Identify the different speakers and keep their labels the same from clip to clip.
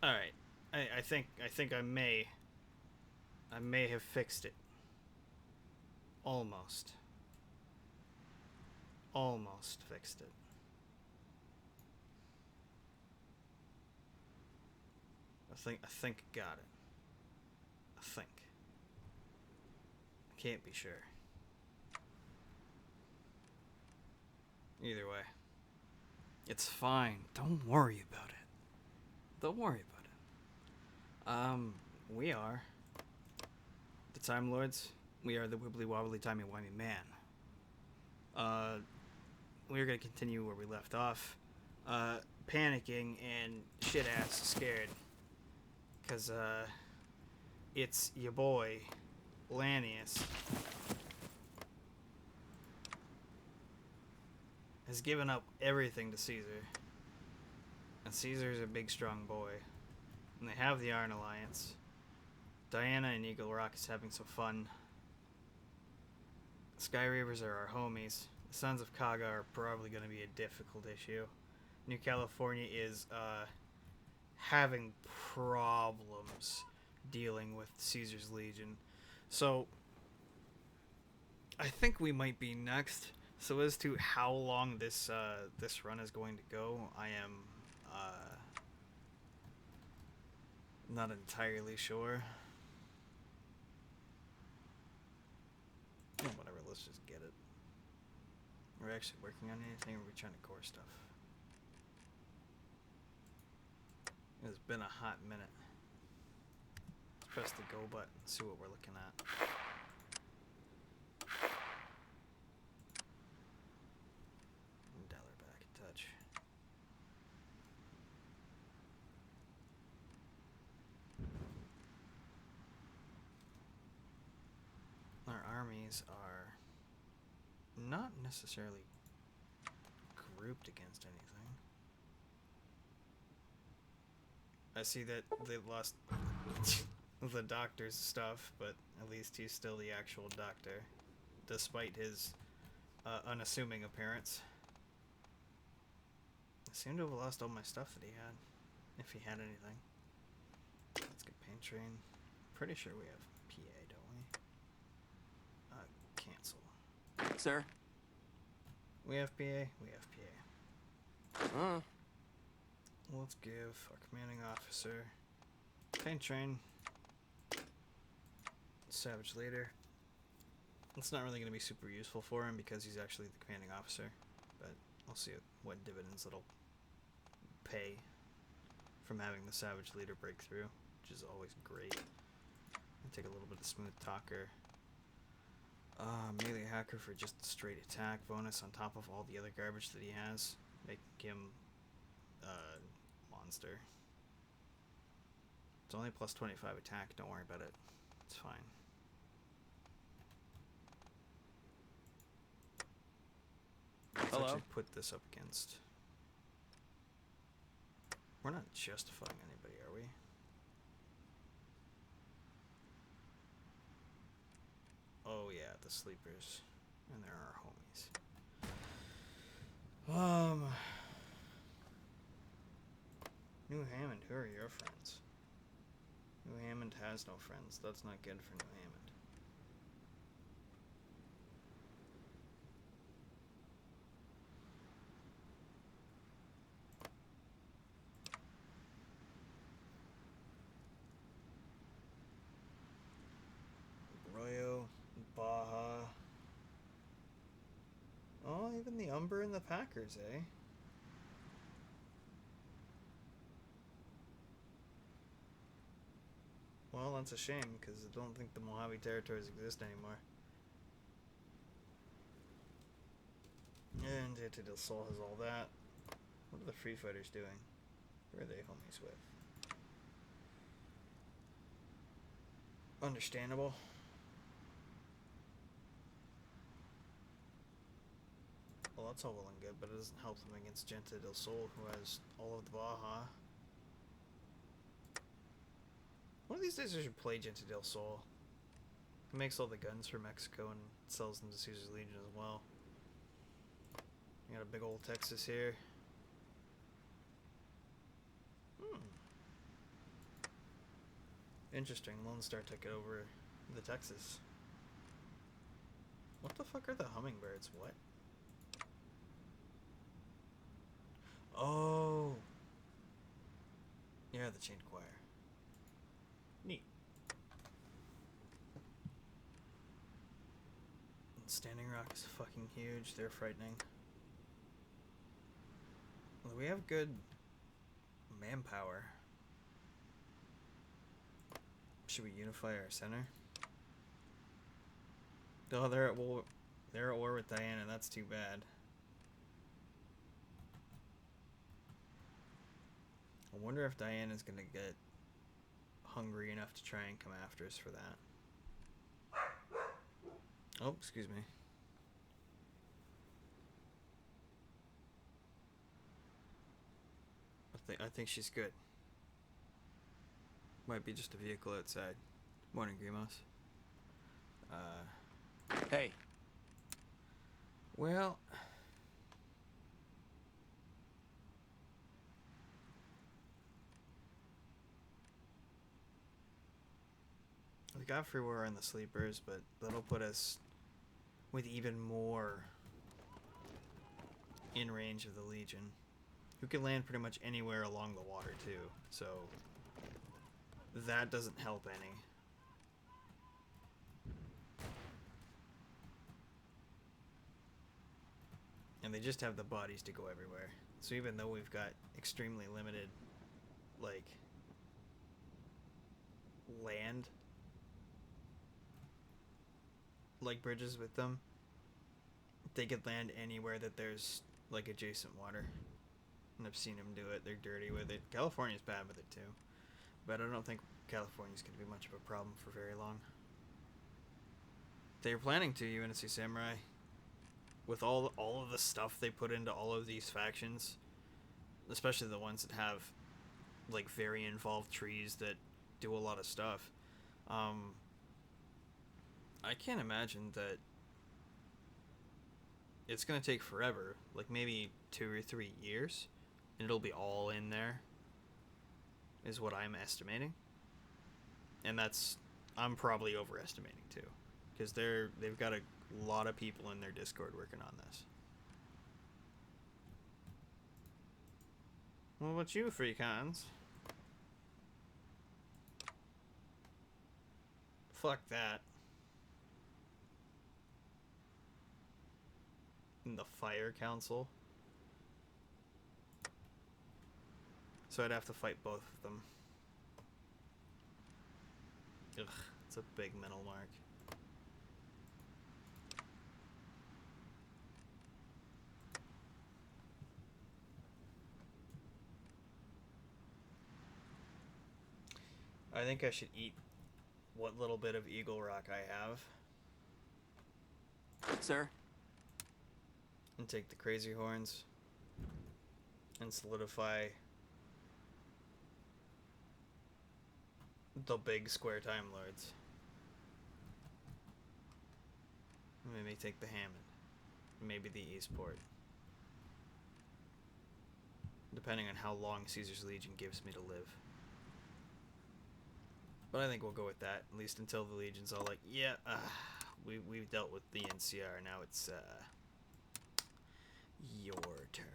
Speaker 1: All right. I think I may have fixed it. Almost. Almost fixed it. I think I got it. I think. I can't be sure. Either way. It's fine. Don't worry about it. Don't worry about it. We are the Time Lords. We are the Wibbly Wobbly Timey Wimey Man. We're gonna continue where we left off. Panicking and shit ass scared. Cause it's your boy, Lanius, has given up everything to Caesar. And Caesar's a big strong boy. And they have the Iron Alliance. Diana and Eagle Rock is having some fun. Sky Reavers are our homies. The Sons of Kaga are probably going to be a difficult issue. New California is having problems dealing with Caesar's Legion. So, I think we might be next. So as to how long this run is going to go, I am not entirely sure. Oh, whatever, let's just get it. Are we actually working on anything, or are we trying to core stuff? It's been a hot minute. Let's press the go button and see what we're looking at. Dial her back a touch. Our armies are not necessarily grouped against anything. I see that they lost the doctor's stuff, but at least he's still the actual doctor, despite his unassuming appearance. I seem to have lost all my stuff that he had, if he had anything. Let's get paint train. Pretty sure we have PA, don't we? Cancel.
Speaker 2: Sir?
Speaker 1: We have PA? We have PA. Let's give our commanding officer paint train. Savage leader. It's not really going to be super useful for him because he's actually the commanding officer, but we'll see what dividends it'll pay from having the savage leader breakthrough, which is always great. Take a little bit of smooth talker. Melee hacker for just straight attack bonus on top of all the other garbage that he has. Make him monster. It's only plus 25 attack, don't worry about it. It's fine. Let's actually put this up against... We're not justifying anybody, are we? Oh yeah, the sleepers. And there are homies. New Hammond, who are your friends? New Hammond has no friends. That's not good for New Hammond. Royo, Baja. Oh, even the Umber and the Packers, eh? Well, that's a shame, because I don't think the Mojave territories exist anymore. And Jete del Sol has all that. What are the Free Fighters doing? Who are they homies with? Understandable. Well, that's all well and good, but it doesn't help them against Gente del Sol, who has all of the Baja. One of these days I should play Gente del Sol. He makes all the guns for Mexico and sells them to Caesar's Legion as well. We got a big old Texas here. Interesting. Lone Star took it over the Texas. What the fuck are the hummingbirds? What? Oh. Yeah, the chained choir. Neat. Standing Rock is fucking huge. They're frightening. Well, we have good manpower. Should we unify our center? Oh, they're at war. They're at war with Diana. That's too bad. I wonder if Diana's gonna get hungry enough to try and come after us for that. Oh, excuse me. I think she's good. Might be just a vehicle outside. Morning, Grimos.
Speaker 2: Hey.
Speaker 1: Well, we got free war on the sleepers, but that'll put us with even more in range of the Legion, who can land pretty much anywhere along the water too, so that doesn't help any. And they just have the bodies to go everywhere. So even though we've got extremely limited, like, land, like, bridges with them, they could land anywhere that there's, like, adjacent water. And I've seen them do it. They're dirty with it. California's bad with it, too. But I don't think California's going to be much of a problem for very long. They're planning to, UNSC Samurai. With all of the stuff they put into all of these factions, especially the ones that have, like, very involved trees that do a lot of stuff, I can't imagine that it's going to take forever, like maybe 2 or 3 years, and it'll be all in there, is what I'm estimating. And I'm probably overestimating too, because they've got a lot of people in their Discord working on this. What about you, freakons? Fuck that. In the Fire Council. So I'd have to fight both of them. Ugh, it's a big mental mark. I think I should eat what little bit of Eagle Rock I have.
Speaker 2: Sir?
Speaker 1: And take the Crazy Horns. And solidify the big Square Time Lords. Maybe take the Hammond. Maybe the Eastport. Depending on how long Caesar's Legion gives me to live. But I think we'll go with that, at least until the Legion's all like, yeah, we've dealt with the NCR, now it's, your turn.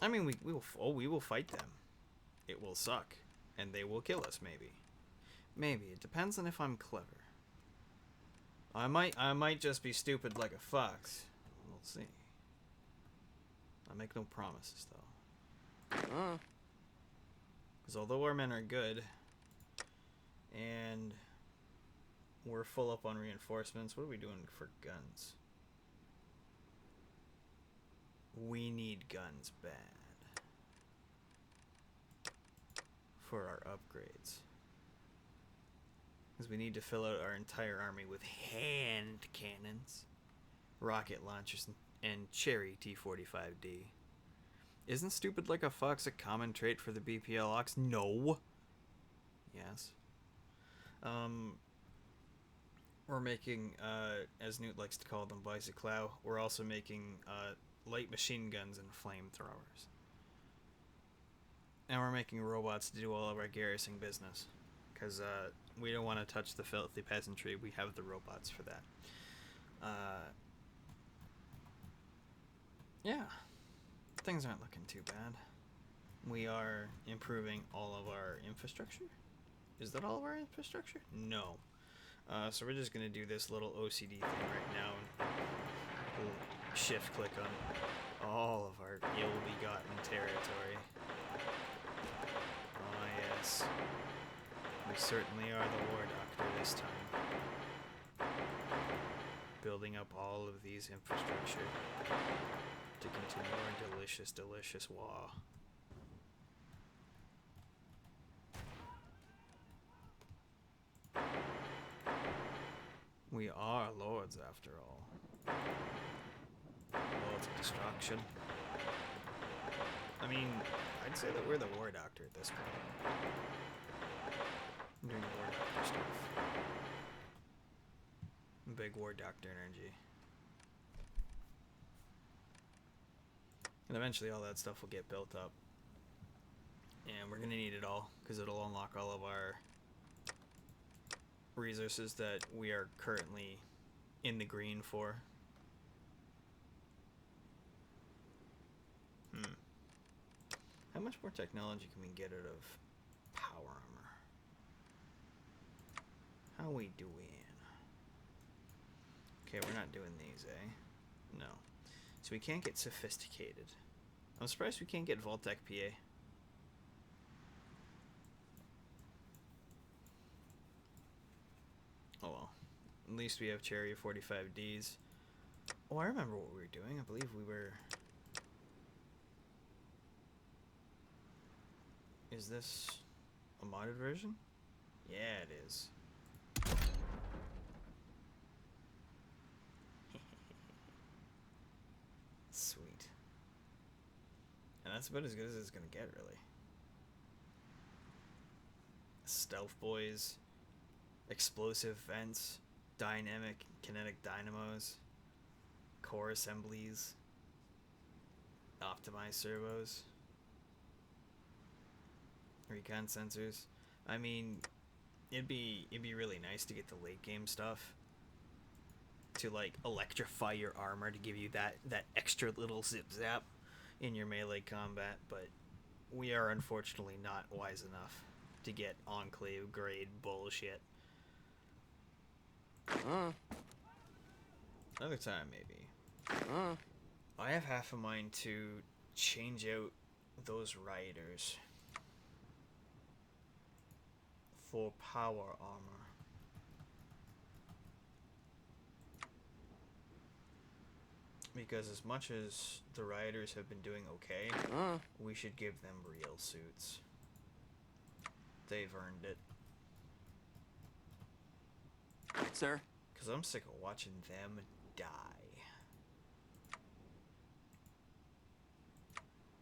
Speaker 1: I mean, we will fight them. It will suck, and they will kill us, maybe. Maybe, it depends on if I'm clever. I might just be stupid like a fox. We'll see. I make no promises, though. Because although our men are good, and we're full up on reinforcements, what are we doing for guns? We need guns bad. For our upgrades. Because we need to fill out our entire army with hand cannons, rocket launchers, and cherry T-45D. Isn't stupid like a fox a common trait for the BPL Ox? No. Yes. We're making, as Newt likes to call them, bicyclow. We're also making light machine guns and flamethrowers. And we're making robots to do all of our garrison business. Because we don't want to touch the filthy peasantry. We have the robots for that. Yeah. Things aren't looking too bad. We are improving all of our infrastructure. Is that all of our infrastructure? No. So we're just going to do this little OCD thing right now. And we'll shift click on all of our ill-begotten territory. Oh yes. We certainly are the War Doctor this time. Building up all of these infrastructure to continue our delicious, delicious war. We are lords after all. Lords of destruction. I mean, I'd say that we're the War Doctor at this point. I'm doing War Doctor stuff. Big War Doctor energy. And eventually all that stuff will get built up. And we're going to need it all, because it'll unlock all of our resources that we are currently in the green for. How much more technology can we get out of power armor? How we doing? Okay, we're not doing these, eh? No. So we can't get sophisticated. I'm surprised we can't get Vault-Tec PA. Oh well. At least we have Cherry 45Ds. Oh, I remember what we were doing. I believe we were... Is this a modded version? Yeah, it is. Sweet. And that's about as good as it's gonna get, really. Stealth boys, explosive vents, dynamic kinetic dynamos, core assemblies, optimized servos, recon sensors. I mean, it'd be really nice to get the late game stuff to like electrify your armor to give you that extra little zip zap in your melee combat, but we are unfortunately not wise enough to get Enclave grade bullshit. Another time, maybe. I have half a mind to change out those riders for power armor. Because as much as the riders have been doing okay, we should give them real suits. They've earned it.
Speaker 2: Sir?
Speaker 1: Because I'm sick of watching them die.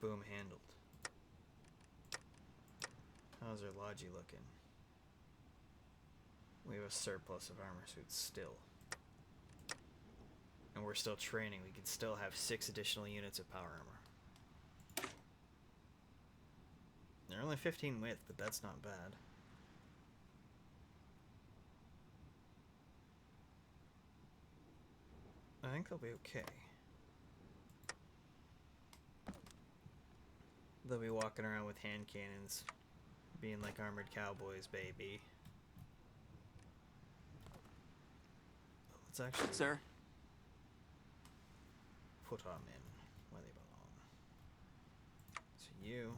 Speaker 1: Boom, handled. How's our Logi looking? We have a surplus of armor suits still. And we're still training. We can still have 6 additional units of power armor. They're only 15 width, but that's not bad. I think they'll be okay. They'll be walking around with hand cannons, being like armored cowboys, baby. Let's actually...
Speaker 2: Sir?
Speaker 1: Put them in where they belong. So you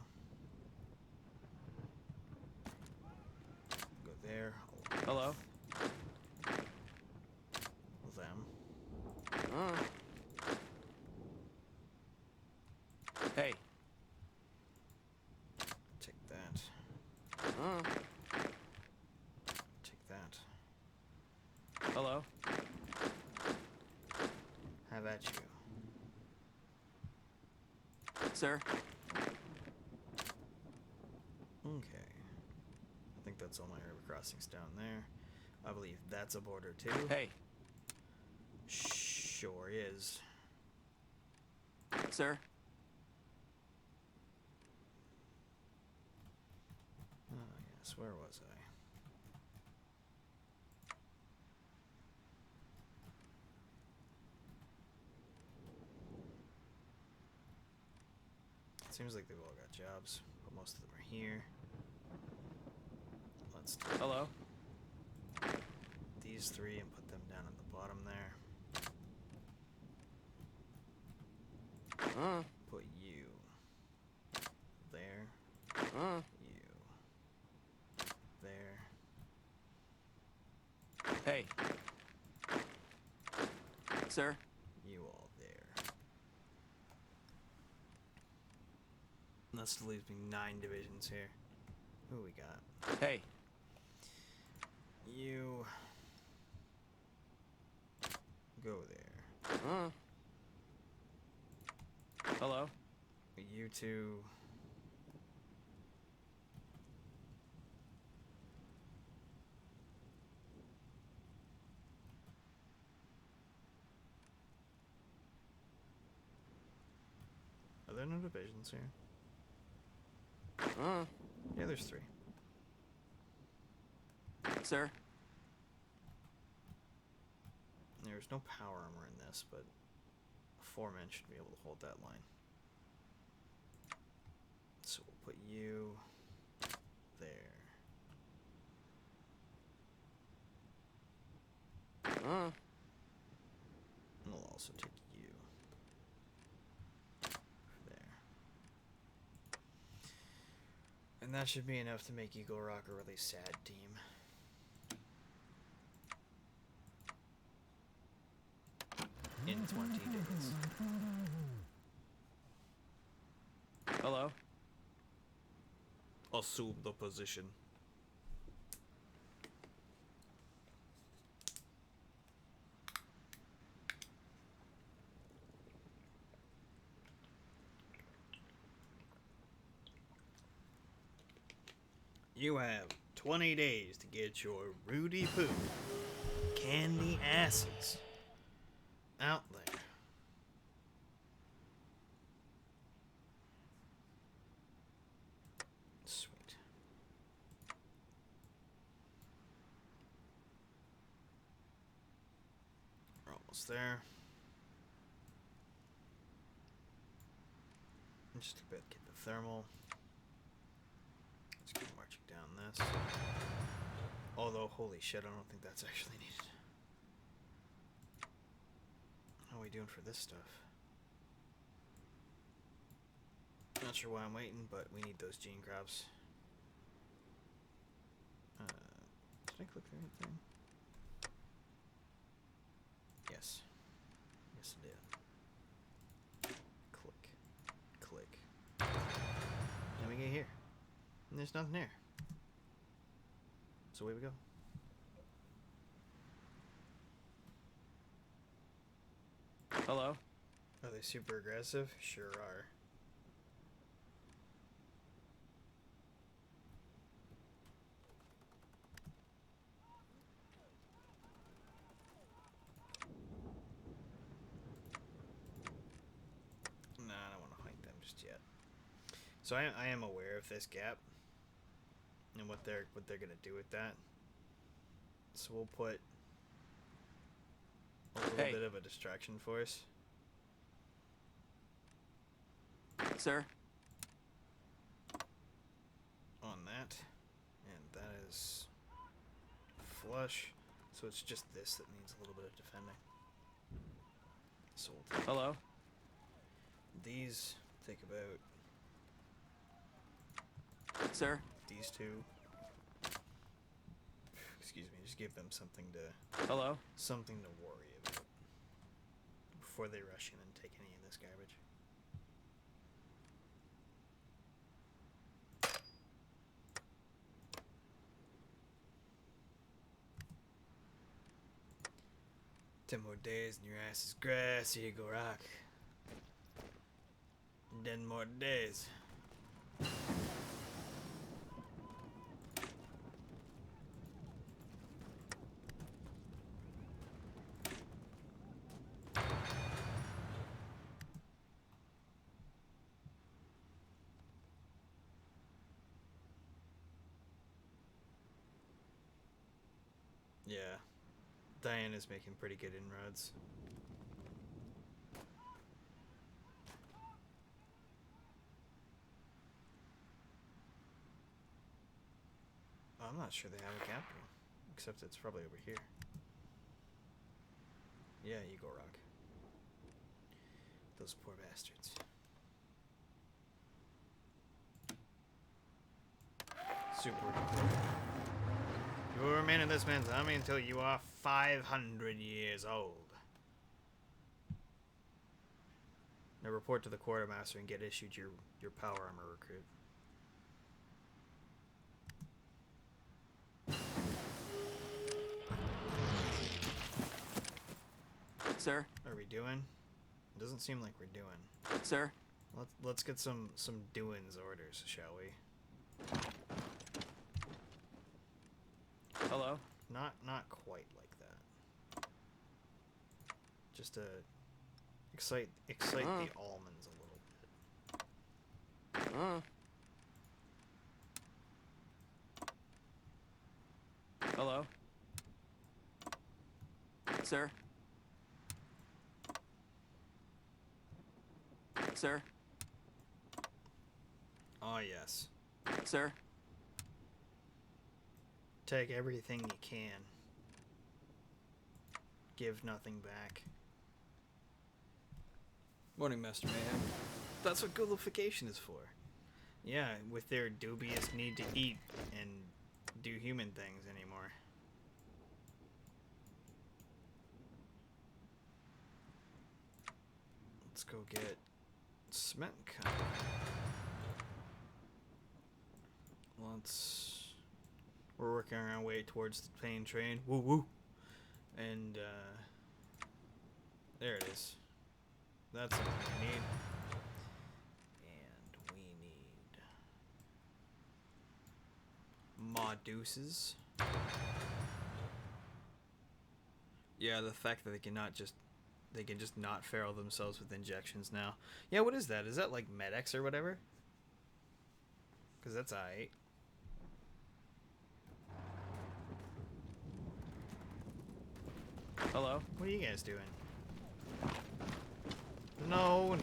Speaker 1: go there.
Speaker 2: Hello?
Speaker 1: Them.
Speaker 2: Hey.
Speaker 1: Take that. Take that.
Speaker 2: Hello?
Speaker 1: Have at you.
Speaker 2: Sir?
Speaker 1: Okay. I think that's all my river crossings down there. I believe that's a border too.
Speaker 2: Hey.
Speaker 1: Sure is.
Speaker 2: Sir?
Speaker 1: So where was I? Seems like they've all got jobs, but most of them are here. Let's do
Speaker 2: Hello?
Speaker 1: these three and put them down at the bottom there. Put you there. You there.
Speaker 2: Hey. Sir?
Speaker 1: You all there. And that still leaves me 9 divisions here. Who we got?
Speaker 2: Hey.
Speaker 1: You go there.
Speaker 2: Hello?
Speaker 1: You two. Are there no divisions here? Yeah, there's 3.
Speaker 2: Sir?
Speaker 1: There's no power armor in this, but a 4-man should be able to hold that line. So we'll put you there. And we'll also take you there. And that should be enough to make Eagle Rock a really sad team. In 20 days.
Speaker 2: Hello?
Speaker 1: Assume the position. You have 20 days to get your Rudy Poo candy asses out there. Sweet. We're almost there. Just a bit, get the thermal. Let's keep marching down this. Although, holy shit, I don't think that's actually needed. How are we doing for this stuff? Not sure why I'm waiting, but we need those gene crabs. Did I click the right thing? Yes. Yes, I did. Click. Click. Then we get here. And there's nothing there. So away we go.
Speaker 2: Hello?
Speaker 1: Are they super aggressive? Sure are. Nah, I don't want to hike them just yet. So I am aware of this gap and what they're gonna do with that. So we'll put a little bit of a distraction force.
Speaker 2: Sir?
Speaker 1: On that, and that is flush. So it's just this that needs a little bit of defending. So we'll take
Speaker 2: Hello?
Speaker 1: these. Take about
Speaker 2: Sir?
Speaker 1: these two. Excuse me. Just give them something to
Speaker 2: Hello?
Speaker 1: worry about before they rush in and take any of this garbage. 10 more days and your ass is grass, Eagle Rock. 10 more days. Yeah. Diana's making pretty good inroads. I'm not sure they have a capital. Except it's probably over here. Yeah, you go, Rock. Those poor bastards. Super important. You will remain in this man's army until you are 500 years old. Now report to the quartermaster and get issued your power armor recruit.
Speaker 2: Sir?
Speaker 1: Are we doing? It doesn't seem like we're doing.
Speaker 2: Sir?
Speaker 1: Let's get some doings orders, shall we?
Speaker 2: Hello?
Speaker 1: Not quite like that. Just to excite the almonds a little bit.
Speaker 2: Hello? Sir? Sir?
Speaker 1: Oh yes.
Speaker 2: Sir?
Speaker 1: Take everything you can. Give nothing back. Morning, Master Mayhem. That's what gullification is for. Yeah, with their dubious need to eat and do human things anymore. Let's go get cement. We're working our way towards the plane train. Woo woo. And there it is. That's something we need. And we need more deuces. Yeah, the fact that they can just not farrel themselves with injections now. Yeah, what is that? Is that like Med-X or whatever? Because that's aight.
Speaker 2: Hello?
Speaker 1: What are you guys doing? No.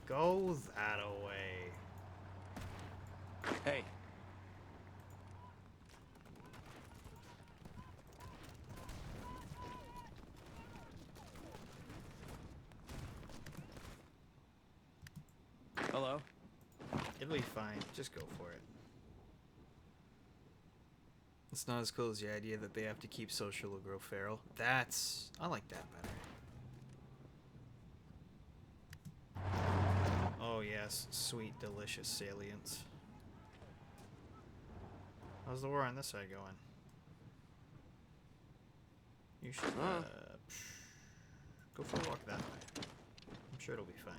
Speaker 1: Go that away.
Speaker 2: Hey. Hello?
Speaker 1: It'll be fine. Just go for it. It's not as cool as the idea that they have to keep social or grow feral. I like that better. Oh yes, sweet, delicious salience. How's the war on this side going? You should go for a walk that way. I'm sure it'll be fine.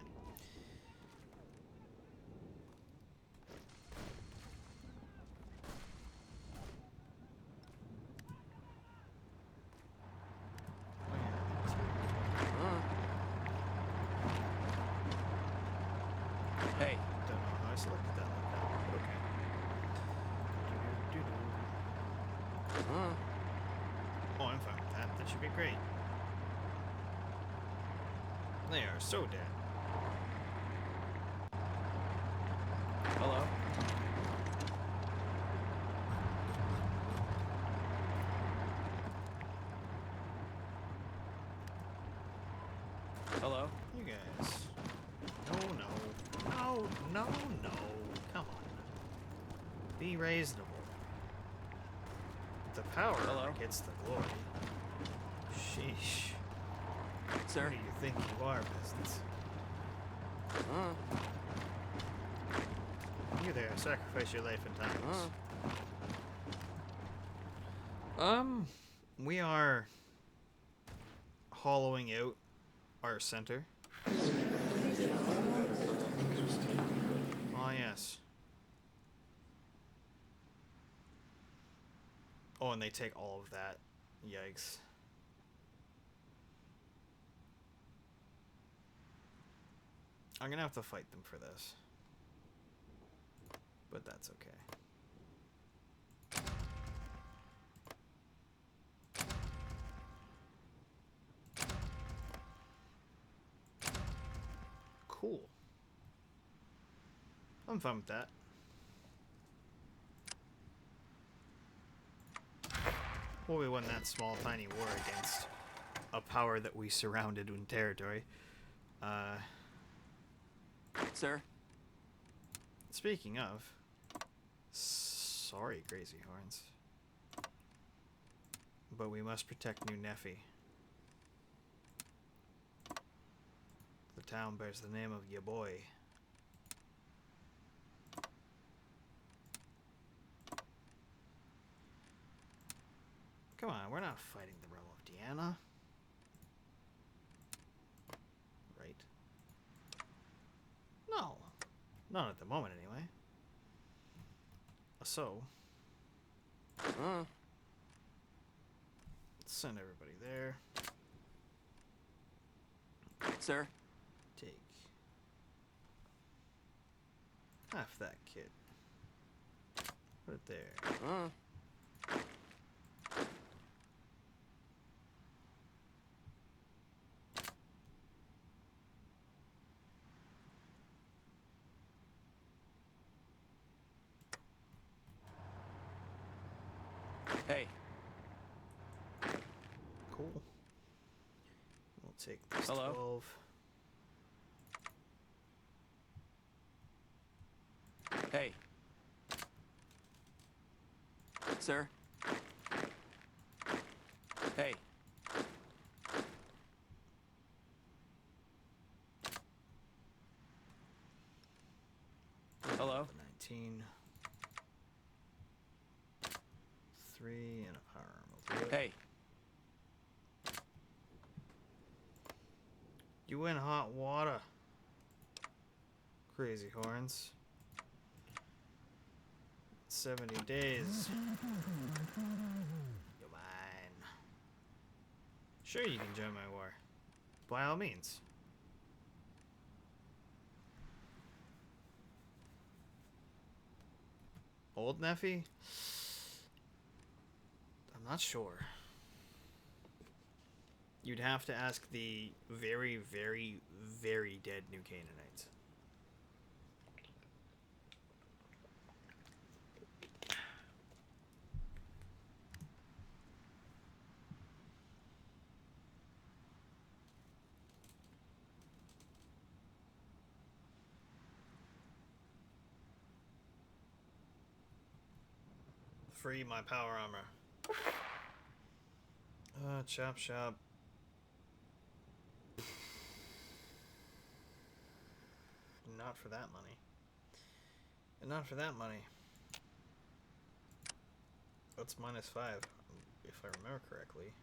Speaker 2: Hey.
Speaker 1: Don't know how I selected that like that, but okay. Oh, I'm fine with that. That should be great. They are so dead.
Speaker 2: Hello? Hello?
Speaker 1: You guys. No. Come on. Be reasonable. The power
Speaker 2: Hello?
Speaker 1: gets the glory. Sheesh.
Speaker 2: Sir?
Speaker 1: Who do you think you are, peasants? You there, sacrifice your life in times. We are hollowing out our center. Oh, yes. Oh, and they take all of that. Yikes. I'm gonna have to fight them for this. But that's okay. Cool. I'm fine with that. Well, we won that small, tiny war against a power that we surrounded in territory.
Speaker 2: Sir?
Speaker 1: Speaking of... Sorry, Crazy Horns. But we must protect New Neffy. The town bears the name of your boy. Come on, we're not fighting the realm of Deanna. Right? No. Not at the moment, anyway. So... send everybody there.
Speaker 2: Sir?
Speaker 1: Take half that kit. Put it there.
Speaker 2: Hey.
Speaker 1: Cool. We'll take this
Speaker 2: Hello?
Speaker 1: 12.
Speaker 2: Hey. Sir? Hey. Hello?
Speaker 1: 19. 3 and a power armor.
Speaker 2: Hey.
Speaker 1: You in hot water. Crazy Horns. 70 days. You're mine. Sure, you can join my war. By all means. Old Neffy? I'm not sure. You'd have to ask the very, very, very dead New Canaanites. Free my power armor. Chop shop. Not for that money. And not for that money. That's -5, if I remember correctly.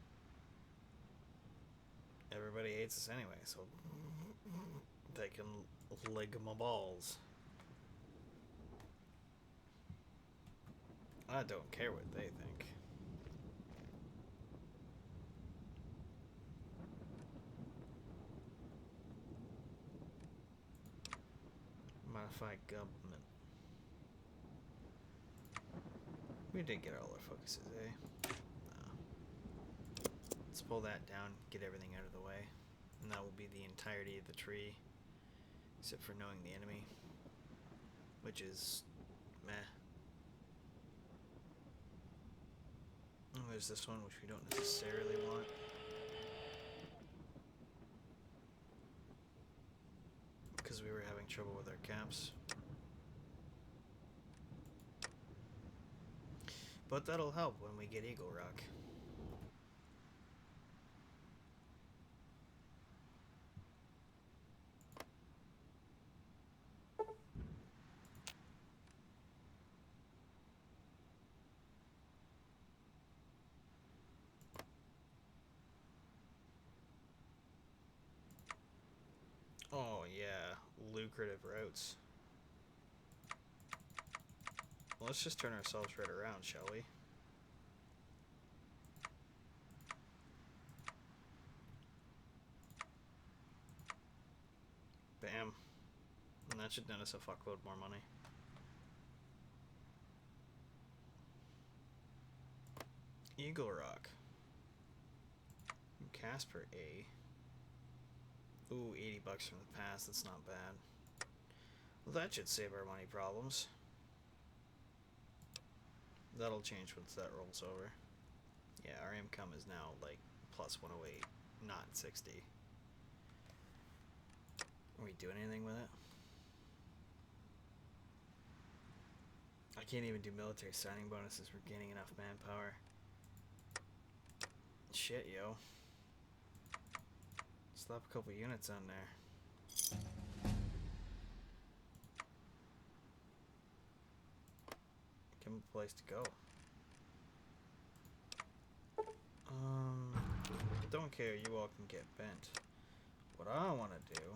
Speaker 1: Everybody hates us anyway, so they can leg my balls. I don't care what they think. Modify government. We did get all our focuses, eh? No. Let's pull that down, get everything out of the way. And that will be the entirety of the tree. Except for knowing the enemy. Which is... meh. Oh, there's this one, which we don't necessarily want. Because we were having trouble with our caps. But that'll help when we get Eagle Rock. Oh yeah, lucrative routes. Well, let's just turn ourselves right around, shall we? Bam. And that should net us a fuckload more money. Eagle Rock. Casper A. Ooh, $80 from the past. That's not bad. Well, that should save our money problems. That'll change once that rolls over. Yeah, our income is now like plus 108, not 60. Are we doing anything with it? I can't even do military signing bonuses. We're gaining enough manpower. Shit, yo. Slap a couple units on there. Give them a place to go. Don't care, you all can get bent. What I want to do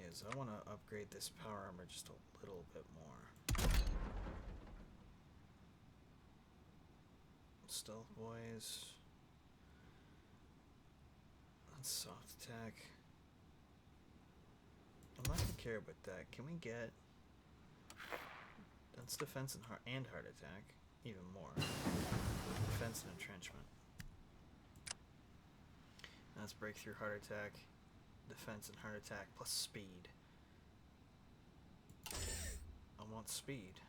Speaker 1: is I want to upgrade this power armor just a little bit more. Stealth boys. That's soft attack. I'm not gonna care about that. Can we get... That's defense and heart attack. Even more. Defense and entrenchment. That's breakthrough heart attack. Defense and heart attack plus speed. I want speed.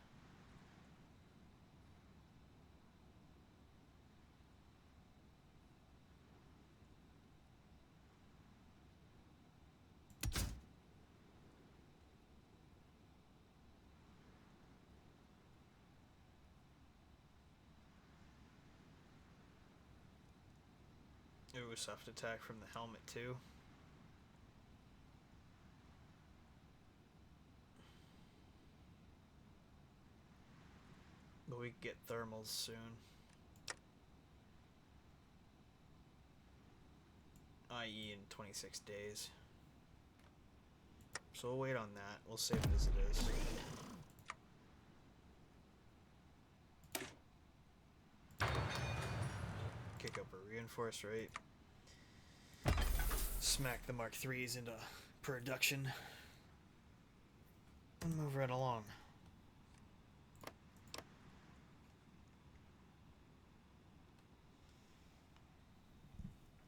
Speaker 1: Ooh, soft attack from the helmet too. But we can get thermals soon. I.e. in 26 days. So we'll wait on that. We'll save it as it is. Kick up a reinforce rate. Smack the Mark IIIs into production. And move right along.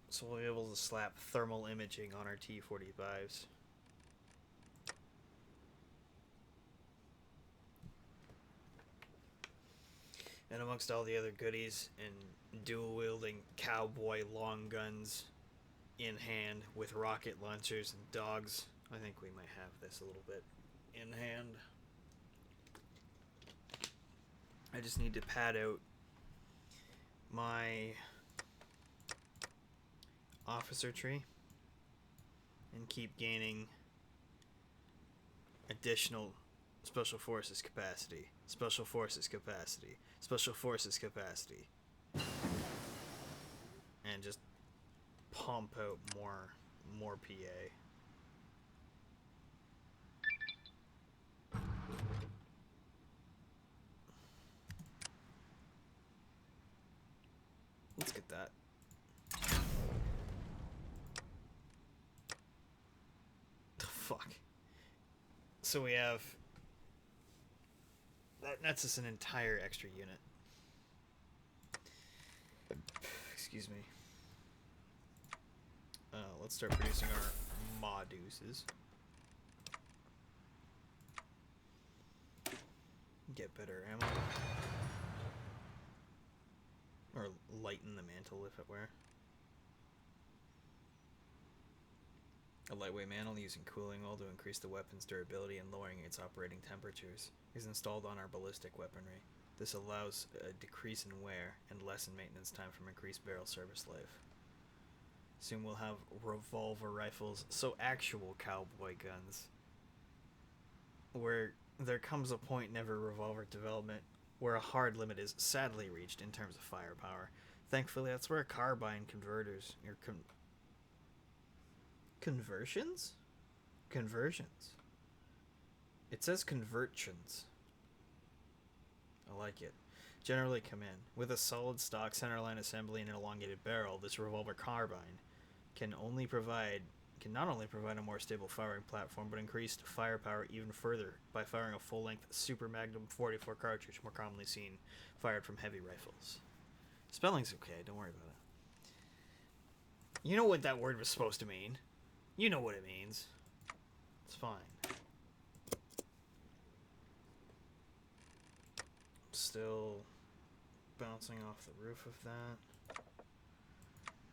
Speaker 1: So we'll be able to slap thermal imaging on our T-45s. And amongst all the other goodies and dual-wielding cowboy long guns in hand with rocket launchers and dogs, I think we might have this a little bit in hand. I just need to pad out my officer tree and keep gaining additional special forces capacity, special forces capacity, special forces capacity, and just pump out more PA. Let's get that. Fuck. So we have... That's just an entire extra unit. Excuse me. Let's start producing our Maduses. Get better ammo. Or lighten the mantle, if it were. A lightweight mantle using cooling oil to increase the weapon's durability and lowering its operating temperatures is installed on our ballistic weaponry. This allows a decrease in wear and lessen maintenance time from increased barrel service life. Soon we'll have revolver rifles, so actual cowboy guns. Where there comes a point in every revolver development where a hard limit is sadly reached in terms of firepower. Thankfully, that's where carbine converters, or conversions? Conversions. It says conversions. I like it. Generally come in. With a solid stock centerline assembly and an elongated barrel, this revolver carbine can not only provide a more stable firing platform, but increased firepower even further by firing a full-length Super Magnum 44 cartridge, more commonly seen fired from heavy rifles. Spelling's okay, don't worry about it. You know what that word was supposed to mean. You know what it means. It's fine. Still bouncing off the roof of that.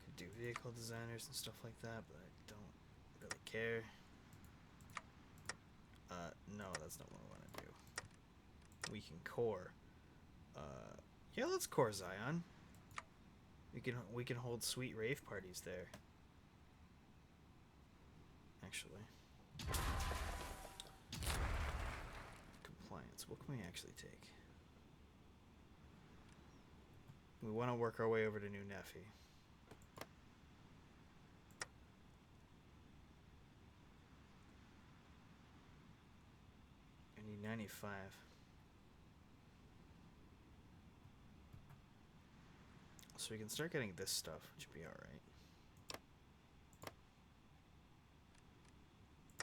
Speaker 1: Could do vehicle designers and stuff like that, but I don't really care. No, that's not what I want to do. We can core. Yeah, let's core Zion. We can hold sweet rave parties there. Actually. Compliance. What can we actually take? We want to work our way over to New Nephi. I need 95. So we can start getting this stuff, which would be alright.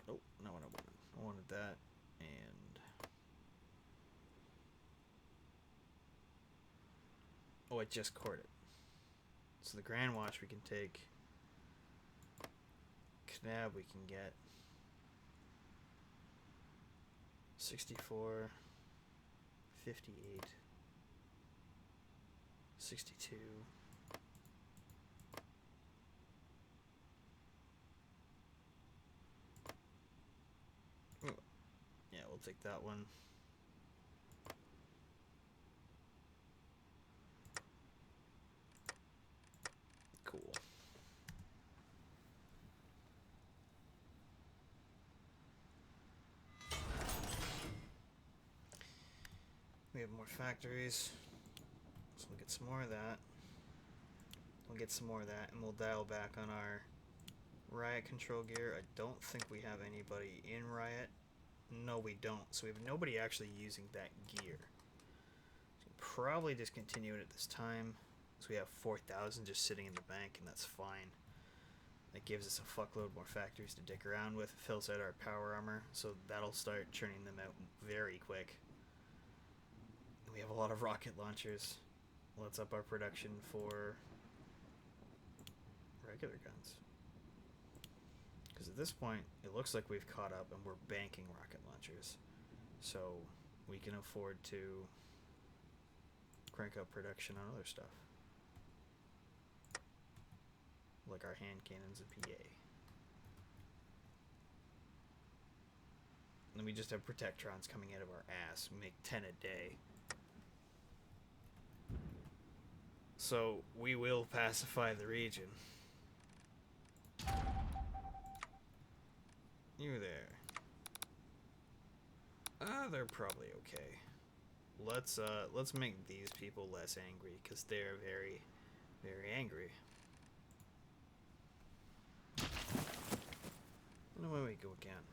Speaker 1: Oh, not what I wanted. I wanted that, and... Oh, I just cored it. So the Grand Watch we can take. Knab we can get. 64. 58. 62. Yeah, we'll take that one. Cool. We have more factories. So we'll get some more of that. We'll get some more of that, and we'll dial back on our riot control gear. I don't think we have anybody in riot. No, we don't. So we have nobody actually using that gear. So we'll probably discontinue it at this time. So we have 4,000 just sitting in the bank, and that's fine. That gives us a fuckload more factories to dick around with. It fills out our power armor, so that'll start churning them out very quick. And we have a lot of rocket launchers. Let's up our production for regular guns. Because at this point, it looks like we've caught up and we're banking rocket launchers. So we can afford to crank up production on other stuff. Like our hand cannons and PA. And then we just have protectrons coming out of our ass. We make 10 a day. So we will pacify the region. You there. They're probably okay. Let's make these people less angry, because they're very, very angry. And away we go again.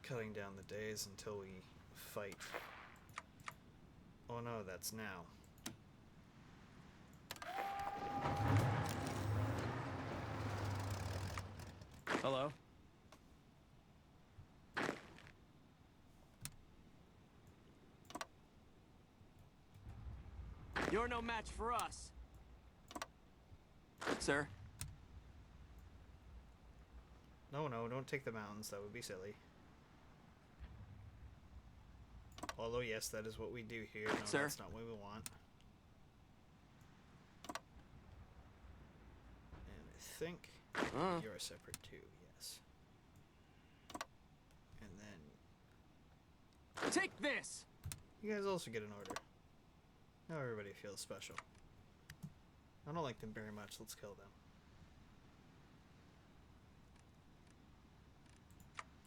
Speaker 1: Cutting down the days until we fight. Oh no, that's now.
Speaker 2: Hello? You're no match for us. Sir?
Speaker 1: No, don't take the mountains. That would be silly. Although, yes, that is what we do here. No,
Speaker 2: Sir?
Speaker 1: That's not what we want. And I think you're a separate too, yes. And then...
Speaker 2: Take this!
Speaker 1: You guys also get an order. Now everybody feels special. I don't like them very much. Let's kill them.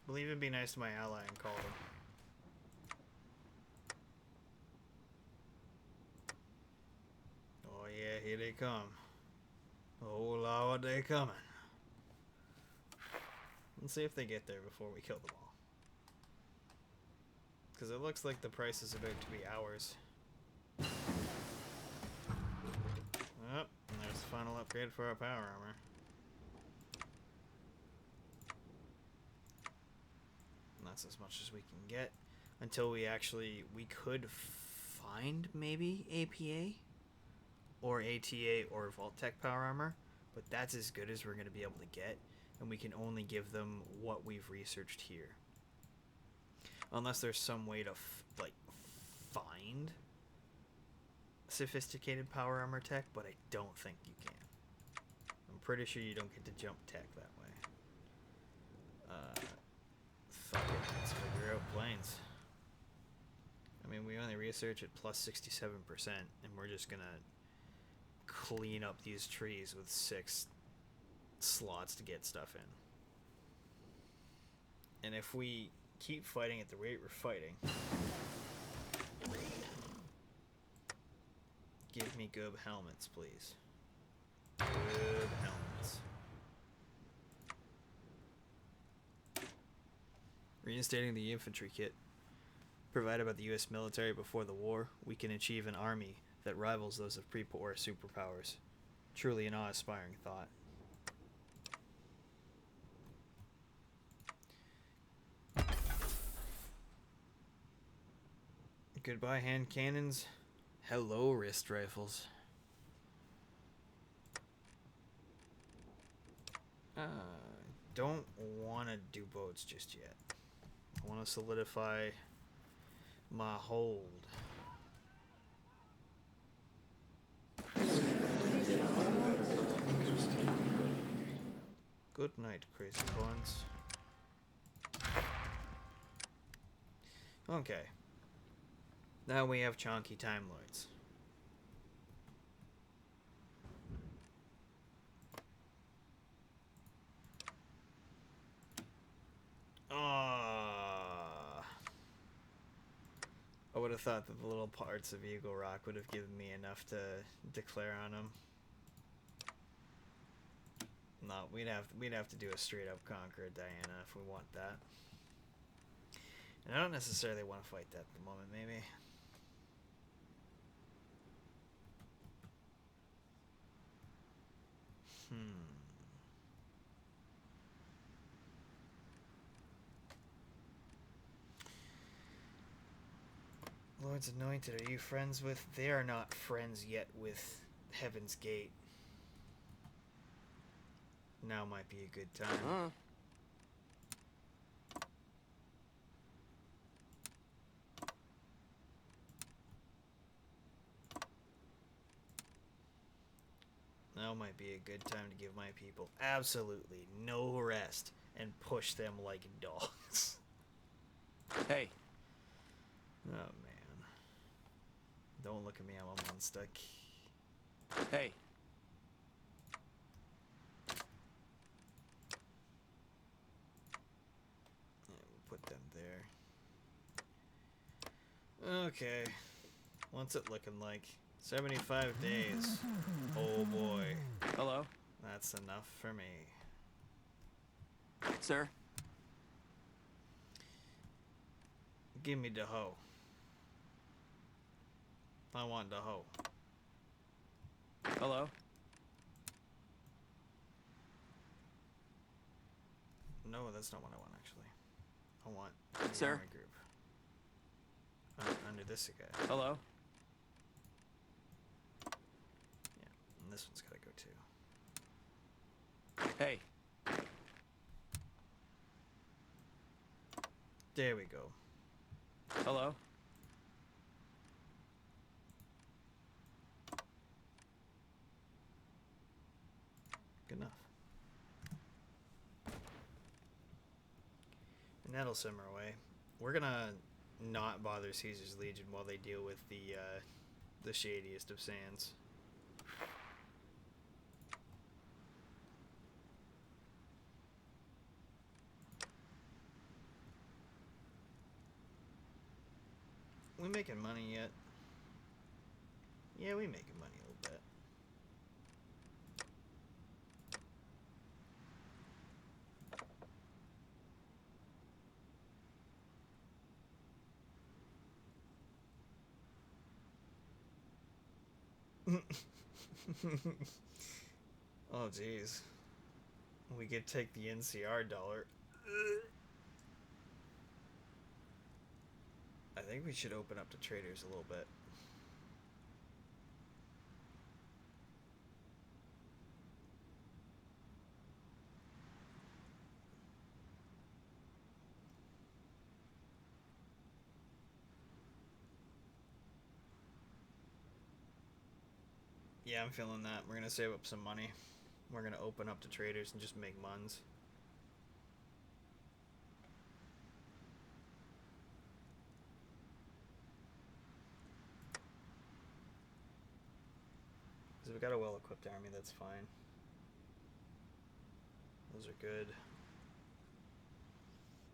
Speaker 1: Will even be nice to my ally and call them. Oh yeah, here they come. Oh Lord, they coming. Let's see if they get there before we kill them all. Because it looks like the price is about to be ours. Oh, and there's the final upgrade for our power armor. And that's as much as we can get. Until we could find maybe APA? Or ATA or Vault-Tec power armor. but that's as good as we're going to be able to get, and we can only give them what we've researched here. Unless there's some way to find sophisticated power armor tech, but I don't think you can. I'm pretty sure you don't get to jump tech that way. Fuck it, let's figure out planes. I mean, we only research at plus 67%, and we're just gonna clean up these trees with 6 slots to get stuff in. And if we keep fighting at the rate we're fighting, give me good helmets, please. Good helmets. Reinstating the infantry kit provided by the U.S. military before the war, we can achieve an army that rivals those of pre-war superpowers. Truly an awe-inspiring thought. Goodbye, hand cannons. Hello, wrist rifles. Don't want to do boats just yet. I want to solidify my hold. Good night, crazy horns. Okay. Now we have chonky Time Lords. I would have thought that the little parts of Eagle Rock would have given me enough to declare on them. No, we'd have to do a straight up conquer of Diana if we want that. And I don't necessarily want to fight that at the moment, maybe. Lord's Anointed, are you friends with... They are not friends yet with Heaven's Gate. Now might be a good time. Now might be a good time to give my people absolutely no rest and push them like dogs.
Speaker 2: Hey.
Speaker 1: Oh, man. Don't look at me, I'm a monster.
Speaker 2: Hey.
Speaker 1: Yeah, we'll put them there. Okay. What's it looking like? 75 days. Oh boy.
Speaker 2: Hello.
Speaker 1: That's enough for me.
Speaker 2: Sir.
Speaker 1: Give me the hoe. I want the hoe.
Speaker 2: Hello.
Speaker 1: No, that's not what I want, actually. I want the
Speaker 2: Sir?
Speaker 1: army group. Under this guy.
Speaker 2: Hello.
Speaker 1: Yeah, and this one's gotta go too.
Speaker 2: Hey.
Speaker 1: There we go.
Speaker 2: Hello.
Speaker 1: Good enough. And that'll simmer away. We're gonna not bother Caesar's Legion while they deal with the shadiest of sands. We making money yet? Yeah, we making money a little bit. Oh jeez. We could take the NCR dollar. I think we should open up to traders a little bit. Yeah, I'm feeling that. We're gonna save up some money. We're gonna open up to traders and just make muns. Because we got a well-equipped army, that's fine. Those are good.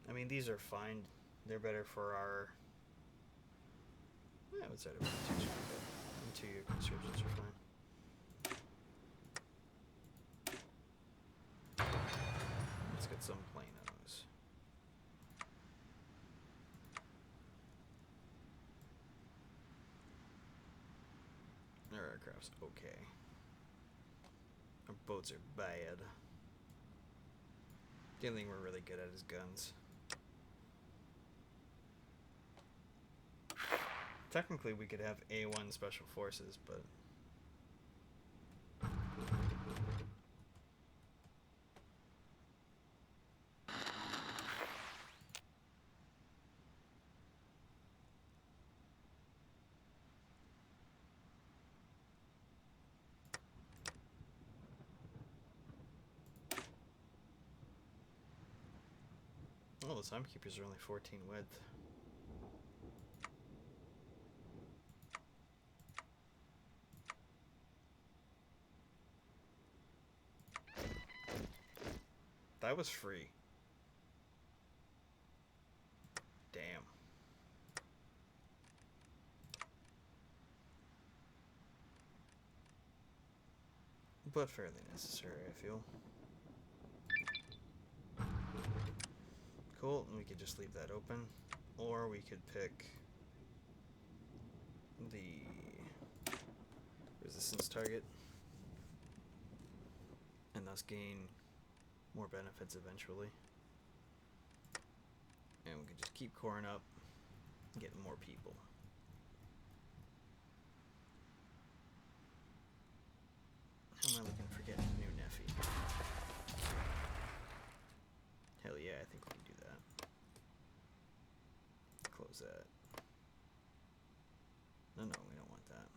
Speaker 1: I mean, these are fine. They're better for our... Yeah, I would say they're better. 2-year conscriptions are fine. Let's get some planos. Our aircraft's okay. Our boats are bad. The only thing we're really good at is guns. Technically, we could have A1 Special Forces, but... Oh, the Timekeepers are only 14 width. That was free. Damn. But fairly necessary, I feel. Cool, and we could just leave that open. Or we could pick the resistance target. And thus gain more benefits eventually. And we can just keep coring up, getting more people. How am I looking for getting a new Neffy? Hell yeah, I think we can do that. Close that. No, we don't want that.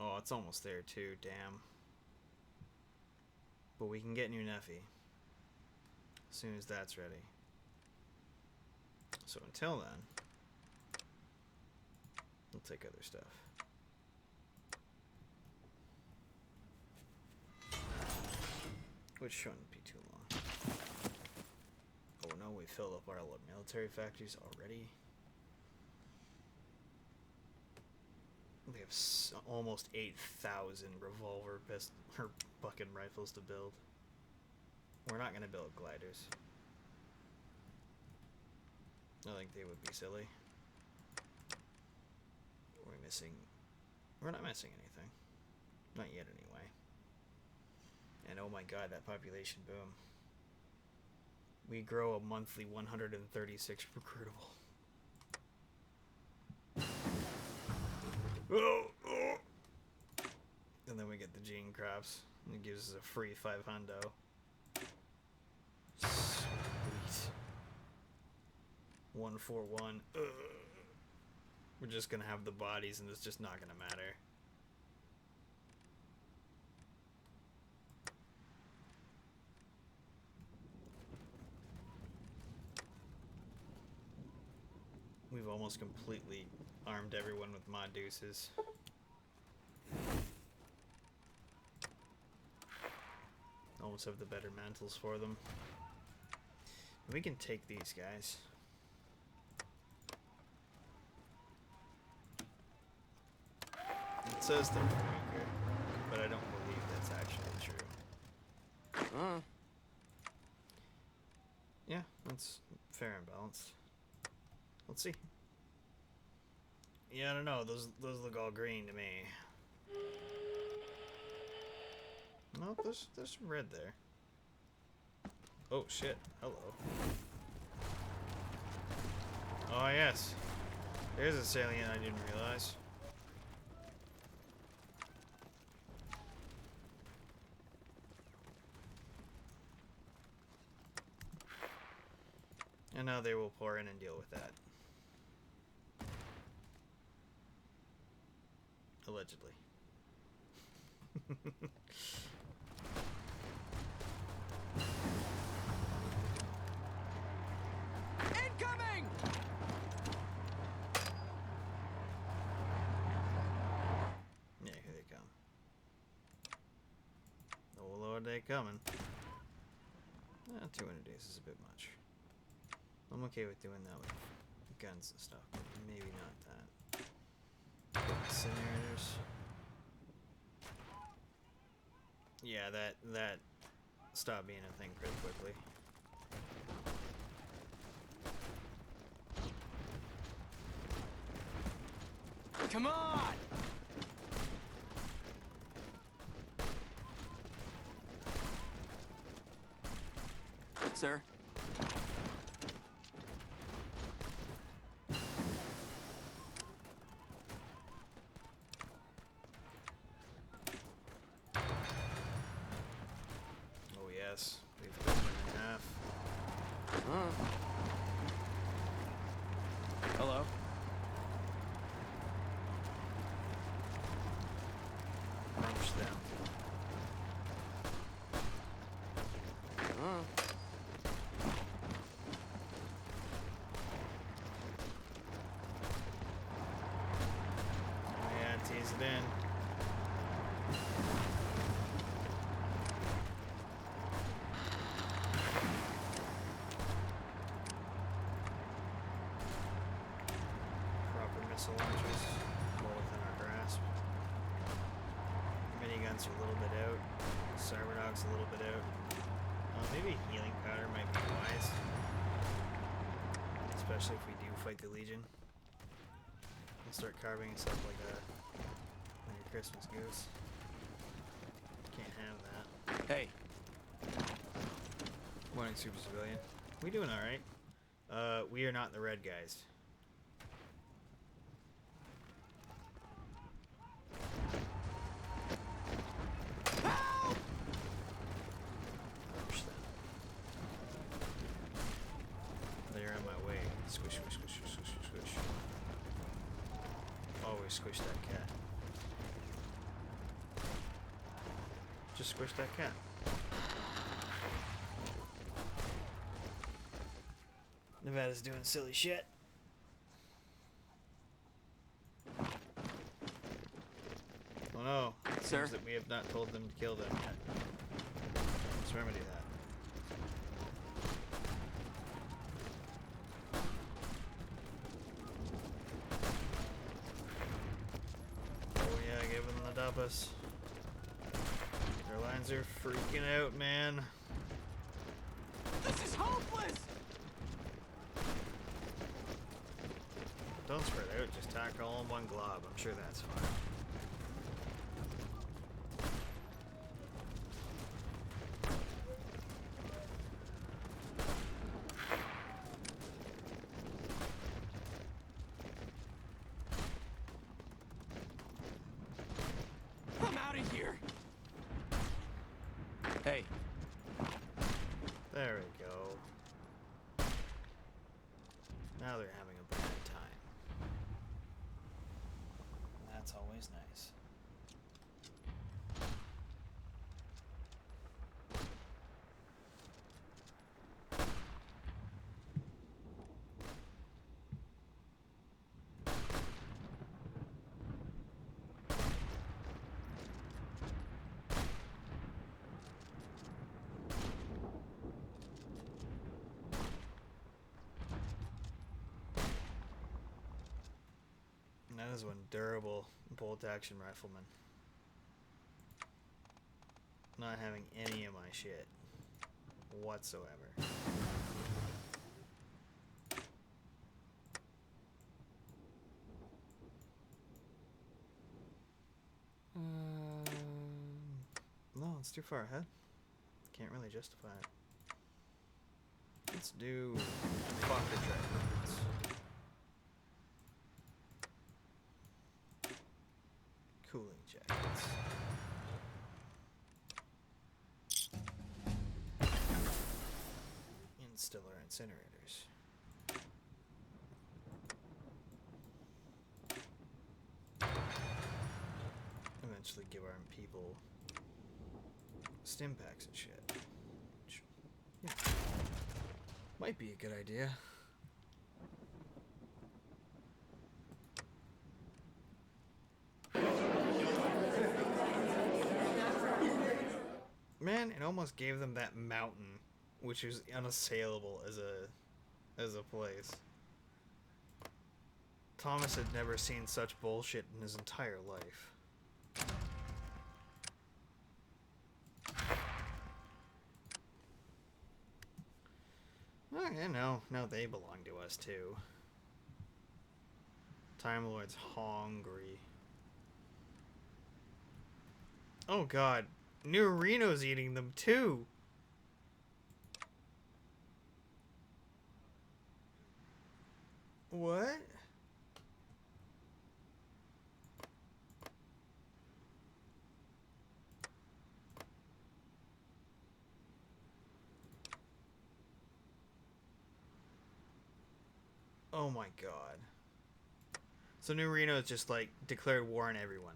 Speaker 1: Oh, it's almost there too, damn. But we can get new Neffy as soon as that's ready. So until then, we'll take other stuff. Which shouldn't be too long. Oh no, we filled up our military factories already. We have almost 8,000 revolver or fucking rifles to build. We're not gonna build gliders. I think they would be silly. Are we missing? We're not missing anything. Not yet, anyway. And oh my god, that population boom. We grow a monthly 136 recruitable. And then we get the gene crops. And it gives us a free 500. Sweet. 141. We're just gonna have the bodies and it's just not gonna matter. We've almost completely armed everyone with mod deuces. Almost have the better mantles for them. We can take these guys. It says they're weaker, but I don't believe that's actually true. Yeah, that's fair and balanced. Let's see. Yeah, I don't know. Those look all green to me. Nope, there's some red there. Oh shit! Hello. Oh yes, there's a salient I didn't realize. And now they will pour in and deal with that. Allegedly.
Speaker 2: Incoming!
Speaker 1: Yeah, here they come. Oh Lord, they coming. 200 days is a bit much. I'm okay with doing that with guns and stuff, but maybe not that. Incinerators. Yeah, that stopped being a thing pretty quickly.
Speaker 2: Come on! Sir?
Speaker 1: Oh yes, we've cut them in half.
Speaker 2: Hello?
Speaker 1: Crunch them. Oh yeah, tease it in. Proper missile launchers, well within our grasp. Miniguns are a little bit out. Cyberdog's a little bit out. Maybe healing powder might be wise. Especially if we do fight the Legion. We'll start carving us up like a Christmas goose. Can't have that.
Speaker 2: Hey.
Speaker 1: Morning, Super Civilian. We doing alright? We are not the red guys. Push that. They're in my way. Squish, squish, squish, squish, squish, squish. Always squish that cat. Just squish that cat. Nevada's doing silly shit. Oh no. It
Speaker 2: Sir?
Speaker 1: seems that we have not told them to kill them yet. Let's remedy that. Oh yeah, give them the dumpus. Their lines are freaking out, man.
Speaker 2: This is hopeless!
Speaker 1: Don't spread out, just tack all in one glob. I'm sure that's fine.
Speaker 2: I'm out of here! Hey.
Speaker 1: There we go. Now they're having a bad time. That's always nice. And that is one durable bolt-action rifleman. Not having any of my shit whatsoever. No, it's too far ahead. Can't really justify it. Let's do Fokker Dragons. Cooling jackets. Instiller incinerators. eventually give our people stim packs and shit. Which, yeah, might be a good idea. Man, it almost gave them that mountain, which was unassailable as a place. Thomas had never seen such bullshit in his entire life. Oh, yeah, now they belong to us too. Time Lord's hungry. Oh god, New Reno's eating them too. What? Oh my god. So New Reno's just like declared war on everyone.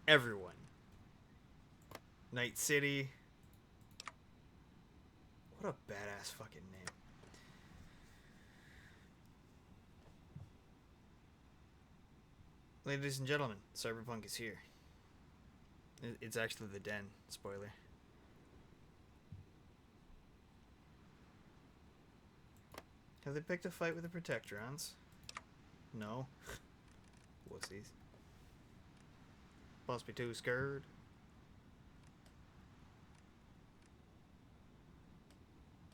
Speaker 1: Everyone. Night City. What a badass fucking name. Ladies and gentlemen, Cyberpunk is here. It's actually the den. Spoiler. Have they picked a fight with the Protectrons? No. Wussies. Must be too scared.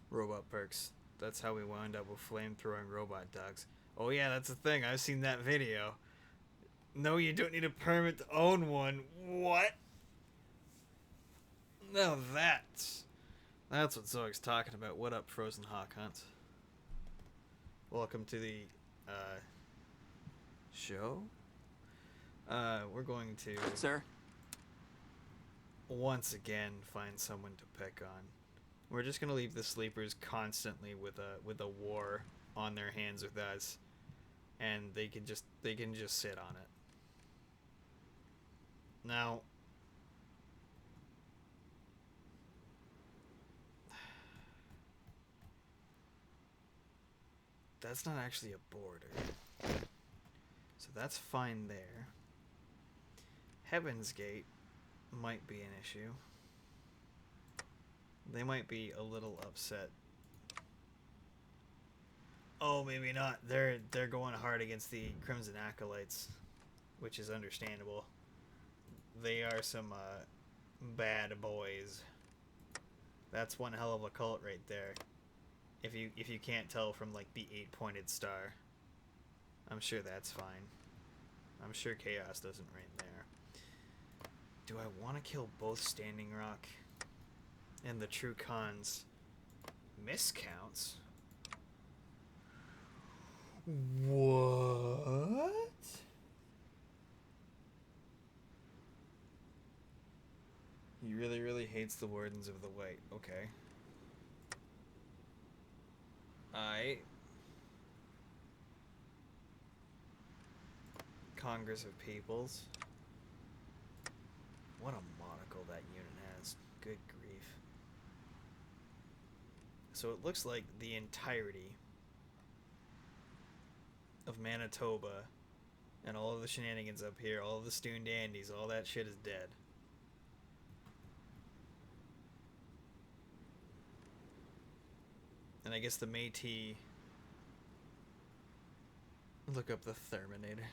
Speaker 1: Robot perks. That's how we wound up with flame-throwing robot dogs. Oh yeah, that's the thing. I've seen that video. No, you don't need a permit to own one. What? Now that's what Zoic's talking about. What up, Frozen Hawk Hunt? Welcome to the show. We're going to,
Speaker 2: Sir?
Speaker 1: once again find someone to pick on. We're just gonna leave the sleepers constantly with a war on their hands with us, and they can just sit on it. Now, that's not actually a border, so that's fine there. Heaven's Gate might be an issue. They might be a little upset. Oh, maybe not. They're going hard against the Crimson Acolytes, which is understandable. They are some bad boys. That's one hell of a cult right there. If you can't tell from like the 8-pointed star, I'm sure that's fine. I'm sure Chaos doesn't reign there. Do I want to kill both Standing Rock and the True Khans miscounts? What? He really, really hates the Wardens of the White. Okay. Congress of Peoples. What a monocle that unit has. Good grief. So it looks like the entirety of Manitoba and all of the shenanigans up here, all of the Stoon Dandies, all that shit is dead. And I guess the Métis look up the Terminator.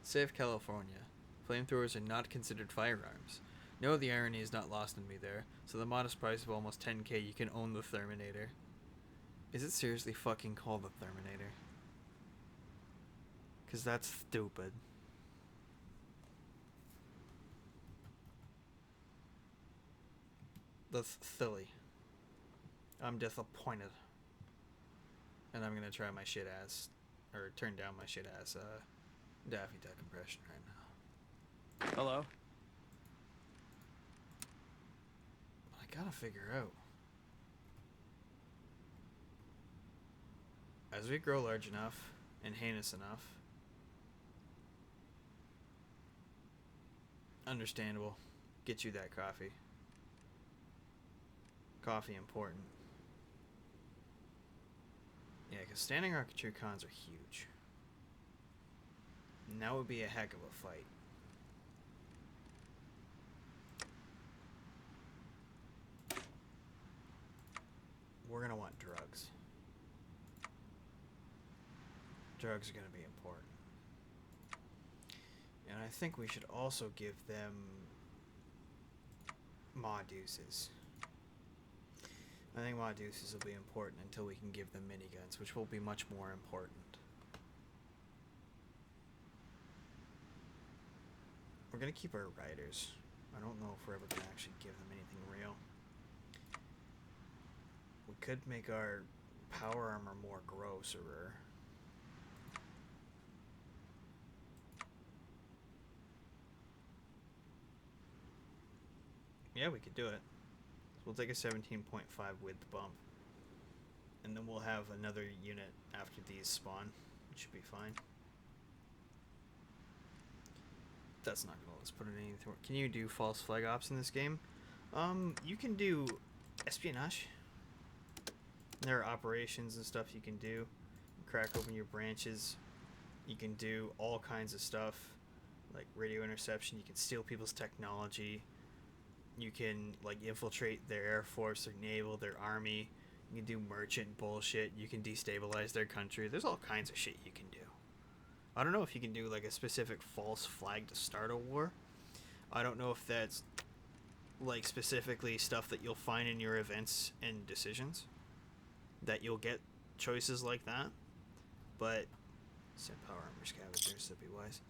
Speaker 1: Save California. Flamethrowers are not considered firearms. No, the irony is not lost on me there. So the modest price of almost 10k, you can own the Terminator. Is it seriously fucking called the Terminator? Because that's stupid. That's silly. I'm disappointed. And I'm gonna try my shit ass, or turn down my shit ass, Daffy Duck impression right now.
Speaker 2: Hello?
Speaker 1: I gotta figure out. As we grow large enough and heinous enough, Understandable. Get you that coffee. Coffee important. Yeah, because standing archer cons are huge. And that would be a heck of a fight. We're going to want drugs. Drugs are going to be important. And I think we should also give them Maw-Deuces. I think Maw-Deuces will be important until we can give them miniguns, which will be much more important. We're going to keep our riders. I don't know if we're ever going to actually give them anything real. We could make our power armor more grosser. Yeah, we could do it. So we'll take a 17.5 width bump. And then we'll have another unit after these spawn, which should be fine. That's not gonna let us put in anything. Can you do false flag ops in this game? You can do espionage. There are operations and stuff you can do. Crack open your branches. You can do all kinds of stuff, like radio interception. You can steal people's technology. You can like infiltrate their air force, their naval, their army. You can do merchant bullshit. You can destabilize their country. There's all kinds of shit you can do. I don't know if you can do like a specific false flag to start a war. I don't know if that's like specifically stuff that you'll find in your events and decisions, that you'll get choices like that. But send power armor scavengers, that'd be wise.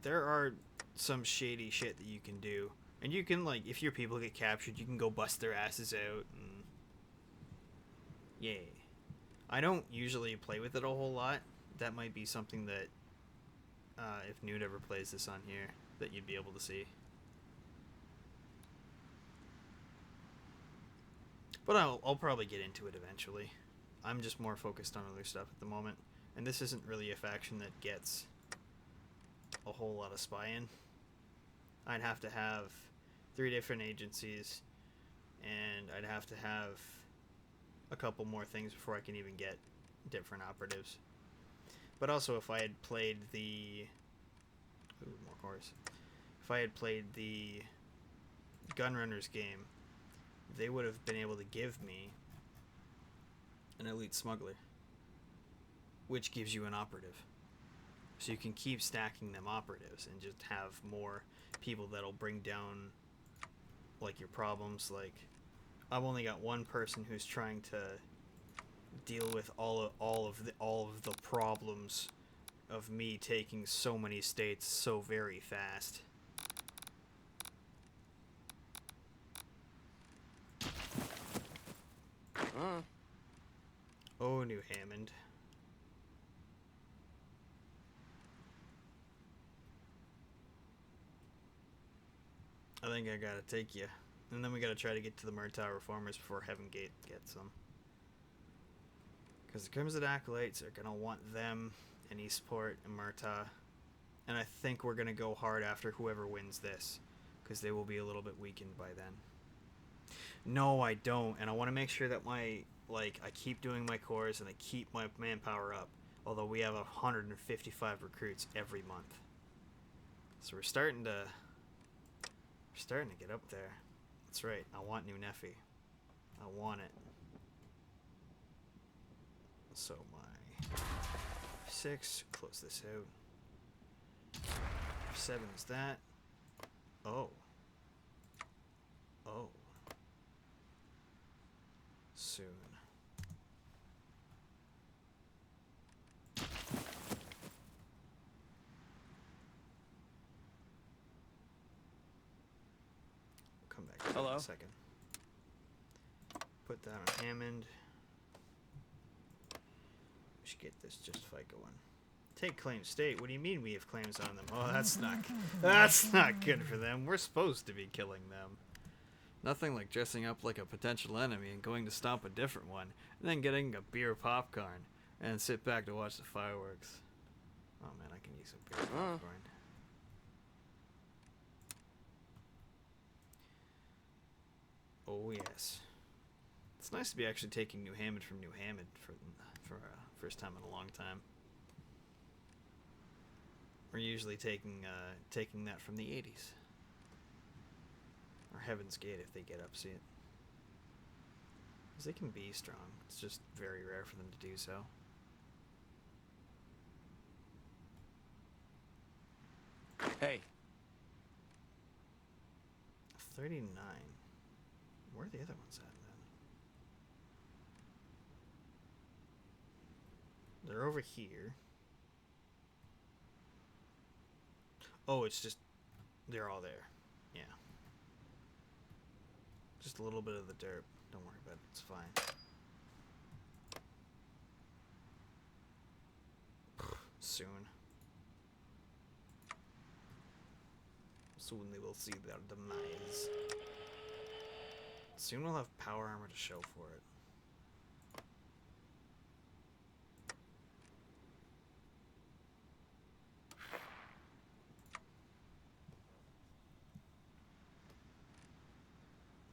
Speaker 1: There are some shady shit that you can do. And you can, like, if your people get captured, you can go bust their asses out. And yay. I don't usually play with it a whole lot. That might be something that, if Nude ever plays this on here, that you'd be able to see. But I'll probably get into it eventually. I'm just more focused on other stuff at the moment. And this isn't really a faction that gets a whole lot of spy-in. I'd have to have 3 different agencies, and I'd have to have a couple more things before I can even get different operatives. But also, if I had played the... Ooh, more cores. If I had played the Gunrunners game, they would have been able to give me an elite smuggler, which gives you an operative. So you can keep stacking them operatives and just have more people that'll bring down like your problems. Like, I've only got one person who's trying to deal with all of the problems of me taking so many states so very fast. Oh, New Hammond. I think I gotta take you. And then we gotta try to get to the Murtaugh Reformers before Heaven Gate gets them. Because the Crimson Acolytes are gonna want them and Eastport and Murtaugh. And I think we're gonna go hard after whoever wins this, because they will be a little bit weakened by then. No, I don't. And I want to make sure that I keep doing my cores and I keep my manpower up. Although we have 155 recruits every month. So we're starting to get up there. That's right. I want New Nephi. I want it. So my 6, close this out. 7 is that. Oh. Oh. Soon. Come back to that in a second. Put that on Hammond. We should get this just fight going. Take claim state. What do you mean we have claims on them? Oh, that's not good for them. We're supposed to be killing them. Nothing like dressing up like a potential enemy and going to stomp a different one, and then getting a beer popcorn and sit back to watch the fireworks. Oh man, I can use a beer popcorn. Oh yes. It's nice to be actually taking New Hammond from New Hammond for first time in a long time. We're usually taking that from the 80s. Or Heaven's Gate if they get up, see it. Because they can be strong. It's just very rare for them to do so.
Speaker 2: Hey.
Speaker 1: 39. Where are the other ones at then? They're over here. Oh, it's just... They're all there. Yeah. Just a little bit of the dirt. Don't worry about it. It's fine. Soon. Soon they will see their demise. Soon we'll have power armor to show for it.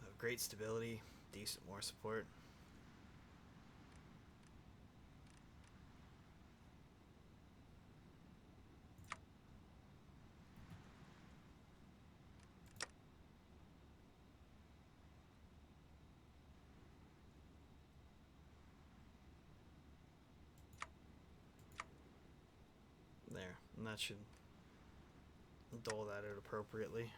Speaker 1: Have great stability, decent war support. There, and that should dole that out appropriately.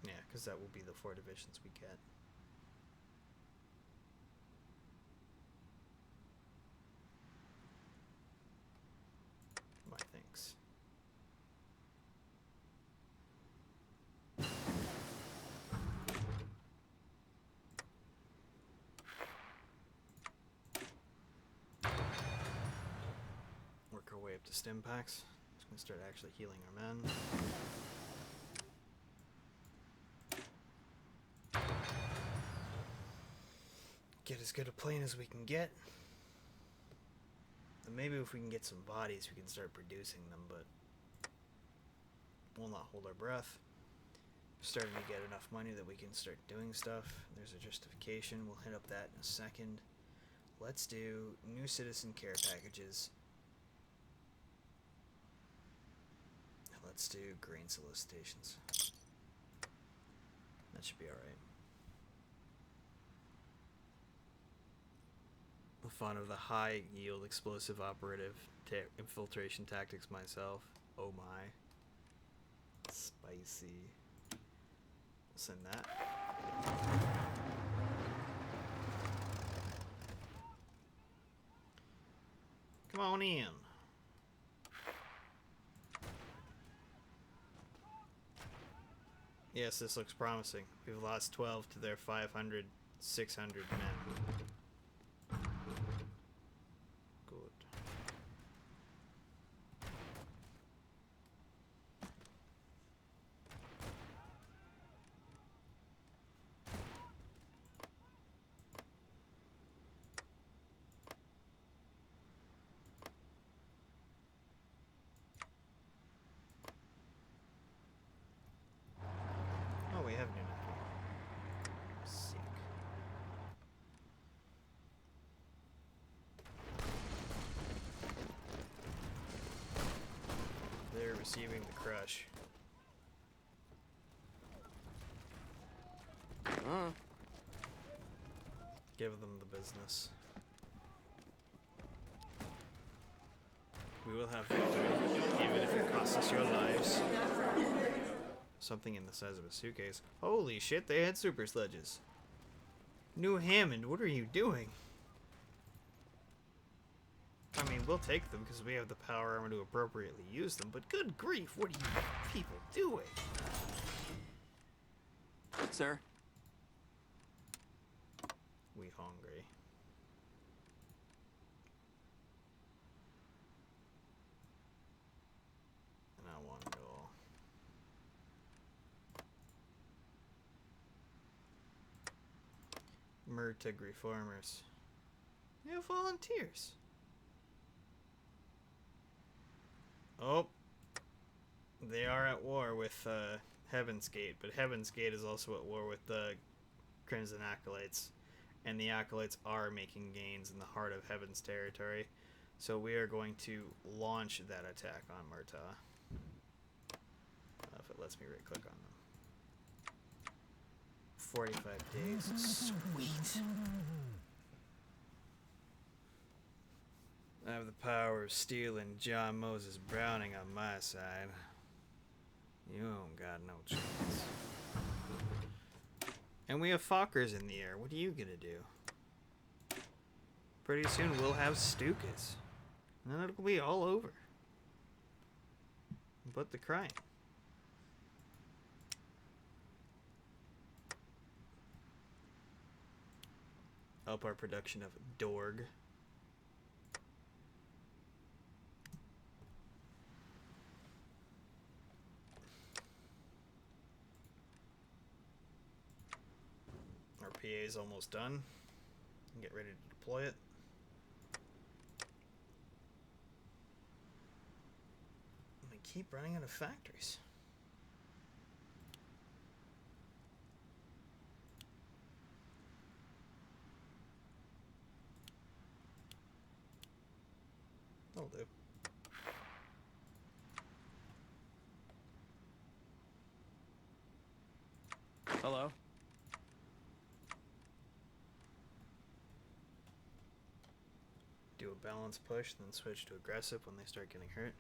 Speaker 1: Yeah, because that will be the 4 divisions we get. My thanks. Work our way up to stim packs. Just gonna start actually healing our men. Get as good a plane as we can get. And maybe if we can get some bodies, we can start producing them, but we'll not hold our breath. We're starting to get enough money that we can start doing stuff. There's a justification. We'll hit up that in a second. Let's do new citizen care packages. And let's do grain solicitations. That should be alright. The fun of the high yield explosive operative infiltration tactics myself. Oh my. Spicy. Send that. Come on in. Yes, this looks promising. We've lost 12 to their 500, 600 men. Receiving the crush. Give them the business. We will have victory, even if it costs us your lives. Something in the size of a suitcase. Holy shit, they had super sledges. New Hammond, what are you doing? I mean, we'll take them because we have the power armor to appropriately use them, but good grief, what are you people doing?
Speaker 2: Sir?
Speaker 1: We hungry. And I want it all. Murtag reformers. We have volunteers. Oh. They are at war with Heaven's Gate, but Heaven's Gate is also at war with the Crimson Acolytes. And the Acolytes are making gains in the heart of Heaven's territory. So we are going to launch that attack on Murtaugh. If it lets me right click on them. 45 days. Sweet. I have the power of steel and John Moses Browning on my side. You don't got no chance. And we have Fokkers in the air. What are you gonna do? Pretty soon we'll have Stukkas. And then it'll be all over. But the crying. Up our production of Dorg. Our PA is almost done. Get ready to deploy it. And we keep running out of factories. That'll do.
Speaker 2: Hello?
Speaker 1: Do a balance push, then switch to aggressive when they start getting hurt.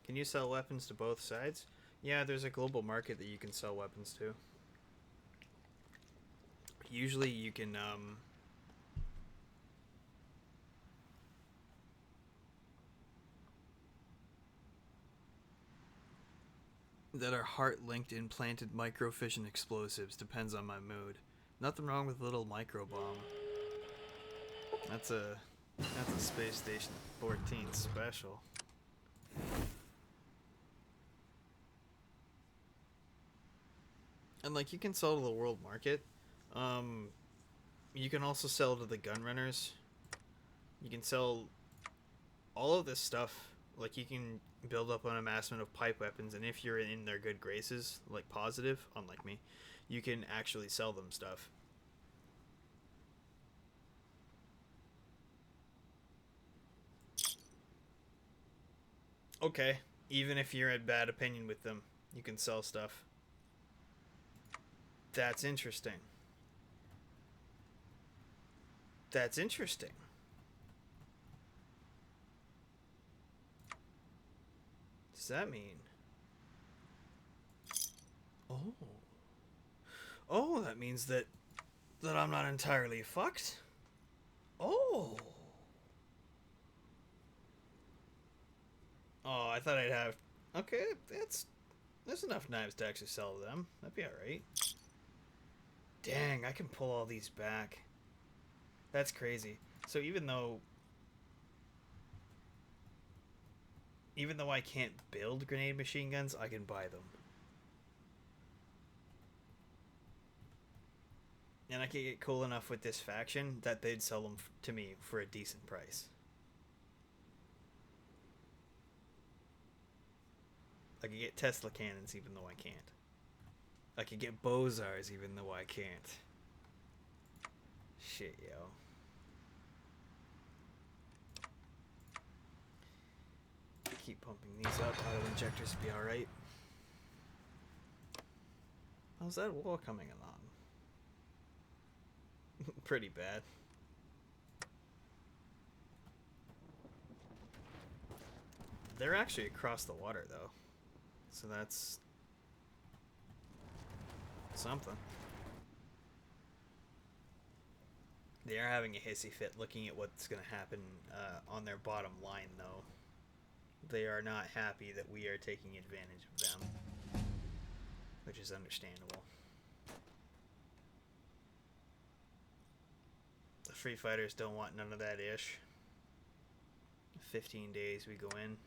Speaker 1: Can you sell weapons to both sides? Yeah, there's a global market that you can sell weapons to. Usually you can, that are heart-linked implanted microfission explosives. Depends on my mood. Nothing wrong with a little micro bomb. That's a Space Station 14 special. And like you can sell to the world market. You can also sell to the gun runners. You can sell all of this stuff. Like you can build up an amassment of pipe weapons, and if you're in their good graces, like positive, unlike me, you can actually sell them stuff. Okay, even if you're in bad opinion with them, you can sell stuff. That's interesting. That's interesting. Does that mean? Oh. Oh, that means that I'm not entirely fucked. Oh. Oh, I thought I'd have... Okay, there's enough knives to actually sell to them. That'd be alright. Dang, I can pull all these back. That's crazy. So even though I can't build grenade machine guns, I can buy them. And I could get cool enough with this faction that they'd sell them to me for a decent price. I could get Tesla cannons even though I can't. I could get Bozars even though I can't. Shit, yo. Keep pumping these up. Auto injectors be alright. How's that war coming along? Pretty bad. They're actually across the water though. So that's something. They are having a hissy fit looking at what's going to happen on their bottom line though. They are not happy that we are taking advantage of them, which is understandable. The free fighters don't want none of that ish. 15 days we go in.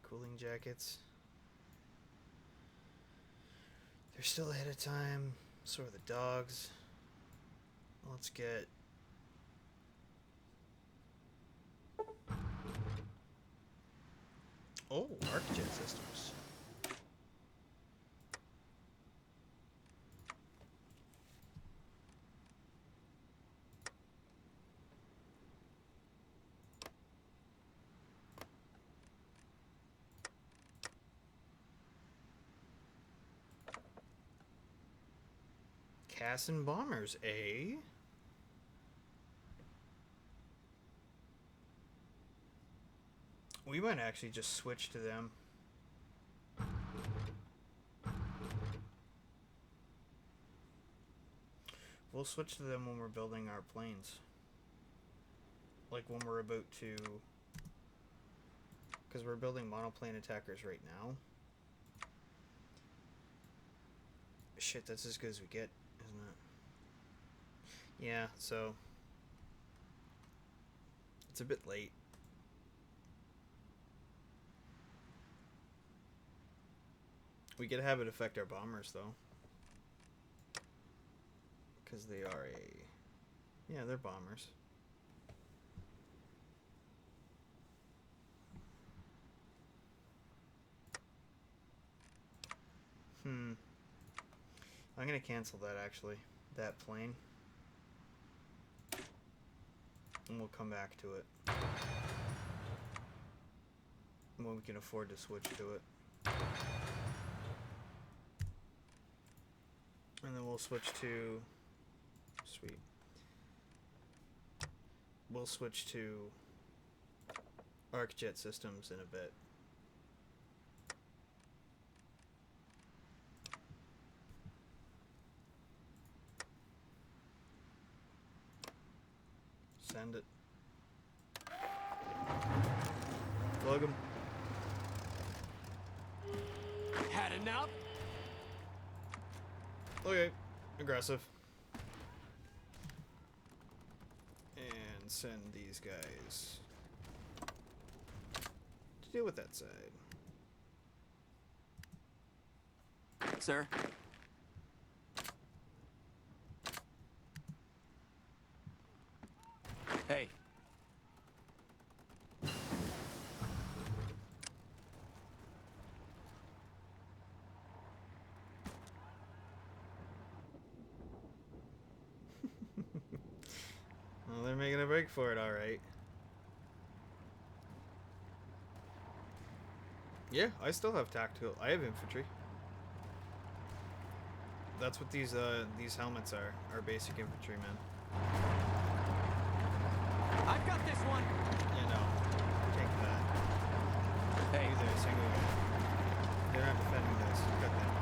Speaker 1: Cooling jackets. They're still ahead of time. So are the dogs. Let's get Arcjet systems. Cassin bombers, eh? We might actually just switch to them. We'll switch to them when we're building our planes. Like when we're about to... Because we're building monoplane attackers right now. Shit, that's as good as we get, isn't it? Yeah, so... It's a bit late. We could have it affect our bombers, though. Because they are a... Yeah, they're bombers. I'm gonna cancel that, actually. That plane. And we'll come back to it. When we can afford to switch to it. And then we'll switch to... Sweet. We'll switch to Arcjet systems in a bit. Send it. Plug him.
Speaker 2: Had enough?
Speaker 1: Okay. Aggressive. And send these guys to deal with that side.
Speaker 2: Sir? Hey.
Speaker 1: Well, they're making a break for it, alright. Yeah, I still have tactical. I have infantry. That's what these helmets are basic infantrymen.
Speaker 2: I've got this one.
Speaker 1: Yeah, no. Take that.
Speaker 2: Hey.
Speaker 1: Use a single guy. They're not defending this. Cut them off.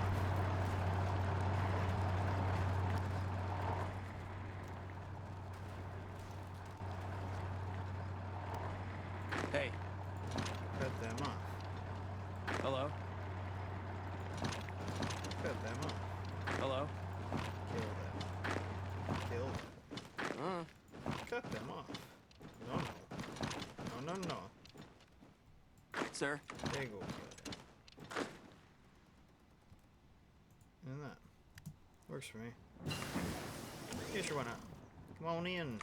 Speaker 2: Hey.
Speaker 1: Cut them off.
Speaker 2: Hello?
Speaker 1: Cut them off.
Speaker 2: Hello?
Speaker 1: Kill them. Kill them. Cut them off. No, no. No, no, no.
Speaker 2: Sir?
Speaker 1: There you go. And that. Works for me. Yeah, sure, why not? Come on in.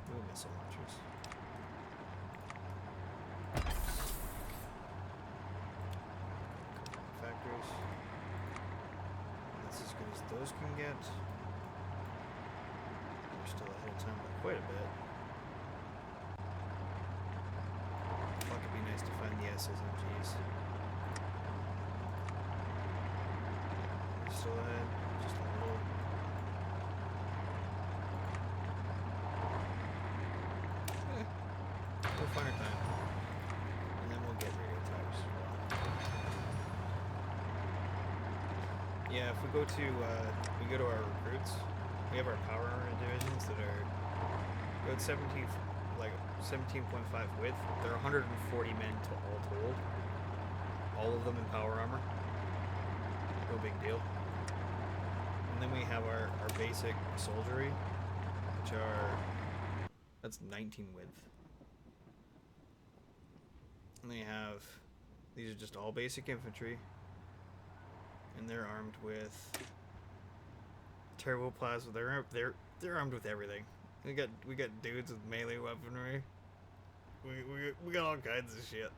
Speaker 1: Ooh, missile launchers. Factories. That's as good as those can get. We're still ahead of time by quite a bit. Fuck, it'd be nice to find the SSMGs. Still ahead, just a little. We'll find our time. And then we'll get radio towers as well. Yeah, if we go to our recruits, we have our power armor divisions that are about 17.5 width. They're 140 men all told. All of them in power armor. No big deal. And then we have our basic soldiery, which are... That's 19 width. And they have... These are just all basic infantry. And they're armed with... Turboplasma. They're armed with everything. We got dudes with melee weaponry. We got all kinds of shit.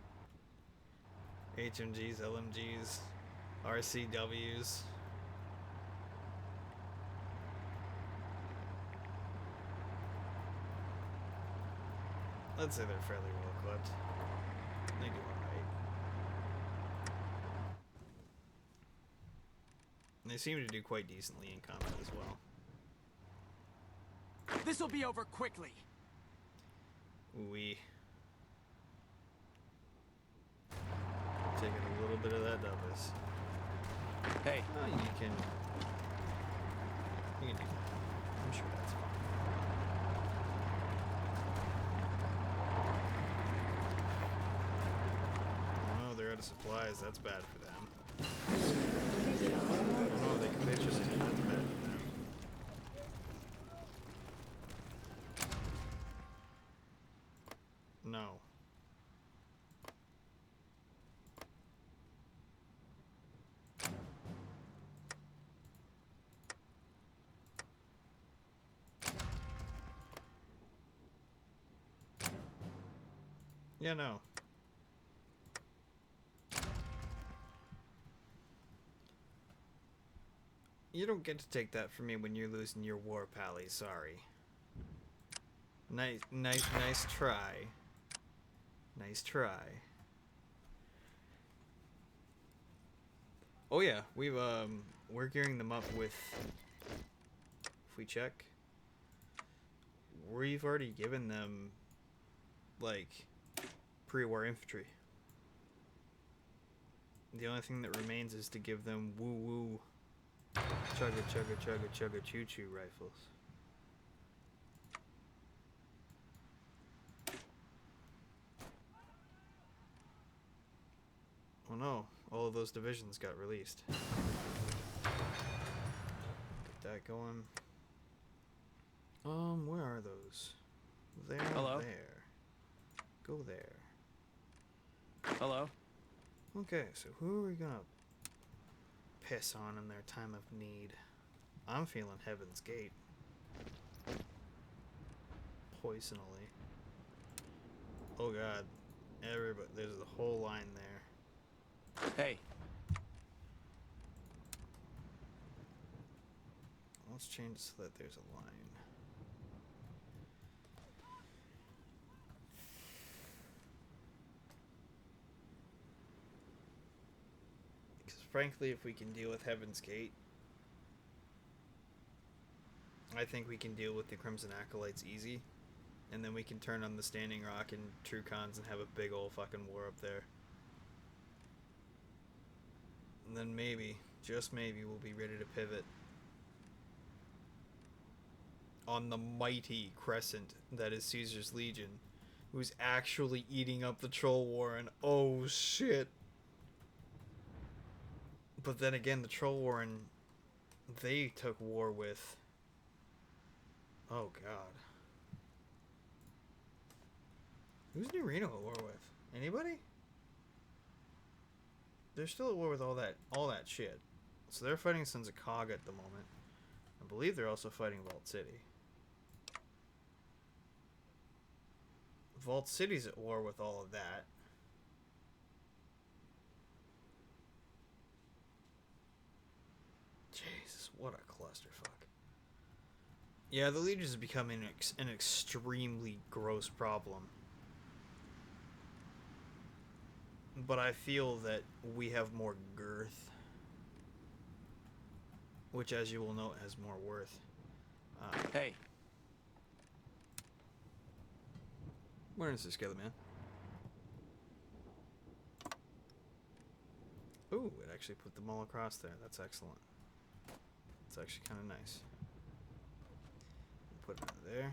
Speaker 1: HMGs, LMGs, RCWs. Let's say they're fairly well equipped. They do alright. And they seem to do quite decently in combat as well.
Speaker 2: This'll be over quickly.
Speaker 1: We taking a little bit of that Douglas.
Speaker 2: Hey,
Speaker 1: Oh, you can do that. I'm sure that's fine. Oh, they're out of supplies. That's bad for them. Oh, they can pitch us too. That's bad for them. No. Yeah, no. You don't get to take that from me when you're losing your war pally, sorry. Nice try. Nice try. Oh yeah, we're gearing them up with, if we check, we've already given them, like, pre-war infantry. The only thing that remains is to give them woo-woo, chugga choo-choo rifles. Oh no, all of those divisions got released. Get that going. Where are those? There,
Speaker 2: Hello?
Speaker 1: there. Go there.
Speaker 2: Hello?
Speaker 1: Okay, so who are we gonna piss on in their time of need? I'm feeling Heaven's Gate. Poisonally. Oh god. Everybody, there's a whole line there.
Speaker 2: Hey,
Speaker 1: Let's change it so that there's a line. Because frankly, if we can deal with Heaven's Gate, I think we can deal with the Crimson Acolytes easy. And then we can turn on the Standing Rock and True Cons and have a big old fucking war up there. And then maybe, just maybe, we'll be ready to pivot on the mighty crescent that is Caesar's Legion, who's actually eating up the Troll Warren. Oh shit. But then again, the Troll Warren, they took war with... Oh god. Who's New Reno at war with? Anybody? They're still at war with all that shit. So they're fighting Sons of Cog at the moment. I believe they're also fighting Vault City. Vault City's at war with all of that. Jesus, what a clusterfuck. Yeah, the Legion is becoming an extremely gross problem. But I feel that we have more girth, which, as you will note, has more worth.
Speaker 2: hey,
Speaker 1: Where is this together, man? Ooh, it actually put them all across there. That's excellent. It's actually kind of nice. Put it over there.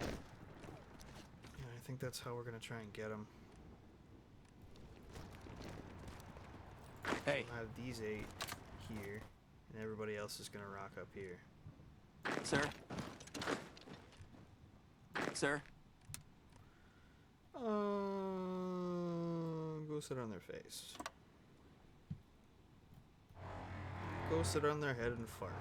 Speaker 1: Yeah, I think that's how we're going to try and get them.
Speaker 2: hey,
Speaker 1: We'll have these 8 here, and everybody else is going to rock up here.
Speaker 2: sir? Sir?
Speaker 1: Go sit on their face. Go sit on their head and fart.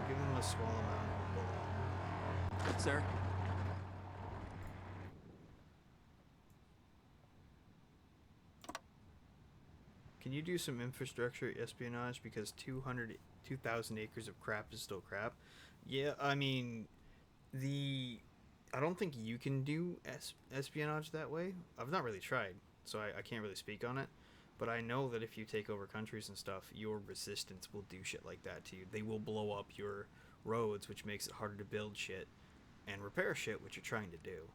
Speaker 1: Give them a small amount of bullet.
Speaker 2: Sir?
Speaker 1: Can you do some infrastructure espionage because 2,000 acres of crap is still crap? Yeah, I mean, I don't think you can do espionage that way. I've not really tried, so I can't really speak on it. But I know that if you take over countries and stuff, your resistance will do shit like that to you. They will blow up your roads, which makes it harder to build shit and repair shit, which you're trying to do.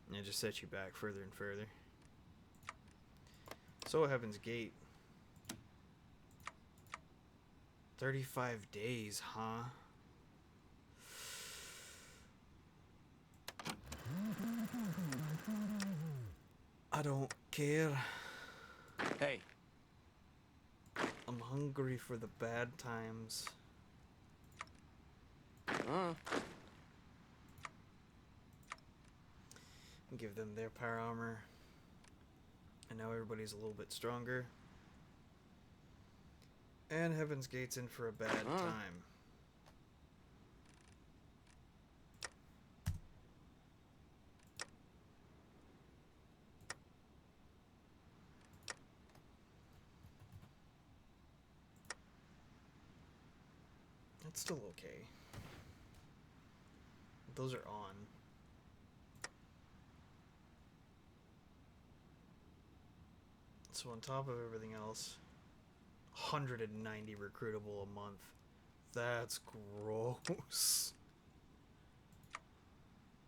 Speaker 1: And it just sets you back further and further. So Heaven's Gate. 35 days, huh? I don't care.
Speaker 2: Hey.
Speaker 1: I'm hungry for the bad times. Give them their power armor. And now everybody's a little bit stronger. And Heaven's Gate's in for a bad time. That's still okay. Those are on. So on top of everything else, 190 recruitable a month. That's gross.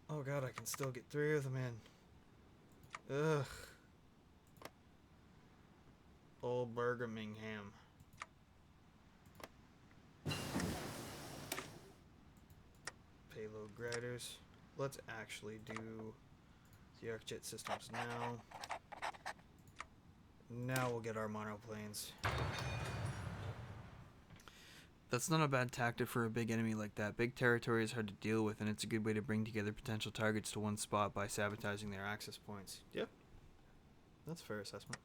Speaker 1: Oh god, I can still get 3 of them in. Ugh. Old Birmingham. Payload griders. Let's actually do the ArcJet systems now. Now we'll get our monoplanes. That's not a bad tactic for a big enemy like that. Big territory is hard to deal with, and it's a good way to bring together potential targets to one spot by sabotaging their access points. Yep. That's a fair assessment.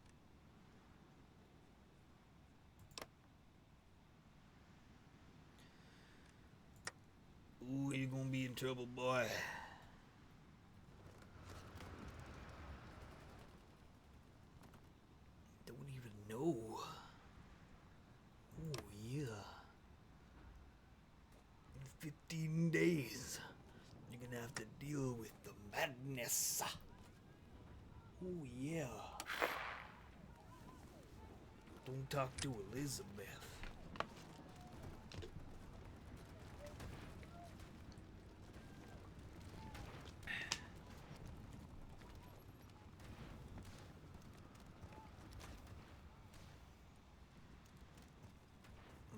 Speaker 1: Ooh, you're gonna be in trouble, boy. Don't even know. Oh, yeah. In 15 days, you're gonna have to deal with the madness. Oh, yeah. Don't talk to Elizabeth.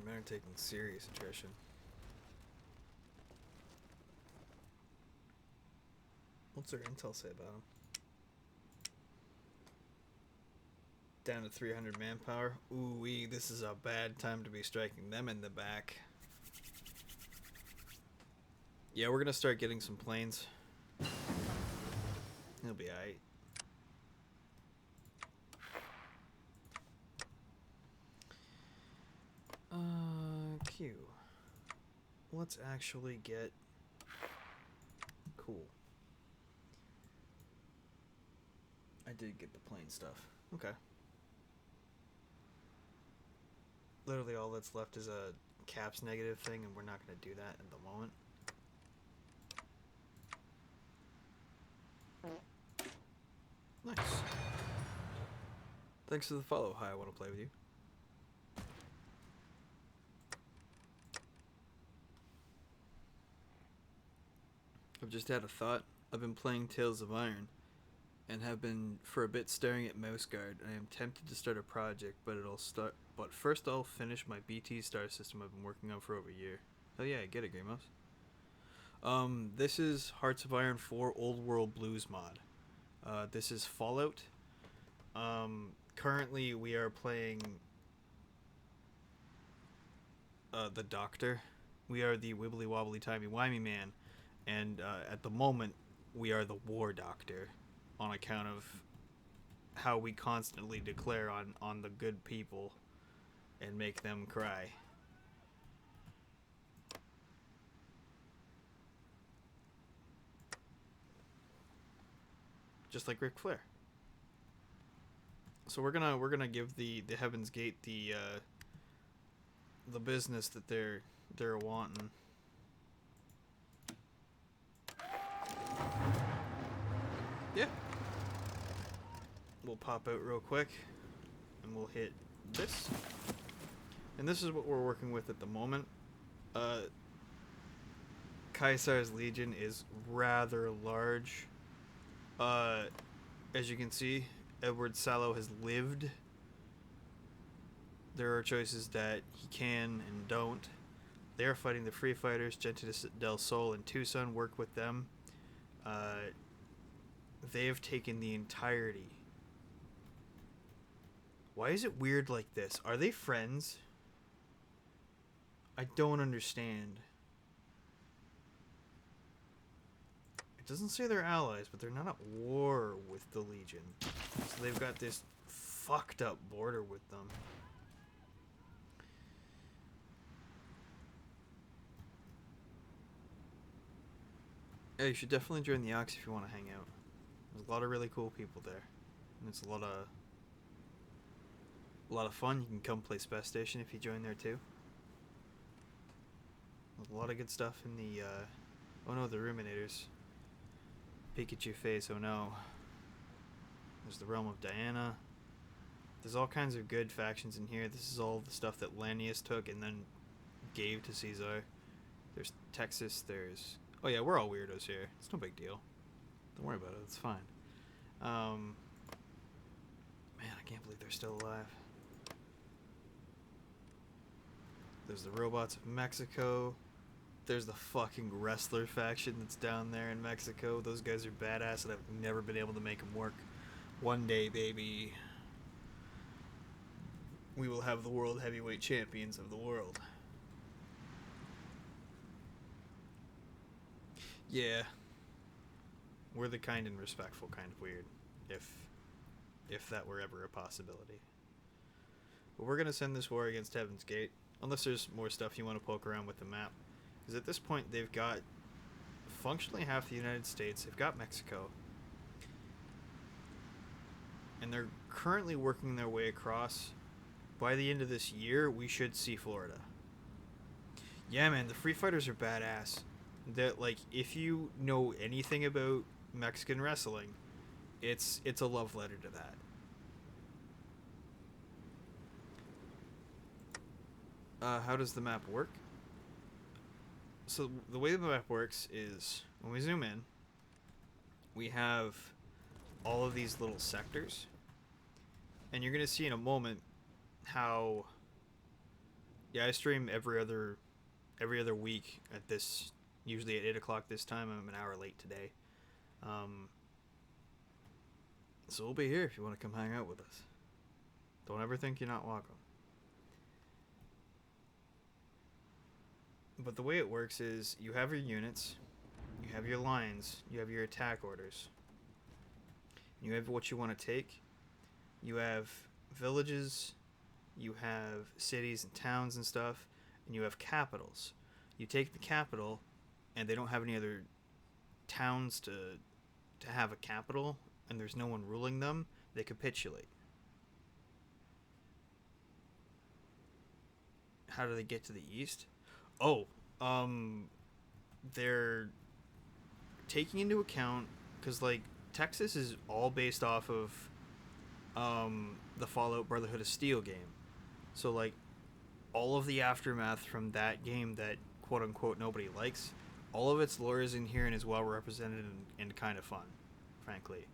Speaker 1: They're taking serious attrition. What's their intel say about them? Down to 300 manpower. Ooh-wee, this is a bad time to be striking them in the back. Yeah, we're gonna start getting some planes. It'll be alright. Q. Let's actually get... Cool. I did get the plane stuff. Okay. Literally all that's left is a caps negative thing, and we're not going to do that at the moment. Nice. Thanks for the follow. Hi, I want to play with you. I've just had a thought. I've been playing Tales of Iron and have been for a bit staring at Mouse Guard. I am tempted to start a project, but first I'll finish my BT star system I've been working on for over a year. Oh yeah, get it, Grey Mouse. This is Hearts of Iron 4 Old World Blues mod. This is Fallout. Currently we are playing the Doctor. We are the Wibbly Wobbly Timey Wimey man. And at the moment, we are the War Doctor on account of how we constantly declare on the good people and make them cry. Just like Ric Flair. So we're gonna give the Heaven's Gate the business that they're wanting. Yeah. We'll pop out real quick, and we'll hit this. And this is what we're working with at the moment. Caesar's Legion is rather large. As you can see, Edward Sallow has lived. There are choices that he can and don't. They are fighting the Free Fighters. Gente del Sol and Tucson work with them. They have taken the entirety. Why is it weird like this? Are they friends? I don't understand. It doesn't say they're allies, but they're not at war with the Legion. So they've got this fucked up border with them. Yeah, you should definitely join the Ox if you want to hang out. There's a lot of really cool people there. And it's a lot of fun. You can come play Space Station if you join there too. There's a lot of good stuff in the oh no, the Ruminators. Pikachu face, oh no. There's the Realm of Diana. There's all kinds of good factions in here. This is all the stuff that Lanius took and then gave to Caesar. There's Texas, there's... Oh yeah, we're all weirdos here. It's no big deal. Don't worry about it, it's fine. Man, I can't believe they're still alive. There's the Robots of Mexico. There's the fucking wrestler faction that's down there in Mexico. Those guys are badass and I've never been able to make them work. One day, baby, we will have the world heavyweight champions of the world. Yeah. We're the kind and respectful kind of weird. If that were ever a possibility. But we're going to send this war against Heaven's Gate. Unless there's more stuff you want to poke around with the map. Because at this point, they've got functionally half the United States. They've got Mexico. And they're currently working their way across. By the end of this year, we should see Florida. Yeah, man, the Free Fighters are badass. That, like, if you know anything about Mexican wrestling, it's a love letter to that. How does the map work? So the way the map works is when we zoom in, we have all of these little sectors, and you're gonna see in a moment how, yeah, I stream every other week at this, usually at 8 o'clock this time. I'm an hour late today. So we'll be here if you want to come hang out with us. Don't ever think you're not welcome. But the way it works is you have your units, you have your lines, you have your attack orders, you have what you want to take, you have villages, you have cities and towns and stuff, and you have capitals. You take the capital, and they don't have any other towns to have a capital, and there's no one ruling them, they capitulate. How do they get to the east? Oh, they're taking into account, because, like, Texas is all based off of the Fallout Brotherhood of Steel game. So, like, all of the aftermath from that game that quote-unquote nobody likes, all of its lore is in here and is well represented and kind of fun, frankly.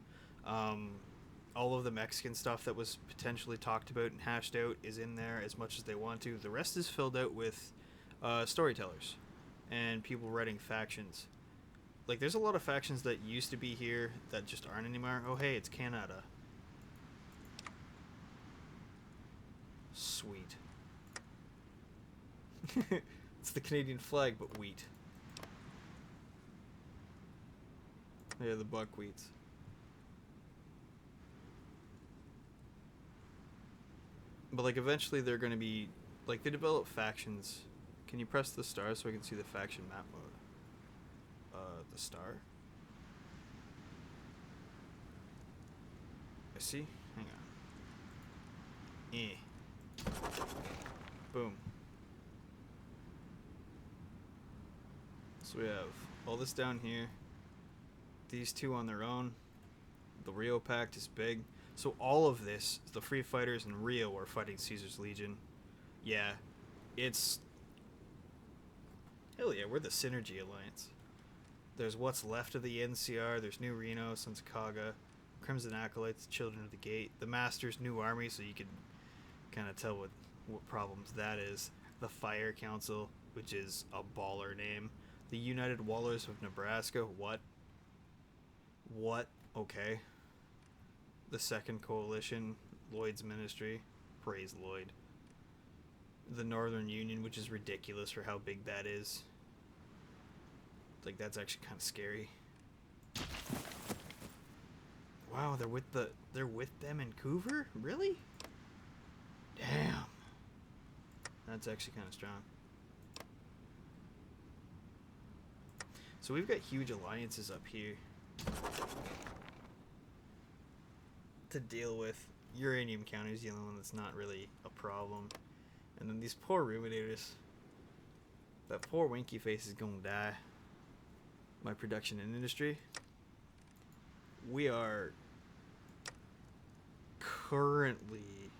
Speaker 1: All of the Mexican stuff that was potentially talked about and hashed out is in there as much as they want to. The rest is filled out with storytellers and people writing factions. Like, there's a lot of factions that used to be here that just aren't anymore. Oh, hey, it's Canada. Sweet. It's the Canadian flag, but wheat. Yeah, the buckwheats. But, like, eventually they're going to be... Like, they develop factions. Can you press the star so I can see the faction map mode? The star? I see? Hang on. Eh. Boom. So we have all this down here. These two on their own. The Rio Pact is big. So all of this, the Free Fighters and Rio are fighting Caesar's Legion. Yeah, it's... Hell yeah, we're the Synergy Alliance. There's what's left of the NCR, there's New Reno, Sons of Kaga, Crimson Acolytes, Children of the Gate, the Masters' New Army, so you can kind of tell what problems that is. The Fire Council, which is a baller name. The United Wallers of Nebraska, what? What? Okay. The Second Coalition, Lloyd's Ministry, praise Lloyd. The Northern Union, which is ridiculous for how big that is. Like, that's actually kind of scary. Wow, they're with them in Vancouver? Really? Damn. That's actually kind of strong. So we've got huge alliances up here to deal with. Uranium County is the only one that's not really a problem. And then these poor ruminators. That poor Winky Face is gonna die. My production and industry. We are currently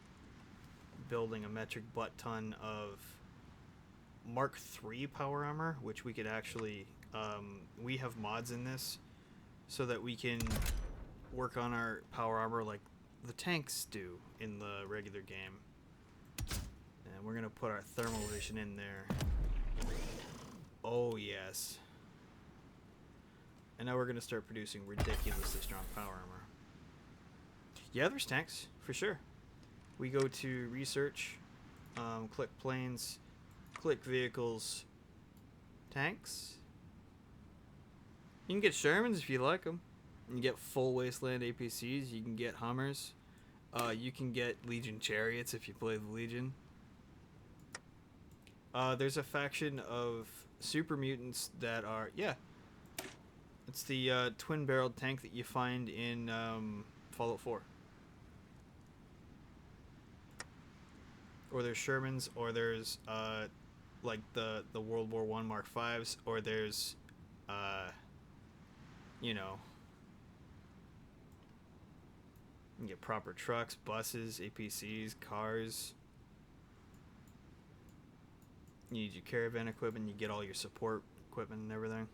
Speaker 1: building a metric butt ton of Mark III power armor, which we could actually... we have mods in this so that we can work on our power armor like the tanks do in the regular game. And we're going to put our thermal vision in there. Oh, yes. And now we're going to start producing ridiculously strong power armor. Yeah, there's tanks, for sure. We go to research, click planes, click vehicles, tanks. You can get Shermans if you like them. You can get full Wasteland APCs. You can get Hummers. You can get Legion Chariots if you play the Legion. There's a faction of super mutants that are... Yeah. It's the twin-barreled tank that you find in Fallout 4. Or there's Shermans, or there's like the World War I Mark Vs, or there's you know, you can get proper trucks, buses, APCs, cars. You need your caravan equipment, you get all your support equipment and everything.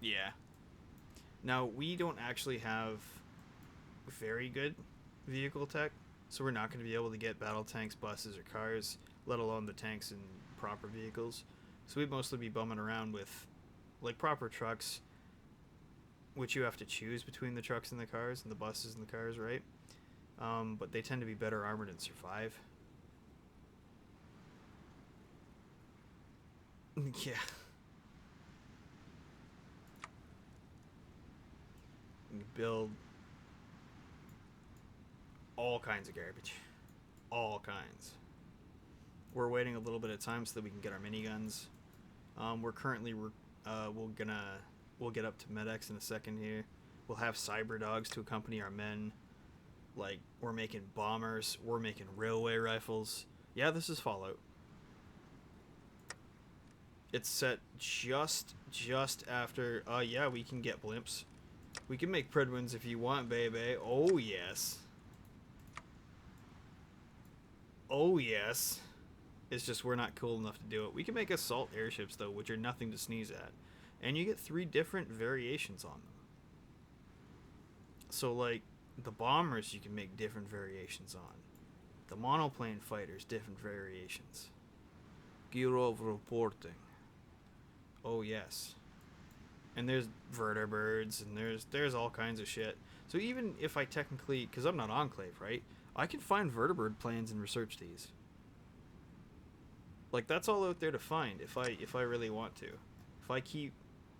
Speaker 1: Yeah. Now, we don't actually have very good vehicle tech, so we're not going to be able to get battle tanks, buses, or cars, let alone the tanks and proper vehicles. So we'd mostly be bumming around with, like, proper trucks, which you have to choose between the trucks and the cars, and the buses and the cars, right? But they tend to be better armored and survive. Yeah. You build all kinds of garbage. All kinds. We're waiting a little bit of time so that we can get our miniguns. We're currently we'll get up to Med-X in a second here. We'll have cyber dogs to accompany our men. Like, we're making bombers, we're making railway rifles. Yeah, this is Fallout. It's set just after yeah, we can get blimps. We can make Predwins if you want, baby. Oh, yes. Oh, yes. It's just we're not cool enough to do it. We can make assault airships, though, which are nothing to sneeze at. And you get 3 different variations on them. So, like, the bombers you can make different variations on. The monoplane fighters, different variations. Gear of reporting. Oh, yes. And there's vertibirds, and there's all kinds of shit. So even if I technically, because I'm not Enclave, right? I can find vertibird planes and research these. Like, that's all out there to find if I really want to. If I keep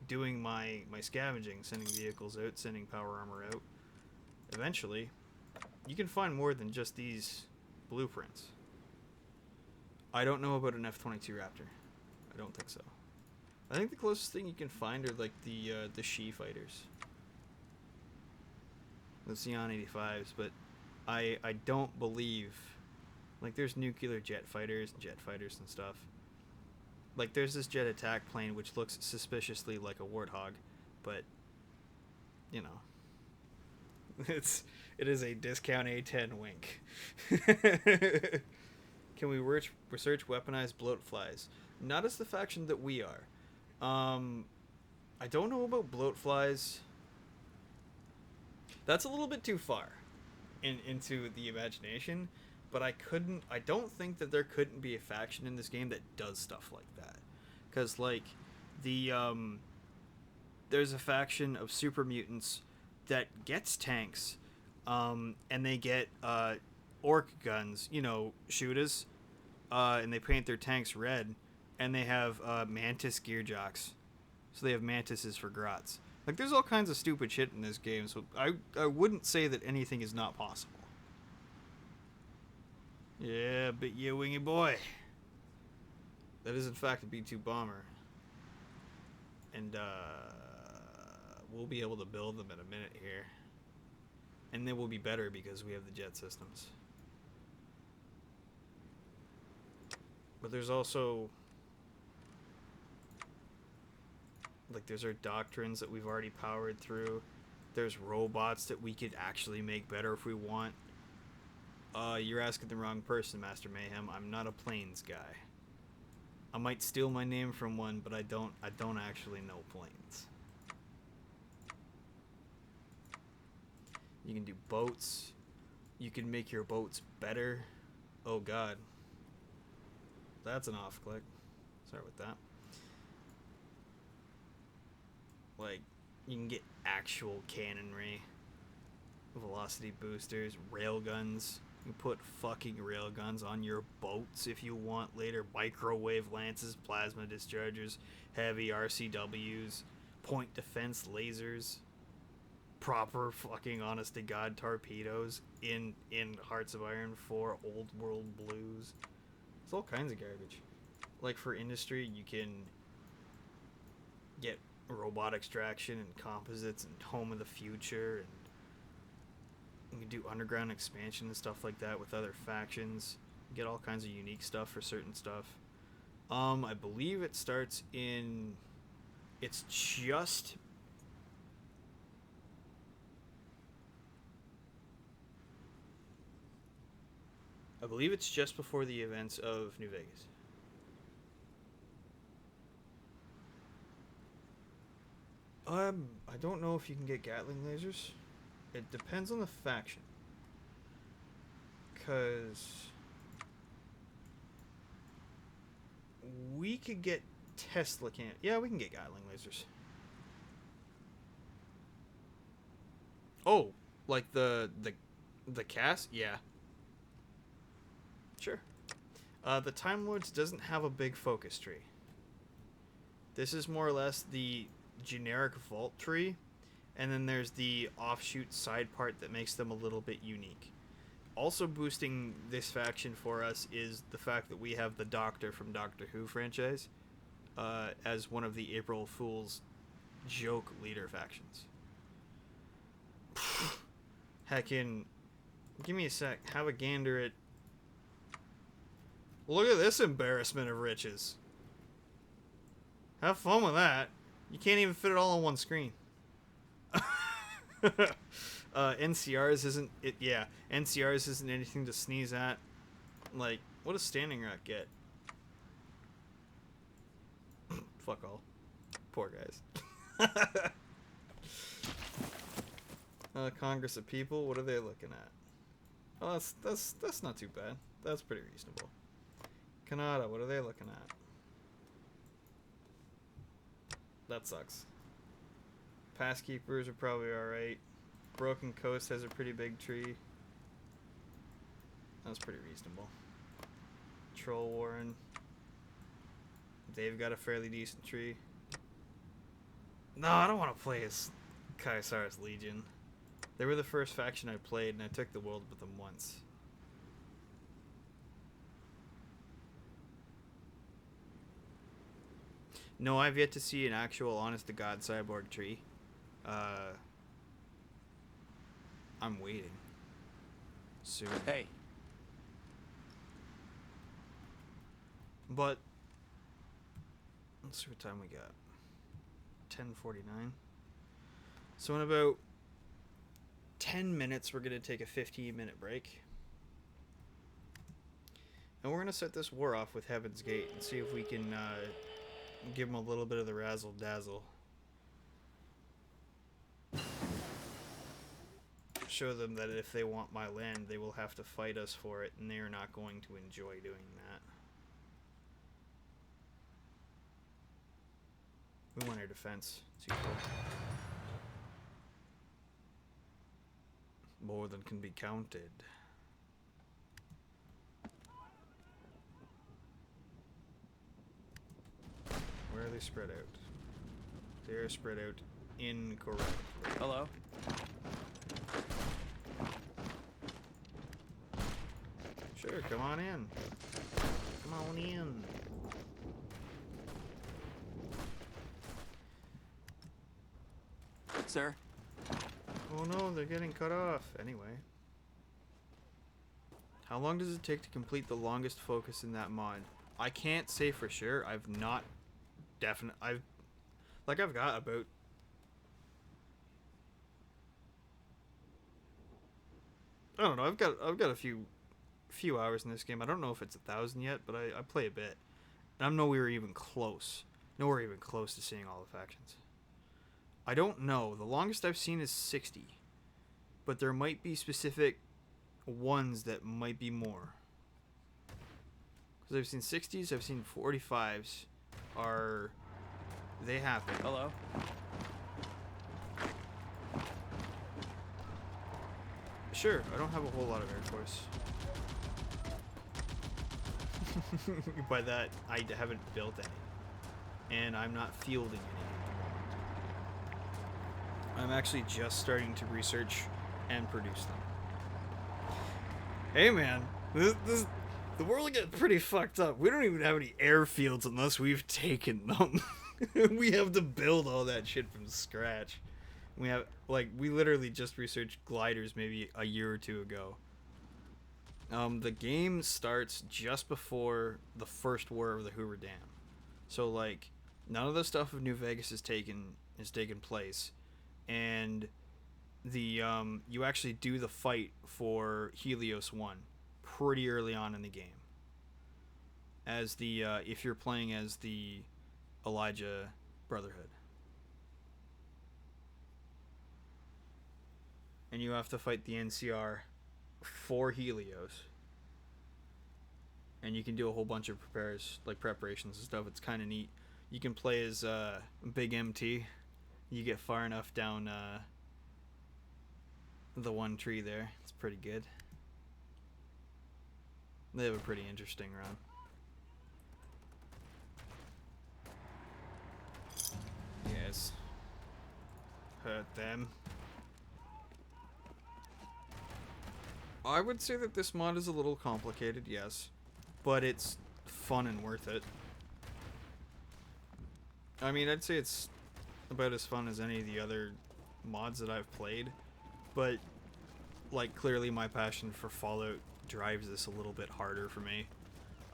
Speaker 1: doing my scavenging, sending vehicles out, sending power armor out, eventually you can find more than just these blueprints. I don't know about an F-22 Raptor. I don't think so. I think the closest thing you can find are like the She fighters. the Xeon 85s, but I don't believe, like, there's nuclear jet fighters and stuff. Like, there's this jet attack plane which looks suspiciously like a warthog, but, you know, it is a discount A10 wink. Can we research weaponized bloatflies? Not as the faction that we are. I don't know about bloatflies. That's a little bit too far into the imagination, but I don't think that there couldn't be a faction in this game that does stuff like that. Because, like, there's a faction of super mutants that gets tanks, and they get orc guns, shooters, and they paint their tanks red, and they have mantis gear jocks, so they have mantises for grots. Like, there's all kinds of stupid shit in this game, so I wouldn't say that anything is not possible. Yeah, but yeah, wingy boy. That is in fact a B-2 bomber, and we'll be able to build them in a minute here. And they will be better because we have the jet systems. But there's also, like, there's our doctrines that we've already powered through. There's robots that we could actually make better if we want. You're asking the wrong person, Master Mayhem. I'm not a planes guy. I might steal my name from one, but I don't actually know planes. You can do boats. You can make your boats better. Oh god. That's an off click. Start with that. Like, you can get actual cannonry, velocity boosters, railguns. You can put fucking railguns on your boats if you want later. Microwave lances, plasma dischargers, heavy RCWs, point defense lasers, proper fucking honest to god torpedoes in Hearts of Iron 4 Old World Blues. It's all kinds of garbage. Like, for industry, you can get robot extraction and composites and home of the future, and you can do underground expansion and stuff like that with other factions. You get all kinds of unique stuff for certain stuff. I believe it starts in, it's just before the events of New Vegas. I don't know if you can get Gatling lasers. It depends on the faction. 'Cause we could get Tesla can. Yeah, we can get Gatling lasers. Oh, like the cast? Yeah. Sure. The Time Lords doesn't have a big focus tree. This is more or less the generic vault tree, and then there's the offshoot side part that makes them a little bit unique. Also boosting this faction for us is the fact that we have the Doctor from Doctor Who franchise as one of the April Fool's joke leader factions. Heckin', give me a sec. Have a gander at. Look at this embarrassment of riches. Have fun with that. You can't even fit it all on one screen. NCRs isn't it? Yeah, NCRs isn't anything to sneeze at. Like, what does Standing Rock get? Fuck all. Poor guys. Congress of People. What are they looking at? Oh, that's not too bad. That's pretty reasonable. Canada. What are they looking at? That sucks. Passkeepers are probably alright. Broken Coast has a pretty big tree. That's pretty reasonable. Troll Warren. They've got a fairly decent tree. No, I don't want to play as Kaisaris Legion. They were the first faction I played, and I took the world with them once. No, I've yet to see an actual honest-to-God cyborg tree. I'm waiting. Soon.
Speaker 2: Hey.
Speaker 1: But let's see what time we got. 10:49. So in about 10 minutes, we're gonna take a 15-minute break. And we're going to set this war off with Heaven's Gate and see if we can give them a little bit of the razzle-dazzle. Show them that if they want my land, they will have to fight us for it, and they are not going to enjoy doing that. We want air defense. It's equal. More than can be counted. Where are they spread out? They are spread out incorrectly.
Speaker 2: Hello?
Speaker 1: Sure, come on in. Come on in.
Speaker 2: Sir?
Speaker 1: Oh no, they're getting cut off. Anyway. How long does it take to complete the longest focus in that mod? I can't say for sure. I've not I've got about I don't know, I've got a few hours in this game. I don't know if it's 1,000 yet, but I play a bit. And I'm nowhere even close to seeing all the factions. I don't know. The longest I've seen is 60. But there might be specific ones that might be more. Because I've seen 60s, I've seen 45s. They happen.
Speaker 2: Hello?
Speaker 1: Sure, I don't have a whole lot of Air Force. By that, I haven't built any. And I'm not fielding any at the moment. I'm actually just starting to research and produce them. Hey man, the world gets pretty fucked up. We don't even have any airfields unless we've taken them. We have to build all that shit from scratch. We literally just researched gliders maybe a year or two ago. The game starts just before the first war of the Hoover Dam. So like none of the stuff of New Vegas is taken place, and the you actually do the fight for Helios 1 pretty early on in the game. As the if you're playing as the Elijah Brotherhood. And you have to fight the NCR for Helios. And you can do a whole bunch of preparations and stuff. It's kind of neat. You can play as Big MT. You get far enough down the one tree there. It's pretty good. They have a pretty interesting run. Yes. Hurt them. I would say that this mod is a little complicated, yes. But it's fun and worth it. I mean, I'd say it's about as fun as any of the other mods that I've played. But, like, clearly my passion for Fallout drives this a little bit harder for me.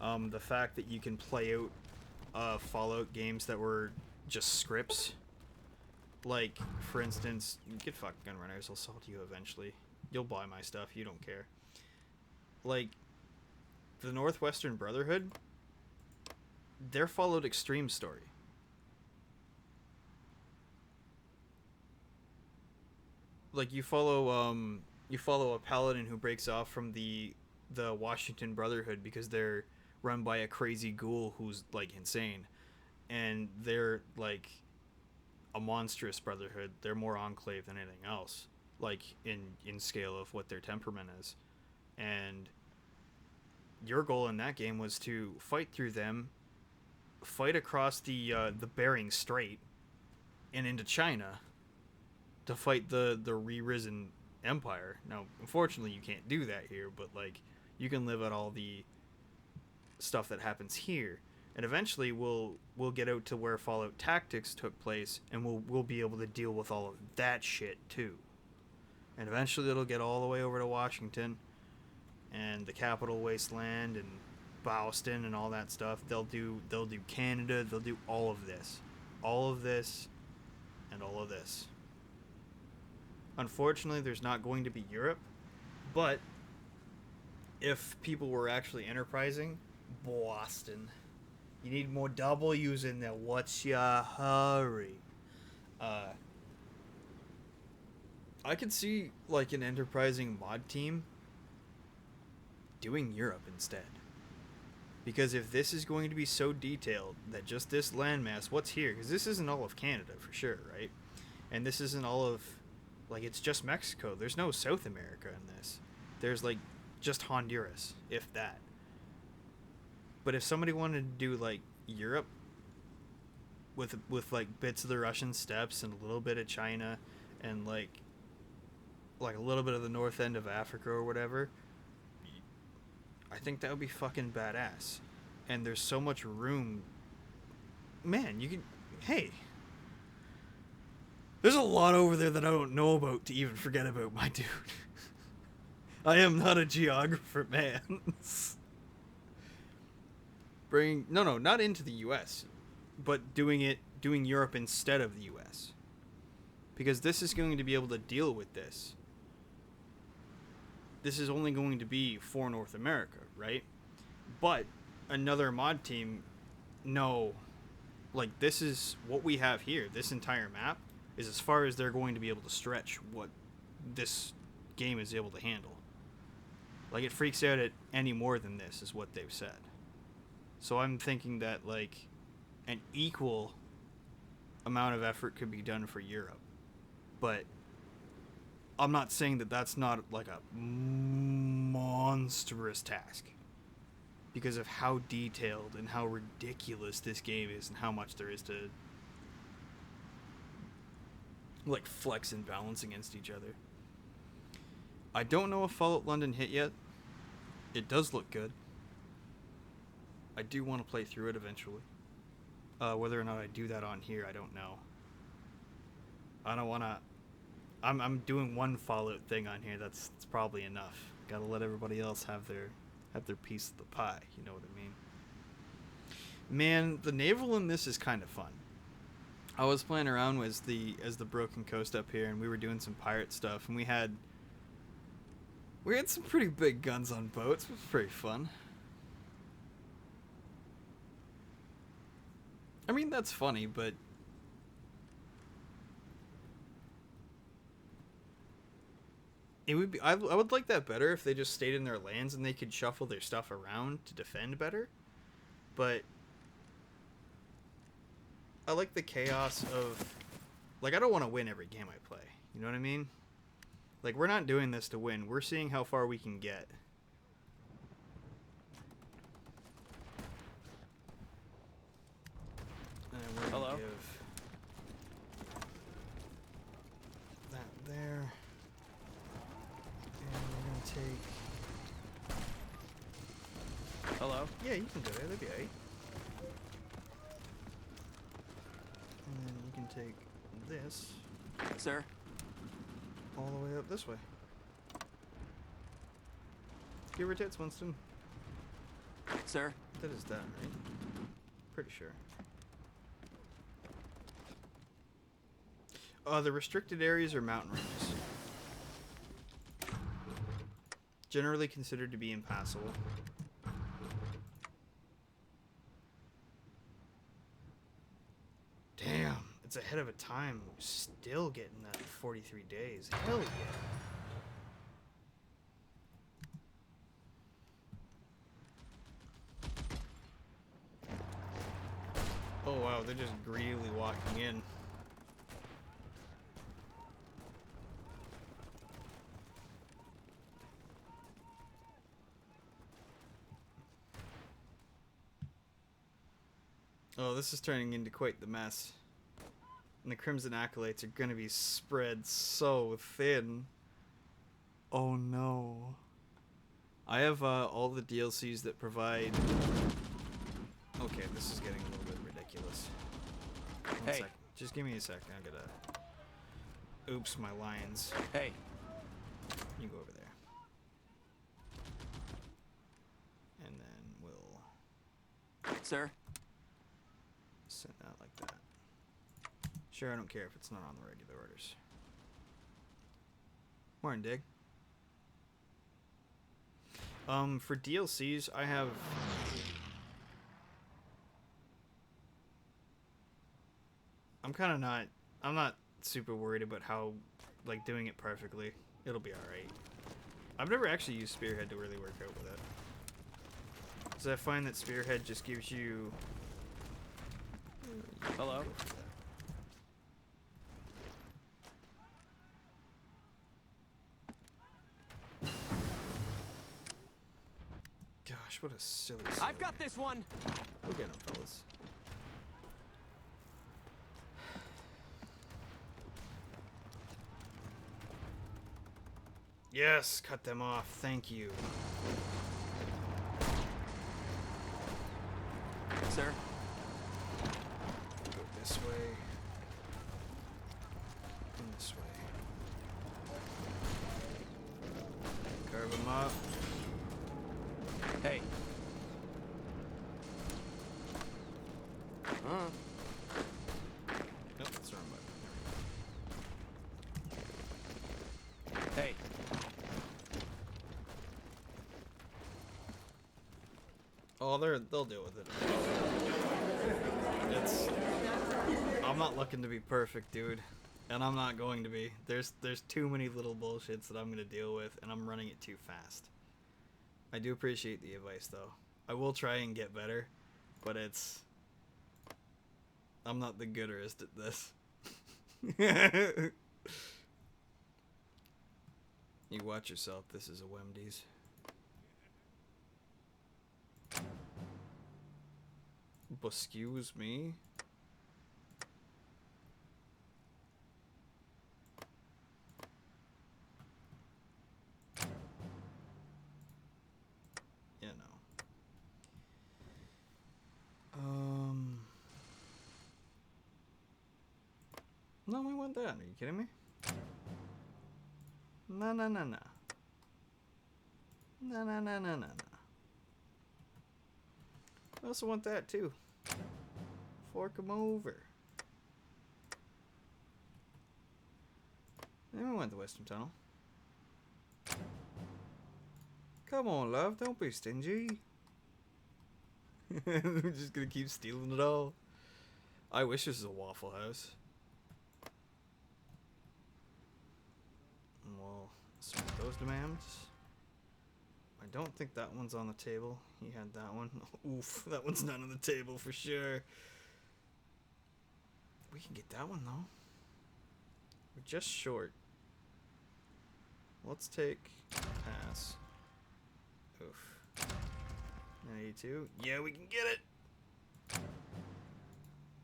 Speaker 1: The fact that you can play out Fallout games that were just scripts. Like, for instance, get fucked Gunrunners, I'll sell to you eventually. You'll buy my stuff, you don't care. Like, the Northwestern Brotherhood, their Fallout Extreme story. Like, you follow a paladin who breaks off from the Washington Brotherhood because they're run by a crazy ghoul who's, like, insane. And they're, like, a monstrous brotherhood. They're more enclave than anything else. Like, in scale of what their temperament is. And your goal in that game was to fight through them, fight across the Bering Strait, and into China to fight the re-risen empire. Now, unfortunately, you can't do that here, but, like, you can live out all the stuff that happens here. And eventually, we'll get out to where Fallout Tactics took place, and we'll be able to deal with all of that shit, too. And eventually it'll get all the way over to Washington and the Capital Wasteland and Boston and all that stuff. They'll do Canada, they'll do all of this. All of this and all of this. Unfortunately, there's not going to be Europe, but if people were actually enterprising, Boston. You need more W's in there. What's your hurry? I could see like an enterprising mod team doing Europe instead. Because if this is going to be so detailed that just this landmass, what's here? Because this isn't all of Canada for sure, right? And this isn't all of, like, it's just Mexico. There's no South America in this. There's like just Honduras, if that. But if somebody wanted to do like Europe with like bits of the Russian steppes and a little bit of China and like a little bit of the north end of Africa or whatever, I think that would be fucking badass. And there's so much room. Man, you can... Hey. There's a lot over there that I don't know about to even forget about, my dude. I am not a geographer, man. No, not into the U.S., but doing Europe instead of the U.S. Because this is going to be able to deal with this. This is only going to be for North America, right? But another mod team, no, like this is what we have here. This entire map is as far as they're going to be able to stretch what this game is able to handle. Like it freaks out at any more than this is what they've said. So I'm thinking that like an equal amount of effort could be done for Europe. But I'm not saying that that's not like a monstrous task because of how detailed and how ridiculous this game is and how much there is to like flex and balance against each other. I don't know if Fallout London hit yet. It does look good. I do want to play through it eventually. Whether or not I do that on here, I don't know. I don't want to... I'm doing one Fallout thing on here. That's probably enough. Gotta let everybody else have their piece of the pie. You know what I mean? Man, the naval in this is kind of fun. I was playing around as the Broken Coast up here, and we were doing some pirate stuff, and we had some pretty big guns on boats. It was pretty fun. I mean, that's funny, but it would be. I would like that better if they just stayed in their lands and they could shuffle their stuff around to defend better. But I like the chaos of, like, I don't want to win every game I play. You know what I mean? Like, we're not doing this to win. We're seeing how far we can get. And we're gonna give that there. And we're gonna take...
Speaker 2: Hello?
Speaker 1: Yeah, you can do it. That'd be alright. And then you can take this
Speaker 2: Sir?
Speaker 1: all the way up this way. Give her tits, Winston.
Speaker 2: Sir?
Speaker 1: That is that, right? Pretty sure. The restricted areas are mountain ranges. Generally considered to be impassable. Damn, it's ahead of a time. Still getting that 43 days. Hell yeah. Oh wow, they're just greedily walking in. Oh, this is turning into quite the mess. And the Crimson Acolytes are gonna be spread so thin. Oh no. I have all the DLCs that provide... Okay, this is getting a little bit ridiculous. One
Speaker 2: Hey.
Speaker 1: sec. Just give me a second. I gotta... Oops, my lines.
Speaker 2: Hey.
Speaker 1: You go over there. And then we'll
Speaker 2: Sir?
Speaker 1: send that like that. Sure, I don't care if it's not on the regular orders. Morning, Dig. For DLCs, I have... I'm not super worried about how, like, doing it perfectly. It'll be alright. I've never actually used Spearhead to really work out with it. Because I find that Spearhead just gives you...
Speaker 2: Hello?
Speaker 1: Gosh, what a silly
Speaker 2: I've got this one!
Speaker 1: Go get him, fellas. Yes, cut them off. Thank you.
Speaker 2: Sir?
Speaker 1: Go this way. And this way. Carve them up.
Speaker 2: Hey.
Speaker 1: Nope, that's the wrong button.
Speaker 2: Hey.
Speaker 1: Oh, they'll deal with it. I'm not looking to be perfect, dude. And I'm not going to be. There's too many little bullshits that I'm gonna deal with, and I'm running it too fast. I do appreciate the advice, though. I will try and get better, but I'm not the gooderest at this. You watch yourself. This is a Wendy's. Excuse me? Yeah, no. No, we want that. Are you kidding me? No, no, no, no. No, no, no, no, no, no. I also want that, too. Fork them over. Then we want the Western Tunnel. Come on, love. Don't be stingy. We're just gonna keep stealing it all. I wish this was a Waffle House. Well, sort those demands. I don't think that one's on the table. He had that one. Oof, that one's not on the table for sure. We can get that one though. We're just short. Let's take pass. Oof. 92. Yeah, we can get it.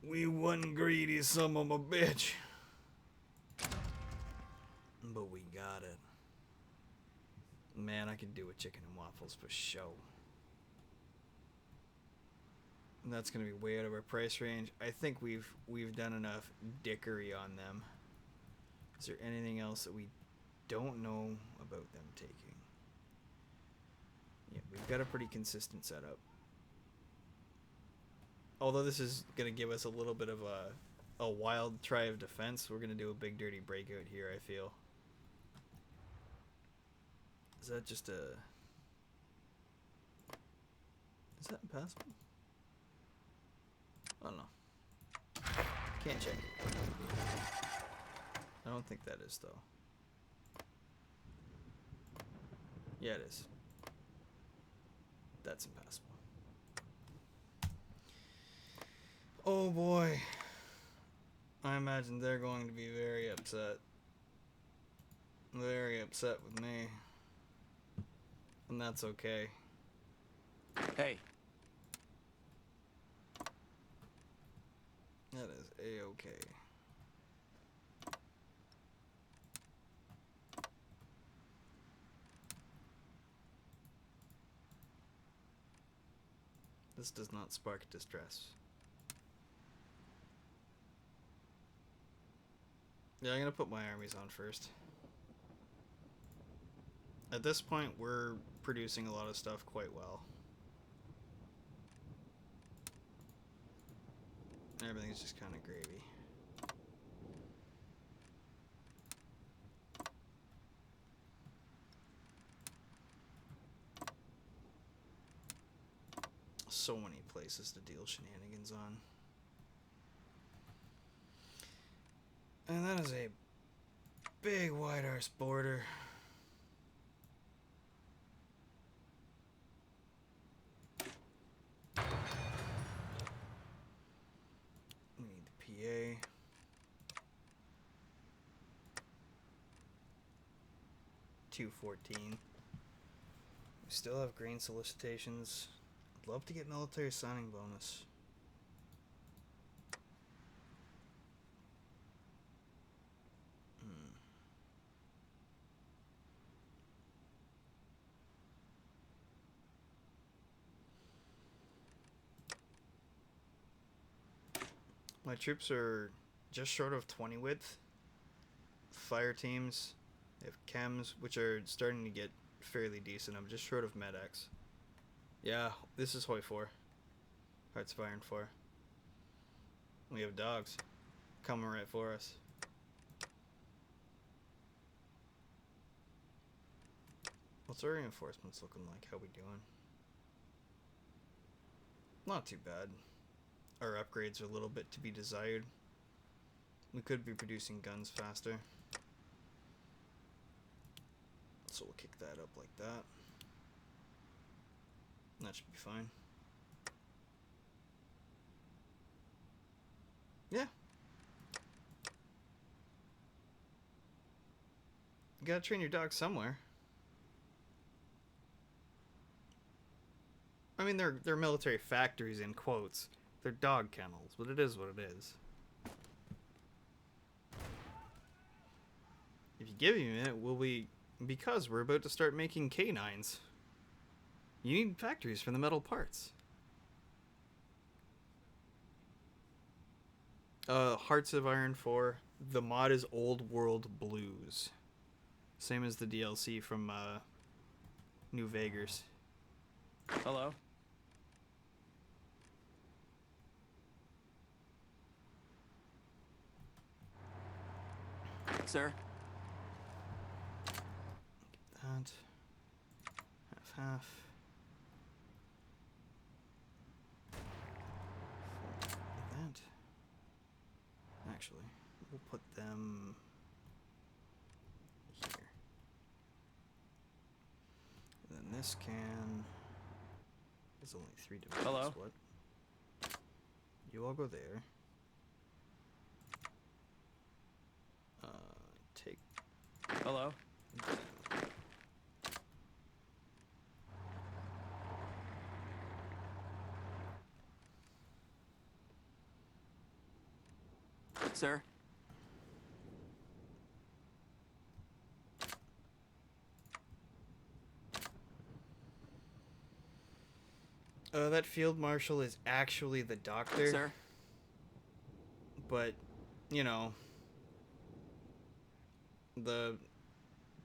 Speaker 1: We one greedy son of a bitch. But we got it. Man, I could do a chicken and waffles for show. And that's gonna be way out of our price range. I think we've done enough dickery on them. Is there anything else that we don't know about them taking? Yeah, we've got a pretty consistent setup. Although this is gonna give us a little bit of a wild try of defense, we're gonna do a big dirty breakout here, I feel. Is that just a... Is that impassable? I don't know. Can't check. I don't think that is, though. Yeah, it is. That's impassable. Oh boy. I imagine they're going to be very upset. Very upset with me. And that's okay.
Speaker 2: Hey.
Speaker 1: That is A-okay. This does not spark distress. Yeah, I'm gonna put my armies on first. At this point, we're producing a lot of stuff quite well. Everything's just kind of gravy. So many places to deal shenanigans on. And that is a big wide arse border. We need the PA. $214. We still have grain solicitations. I'd love to get military signing bonus. My troops are just short of 20 width. Fire teams, they have chems, which are starting to get fairly decent. I'm just short of medics. Yeah, this is Hoi 4. Hearts of Iron 4. We have dogs coming right for us. What's our reinforcements looking like? How we doing? Not too bad. Our upgrades are a little bit to be desired. We could be producing guns faster. So we'll kick that up like that. That should be fine. Yeah. You gotta train your dog somewhere. I mean, they're military factories in quotes. They're dog kennels, but it is what it is. If you give me a minute, will we... Because we're about to start making K9s. You need factories for the metal parts. Hearts of Iron 4. The mod is Old World Blues. Same as the DLC from New Vegas.
Speaker 2: Hello? Sir?
Speaker 1: That. Half. That. Actually, we'll put them here. And then this can... There's only 3 divisions.
Speaker 2: Hello?
Speaker 1: What? You all go there. Take...
Speaker 2: Hello? Sir?
Speaker 1: That field marshal is actually the doctor.
Speaker 2: Sir?
Speaker 1: But, you know, the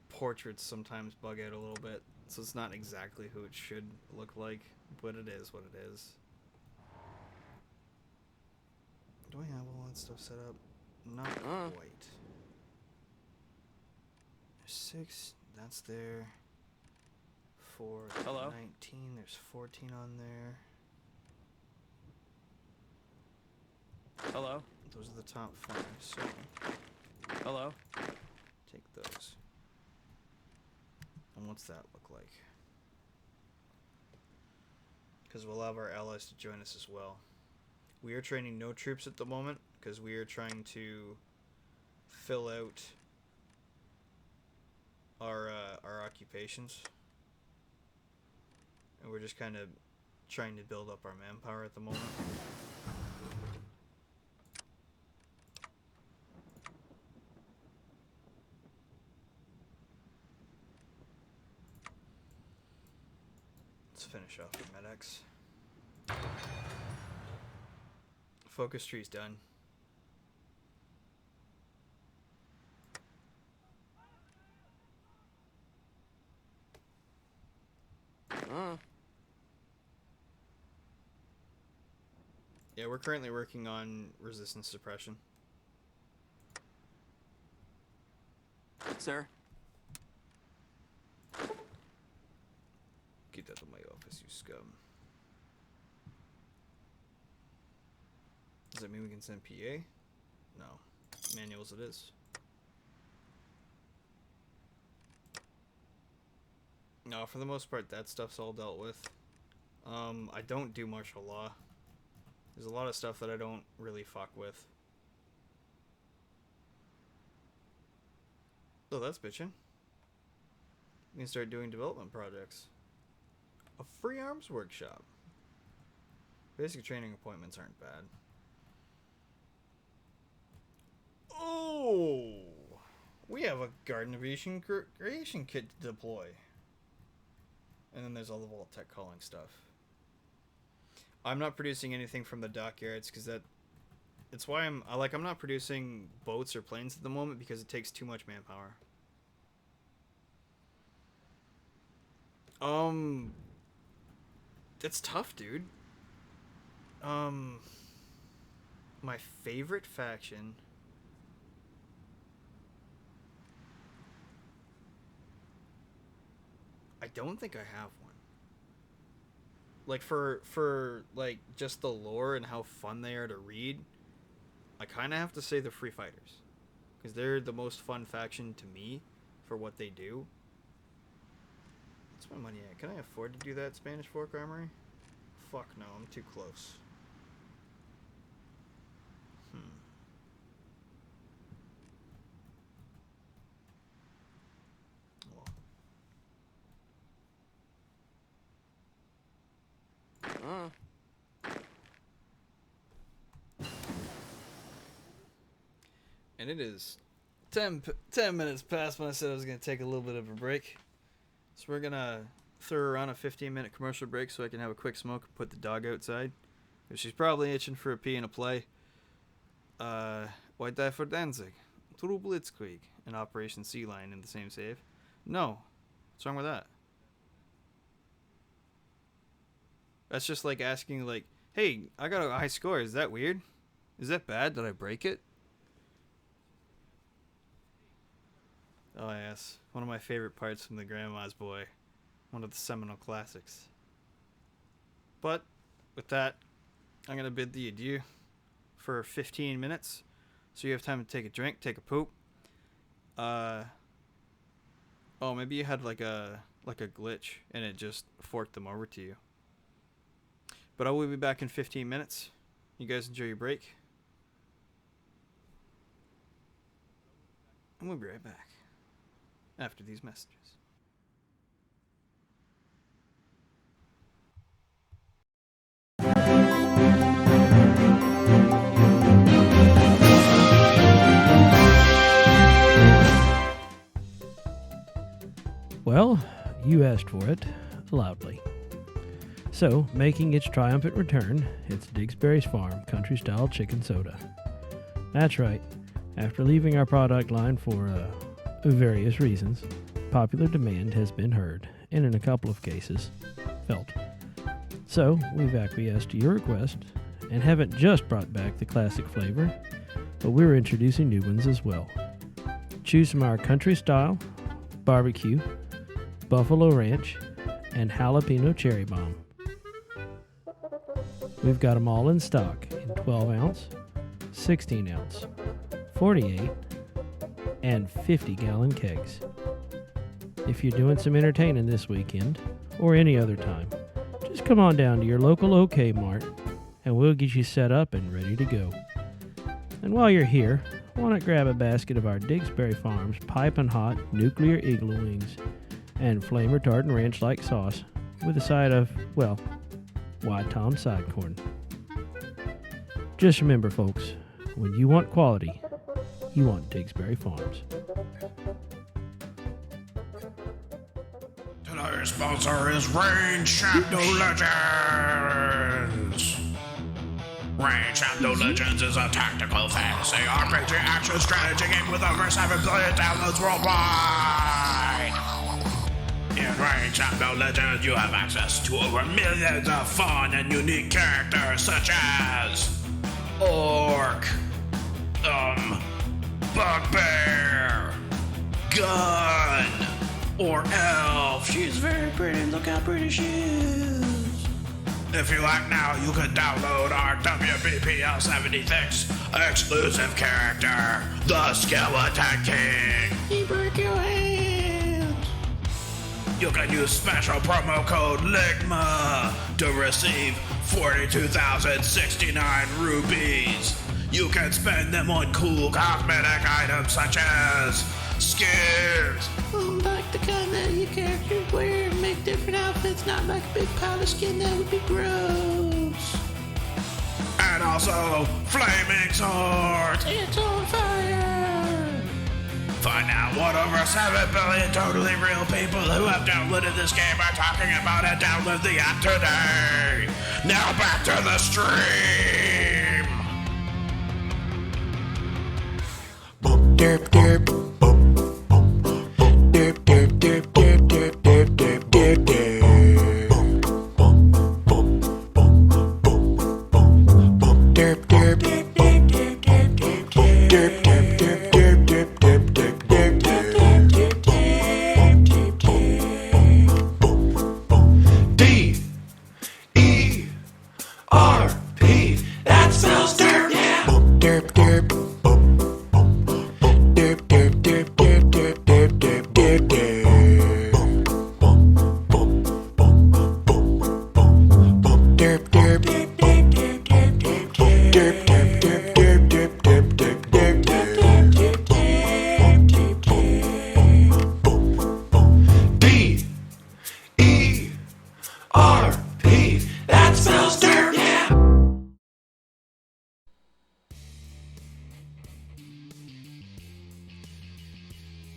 Speaker 1: portraits sometimes bug out a little bit, so it's not exactly who it should look like, but it is what it is. Do I have all that stuff set up? Not quite. There's 6, that's there. 4,
Speaker 2: Hello?
Speaker 1: 19, there's 14 on there.
Speaker 2: Hello?
Speaker 1: Those are the top 5, so
Speaker 2: Hello?
Speaker 1: take those. And what's that look like? Because we'll have our allies to join us as well. We are training no troops at the moment because we are trying to fill out our occupations. And we're just kind of trying to build up our manpower at the moment. Let's finish off with medics. Focus tree's done. Yeah, we're currently working on resistance suppression.
Speaker 2: Sir?
Speaker 1: Get out of my office, you scum. Does that mean we can send PA? No. Manuals it is. No, for the most part, that stuff's all dealt with. I don't do martial law. There's a lot of stuff that I don't really fuck with. Oh, that's bitchin'. We can start doing development projects. A free arms workshop. Basic training appointments aren't bad. Oh! We have a garden aviation creation kit to deploy. And then there's all the Vault Tech calling stuff. I'm not producing anything from the dockyards because it's why I'm not producing boats or planes at the moment because it takes too much manpower. It's tough, dude. My favorite faction. I don't think I have one. Like for like just the lore and how fun they are to read, I kind of have to say the Free Fighters, because they're the most fun faction to me for what they do. What's my money at? Can I afford to do that Spanish Fork Armory? Fuck no, I'm too close. And it is 10 minutes past when I said I was going to take a little bit of a break. So we're going to throw around a 15-minute commercial break so I can have a quick smoke and put the dog outside. She's probably itching for a pee and a play. White Die for Danzig. True Blitzkrieg. And Operation Sea Lion in the same save. No. What's wrong with that? That's just like asking, like, hey, I got a high score. Is that weird? Is that bad? Did I break it? Oh, yes. One of my favorite parts from the Grandma's Boy. One of the seminal classics. But, with that, I'm going to bid thee adieu for 15 minutes. So you have time to take a drink, take a poop. Oh, maybe you had like a glitch and it just forked them over to you. But I will be back in 15 minutes. You guys enjoy your break. And we'll be right back after these messages.
Speaker 3: Well, you asked for it loudly. So, making its triumphant return, it's Digsbury's Farm country-style chicken soda. That's right. After leaving our product line for various reasons, popular demand has been heard, and in a couple of cases, felt. So, we've acquiesced to your request, and haven't just brought back the classic flavor, but we're introducing new ones as well. Choose from our country-style, barbecue, buffalo ranch, and jalapeno cherry bomb. We've got them all in stock in 12 ounce, 16 ounce, 48, and 50-gallon kegs. If you're doing some entertaining this weekend, or any other time, just come on down to your local OK Mart, and we'll get you set up and ready to go. And while you're here, why not grab a basket of our Digsbury Farms piping hot nuclear igloo wings and flame retardant ranch-like sauce with a side of, well, White Tom sidecorn. Just remember, folks, when you want quality, you want Digsbury Farms.
Speaker 4: Today's sponsor is Range Shadow Legends. Range Shadow Legends is a tactical fantasy RPG action strategy game with over 7 billion downloads worldwide. In Range Rain Shadow Legends, you have access to over millions of fun and unique characters such as Orc, Bugbear, Gun, or Elf. She's very pretty, look how pretty she is. If you like now, you can download our WBPL 76 exclusive character, the Skeleton King. He broke your hands. You can use special promo code LIGMA to receive 42,069 rubies. You can spend them on cool cosmetic items such as skins.
Speaker 5: Like the kind that your characters wear and make different outfits, not like a big pile of skin, that would be gross.
Speaker 4: And also flaming swords.
Speaker 5: It's on fire!
Speaker 4: Find out what over 7 billion totally real people who have downloaded this game are talking about it. Download the app today. Now back to the stream.
Speaker 6: Boop derp derp. Boop boop. Derp derp derp derp derp derp derp derp derp. Boop boop boop boop boop boop derp derp derp derp derp derp derp derp derp derp derp derp derp derp. D-E-R-P. That spells derp, yeah. Boop derp derp.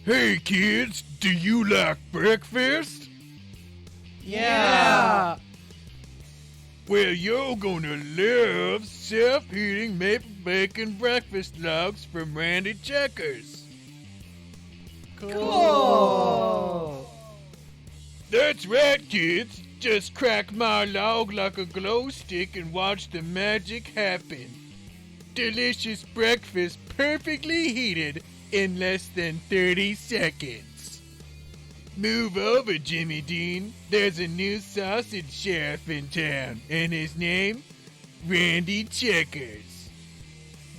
Speaker 7: Hey kids, do you like breakfast?
Speaker 3: Yeah.
Speaker 7: Well, you're gonna love self-heating maple bacon breakfast logs from Randy Checkers.
Speaker 3: Cool.
Speaker 7: That's right, kids. Just crack my log like a glow stick and watch the magic happen. Delicious breakfast perfectly heated in less than 30 seconds. Move over, Jimmy Dean. There's a new sausage sheriff in town, and his name, Randy Checkers.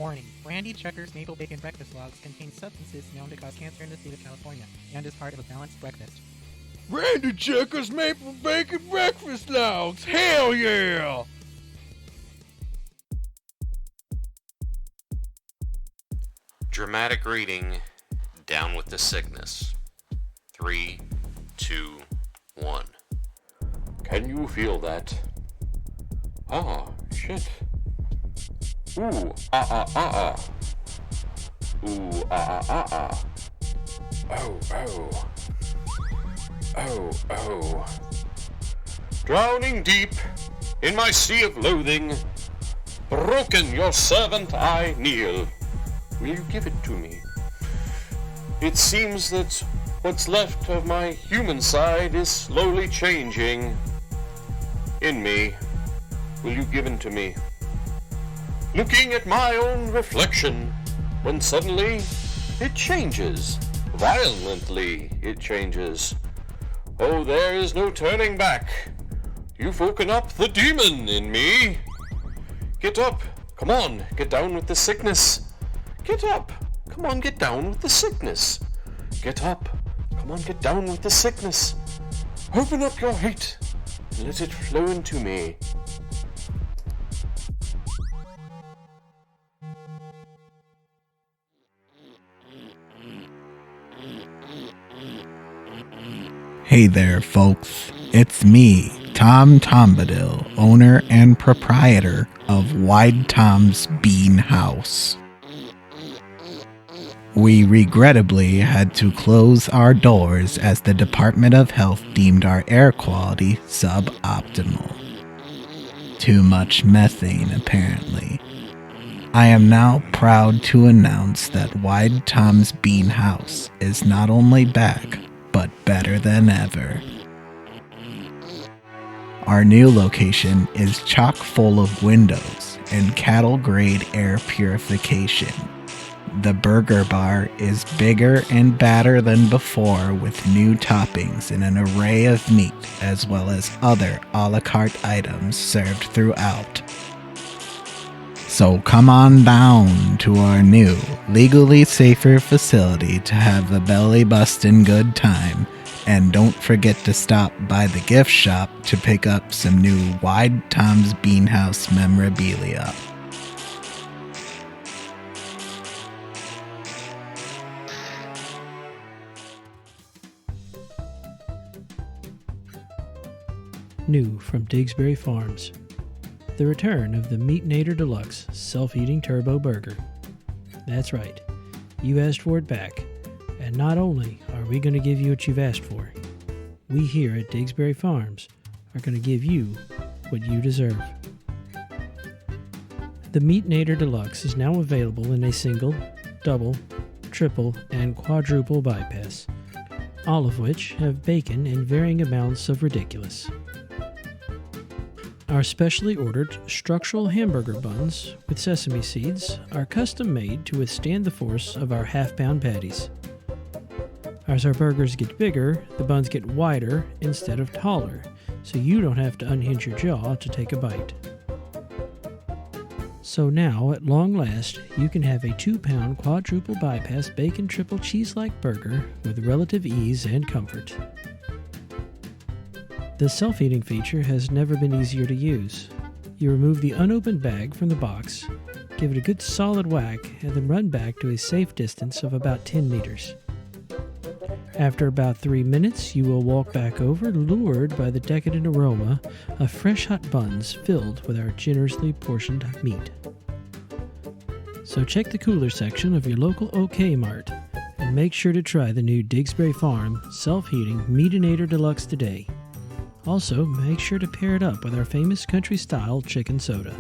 Speaker 8: Warning. Randy Checkers Maple Bacon Breakfast Logs contain substances known to cause cancer in the state of California and is part of a balanced breakfast.
Speaker 7: Randy Checkers Maple Bacon Breakfast Logs! Hell yeah!
Speaker 9: Dramatic reading, Down with the Sickness. 3, 2, 1. Can you feel that? Ah, shit. Ooh, ah, ah, ah, ah. Ooh, ah, ah, ah, ah. Oh, oh. Oh, oh. Drowning deep in my sea of loathing, broken your servant I kneel. Will you give it to me? It seems that what's left of my human side is slowly changing. In me, will you give it to me? Looking at my own reflection, when suddenly it changes. Violently it changes. Oh, there is no turning back. You've woken up the demon in me. Get up. Come on, get down with the sickness. Get up. Come on, get down with the sickness. Get up. Come on, get down with the sickness. Open up your hate and let it flow into me.
Speaker 6: Hey there, folks. It's me, Tom Tombadil, owner and proprietor of Wide Tom's Bean House. We regrettably had to close our doors as the Department of Health deemed our air quality suboptimal. Too much methane, apparently. I am now proud to announce that Wide Tom's Bean House is not only back, but better than ever.
Speaker 10: Our new location is chock full of windows and cattle-grade air purification. The burger bar is bigger and badder than before with new toppings and an array of meat as well as other a la carte items served throughout. So come on down to our new, legally safer facility to have a belly-bustin' good time. And don't forget to stop by the gift shop to pick up some new Wide Tom's Beanhouse memorabilia.
Speaker 3: New from Digsbury Farms. The return of the Meatinator Deluxe Self-Eating Turbo Burger. That's right, you asked for it back. And not only are we going to give you what you've asked for, we here at Digsbury Farms are going to give you what you deserve. The Meatinator Deluxe is now available in a single, double, triple, and quadruple bypass, all of which have bacon in varying amounts of ridiculous. Our specially ordered structural hamburger buns with sesame seeds are custom made to withstand the force of our half-pound patties. As our burgers get bigger, the buns get wider instead of taller, so you don't have to unhinge your jaw to take a bite. So now, at long last, you can have a 2-pound quadruple bypass bacon triple cheese-like burger with relative ease and comfort. The self-eating feature has never been easier to use. You remove the unopened bag from the box, give it a good solid whack, and then run back to a safe distance of about 10 meters. After about 3 minutes, you will walk back over, lured by the decadent aroma of fresh hot buns filled with our generously portioned meat. So check the cooler section of your local OK Mart and make sure to try the new Digsbury Farm Self-Heating Meatinator Deluxe today. Also, make sure to pair it up with our famous country-style chicken soda.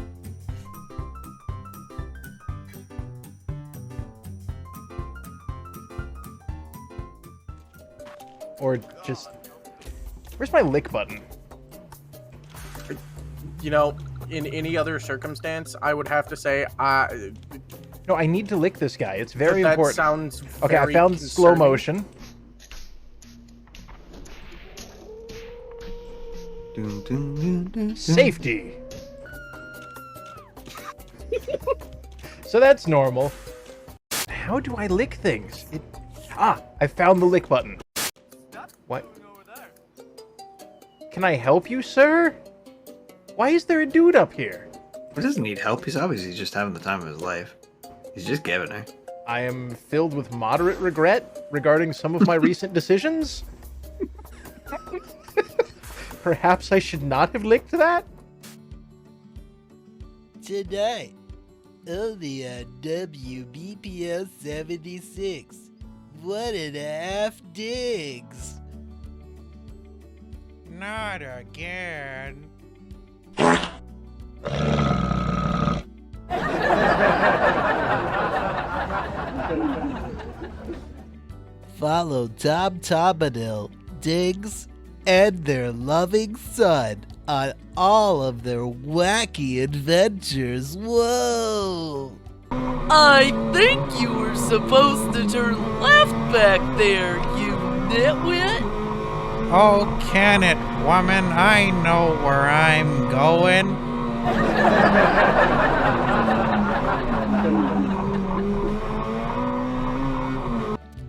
Speaker 11: Or just... Where's my lick button?
Speaker 12: You know, in any other circumstance, I would have to say,
Speaker 11: No, I need to lick this guy. It's very
Speaker 12: that
Speaker 11: important.
Speaker 12: Sounds
Speaker 11: okay, I
Speaker 12: very
Speaker 11: found
Speaker 12: concerning.
Speaker 11: slow motion. Safety. So that's normal. How do I lick things? I found the lick button. What? Can I help you, sir? Why is there a dude up here?
Speaker 1: He doesn't need help. He's obviously just having the time of his life. He's just giving her.
Speaker 11: I am filled with moderate regret regarding some of my recent decisions. Perhaps I should not have licked that?
Speaker 13: Tonight, only on WBPL 76. 1.5 digs.
Speaker 8: Not again.
Speaker 13: Follow Tom Tomadil, Diggs, and their loving son on all of their wacky adventures. Whoa!
Speaker 14: I think you were supposed to turn left back there, you nitwit!
Speaker 8: Oh, can it, woman? I know where I'm going.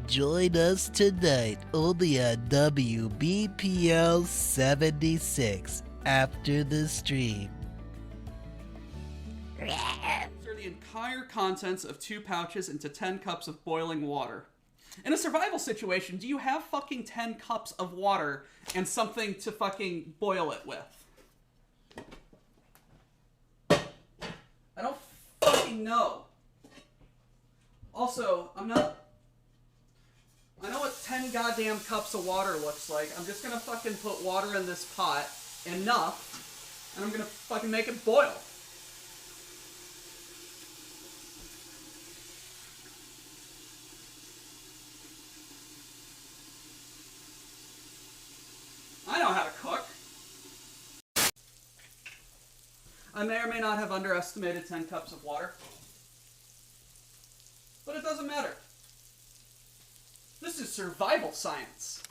Speaker 13: Join us tonight only on WBPL 76 after the stream.
Speaker 15: Transfer the entire contents of 2 pouches into 10 cups of boiling water. In a survival situation, do you have fucking 10 cups of water and something to fucking boil it with? I don't fucking know. Also, I know what 10 goddamn cups of water looks like. I'm just gonna fucking put water in this pot, enough, and I'm gonna fucking make it boil. I know how to cook. I may or may not have underestimated 10 cups of water. But it doesn't matter. This is survival science.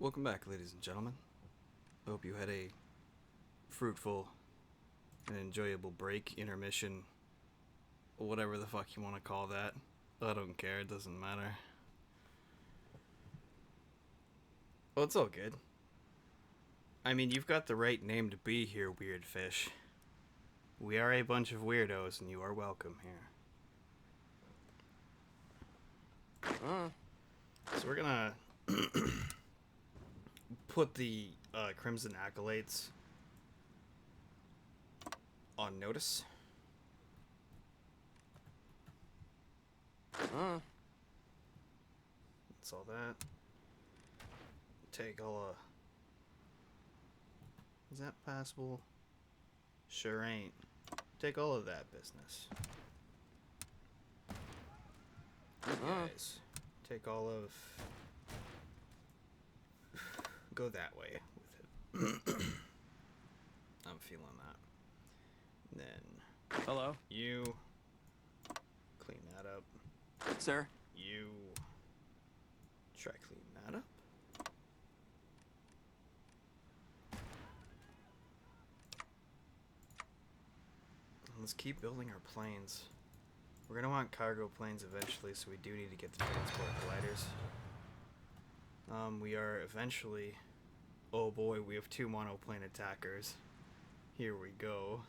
Speaker 1: Welcome back, ladies and gentlemen. I hope you had a fruitful and enjoyable break, intermission, whatever the fuck you want to call that. I don't care, it doesn't matter. Well, it's all good. I mean, you've got the right name to be here, weird fish. We are a bunch of weirdos, and you are welcome here. So we're gonna put the Crimson Acolytes on notice. That's all that. Take all of... Is that passable? Sure ain't. Take all of that business. You guys, take all of... Go that way with it. I'm feeling that. Then...
Speaker 2: Hello?
Speaker 1: You... Clean that up.
Speaker 2: Sir?
Speaker 1: You... Try clean that up. Let's keep building our planes. We're gonna want cargo planes eventually, so we do need to get the transport gliders. We are eventually... Oh boy, we have 2 monoplane attackers. Here we go.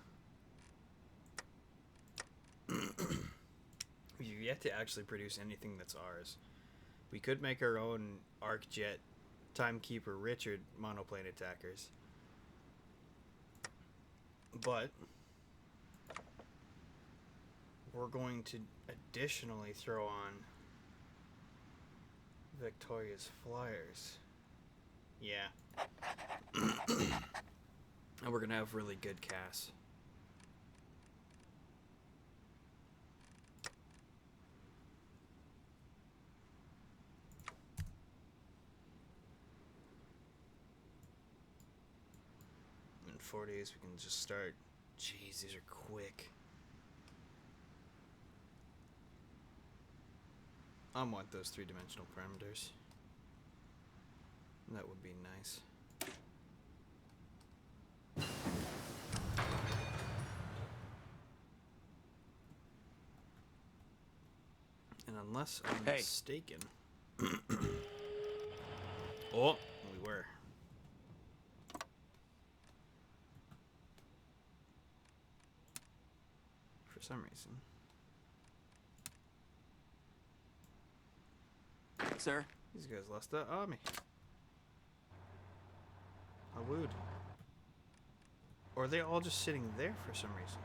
Speaker 1: We've yet to actually produce anything that's ours. We could make our own arc jet Timekeeper Richard monoplane attackers. But we're going to additionally throw on Victoria's Flyers. Yeah. And we're gonna have really good CAS. In 4 days we can just start. Jeez, these are quick. I want those 3-dimensional parameters. That would be nice. And unless I'm mistaken... Oh, we were. For some reason.
Speaker 2: Sir?
Speaker 1: These guys lost the army. I would. Or are they all just sitting there for some reason?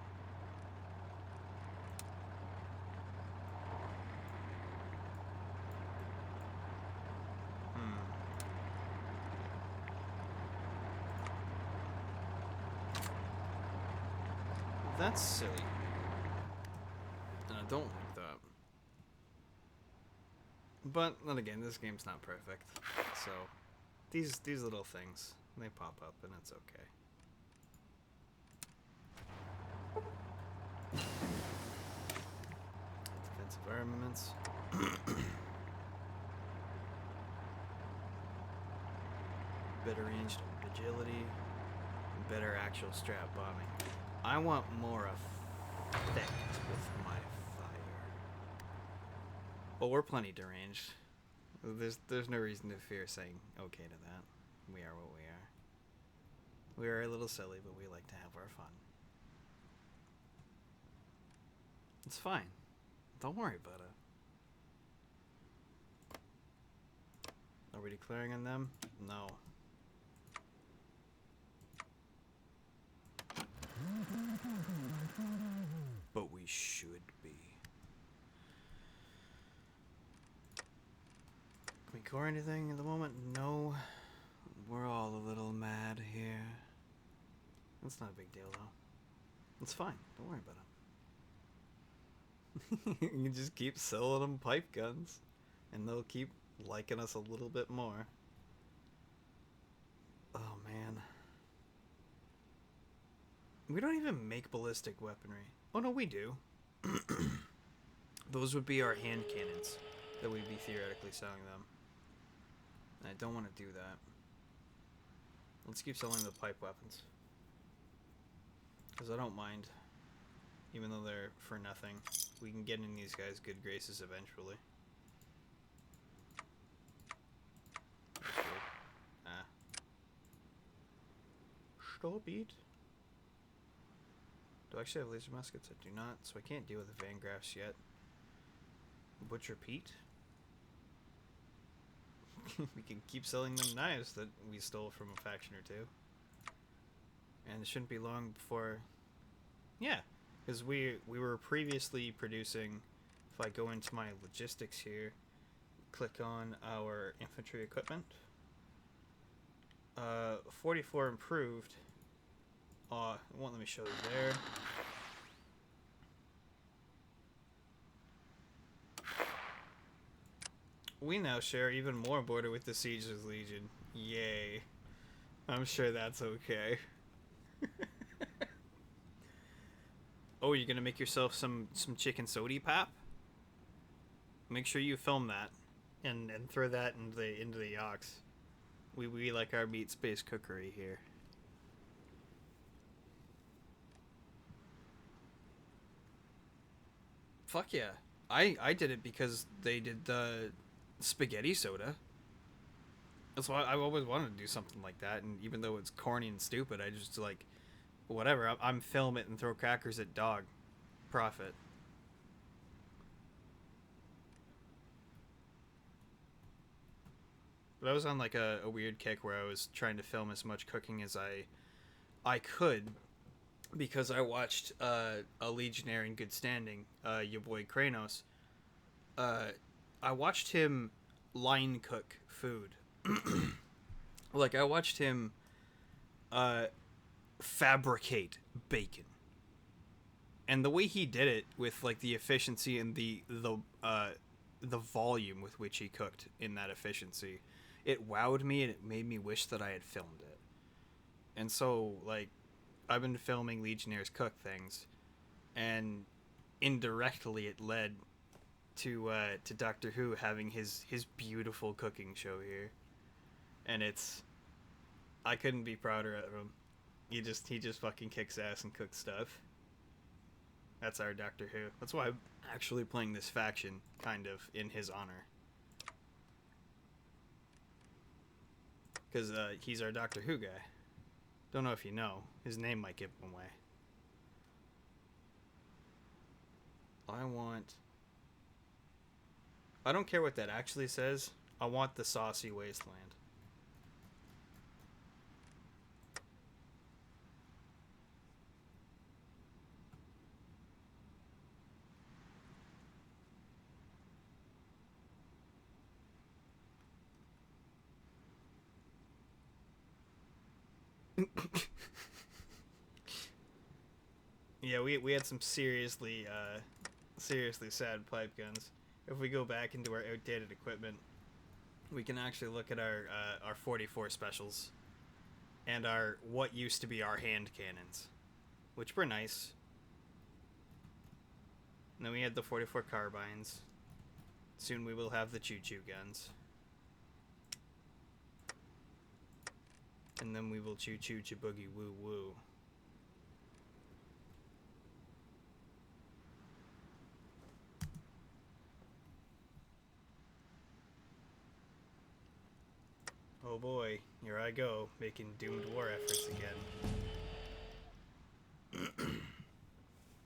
Speaker 1: That's silly. And I don't like that. But then again, this game's not perfect. So these little things, they pop up and it's okay. Defensive armaments. Better ranged agility. Better actual strap bombing. I want more effect with my fire. Well, we're plenty deranged. There's no reason to fear saying okay to that. We are what we are. We are a little silly, but we like to have our fun. It's fine. Don't worry about it. Are we declaring on them? No. But we should be. Can we core anything at the moment? No. We're all a little mad here. That's not a big deal, though. It's fine. Don't worry about it. You can just keep selling them pipe guns, and they'll keep liking us a little bit more. Oh, man. We don't even make ballistic weaponry. Oh, no, we do. Those would be our hand cannons that we'd be theoretically selling them. And I don't want to do that. Let's keep selling the pipe weapons. Because I don't mind. Even though they're for nothing. We can get in these guys' good graces eventually. Ah. Stop it. Do I actually have laser muskets? I do not, so I can't deal with the Van Graffs yet. Butcher Pete. We can keep selling them knives that we stole from a faction or two. And it shouldn't be long before... Yeah, because we were previously producing... If I go into my logistics here, click on our infantry equipment. 44 improved. It won't let me show you there. We now share even more border with the Siege's Legion. Yay. I'm sure that's okay. Oh, you're gonna make yourself some chicken sody pap? Make sure you film that and throw that into the ox. We like our meat space cookery here. Fuck yeah. I did it because they did the spaghetti soda. That's why I always wanted to do something like that, and even though it's corny and stupid, I just like, whatever. I'm film it and throw crackers at dog. Profit. But I was on like a weird kick where I was trying to film as much cooking as I could, because I watched a Legionnaire in good standing, your boy Kranos. I watched him line cook food. Like, I watched him fabricate bacon. And the way he did it, with like the efficiency and the volume with which he cooked in that efficiency, it wowed me, and it made me wish that I had filmed it. And so, like, I've been filming Legionnaires cook things, and indirectly it led to Doctor Who having his beautiful cooking show here. And I couldn't be prouder of him. He just fucking kicks ass and cooks stuff. That's our Doctor Who. That's why I'm actually playing this faction, kind of, in his honor. Because he's our Doctor Who guy. Don't know if you know. His name might give him away. I don't care what that actually says. I want the saucy wasteland. Yeah, we had some seriously sad pipe guns. If we go back into our outdated equipment, we can actually look at our 44 specials and our what used to be our hand cannons, which were nice. And then we had the 44 carbines. Soon we will have the choo-choo guns. And then we will choo-choo boogie woo-woo. Oh boy, here I go, making doomed war efforts again.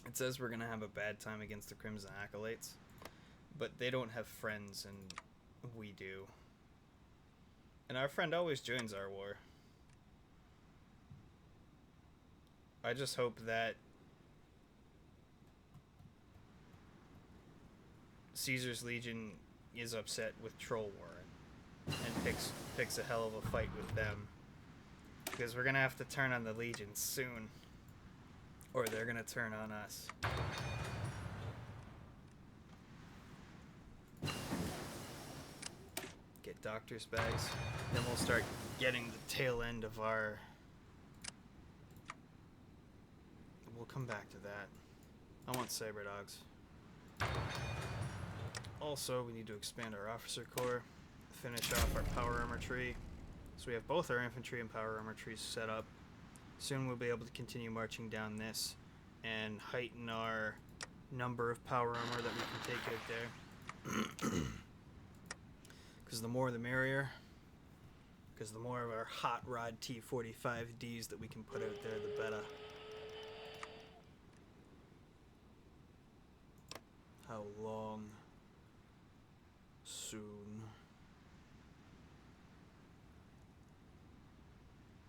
Speaker 1: It says we're gonna have a bad time against the Crimson Acolytes, but they don't have friends, and we do. And our friend always joins our war. I just hope that Caesar's Legion is upset with Troll Warren and picks a hell of a fight with them, because we're gonna have to turn on the Legion soon, or they're gonna turn on us. Get doctor's bags, then we'll start getting the tail end of our... We'll come back to that. I want saber dogs. Also, we need to expand our officer corps, finish off our power armor tree. So we have both our infantry and power armor trees set up. Soon we'll be able to continue marching down this and heighten our number of power armor that we can take out there. Because the more the merrier. Because the more of our hot rod T-45Ds that we can put out there, the better. How long? Soon.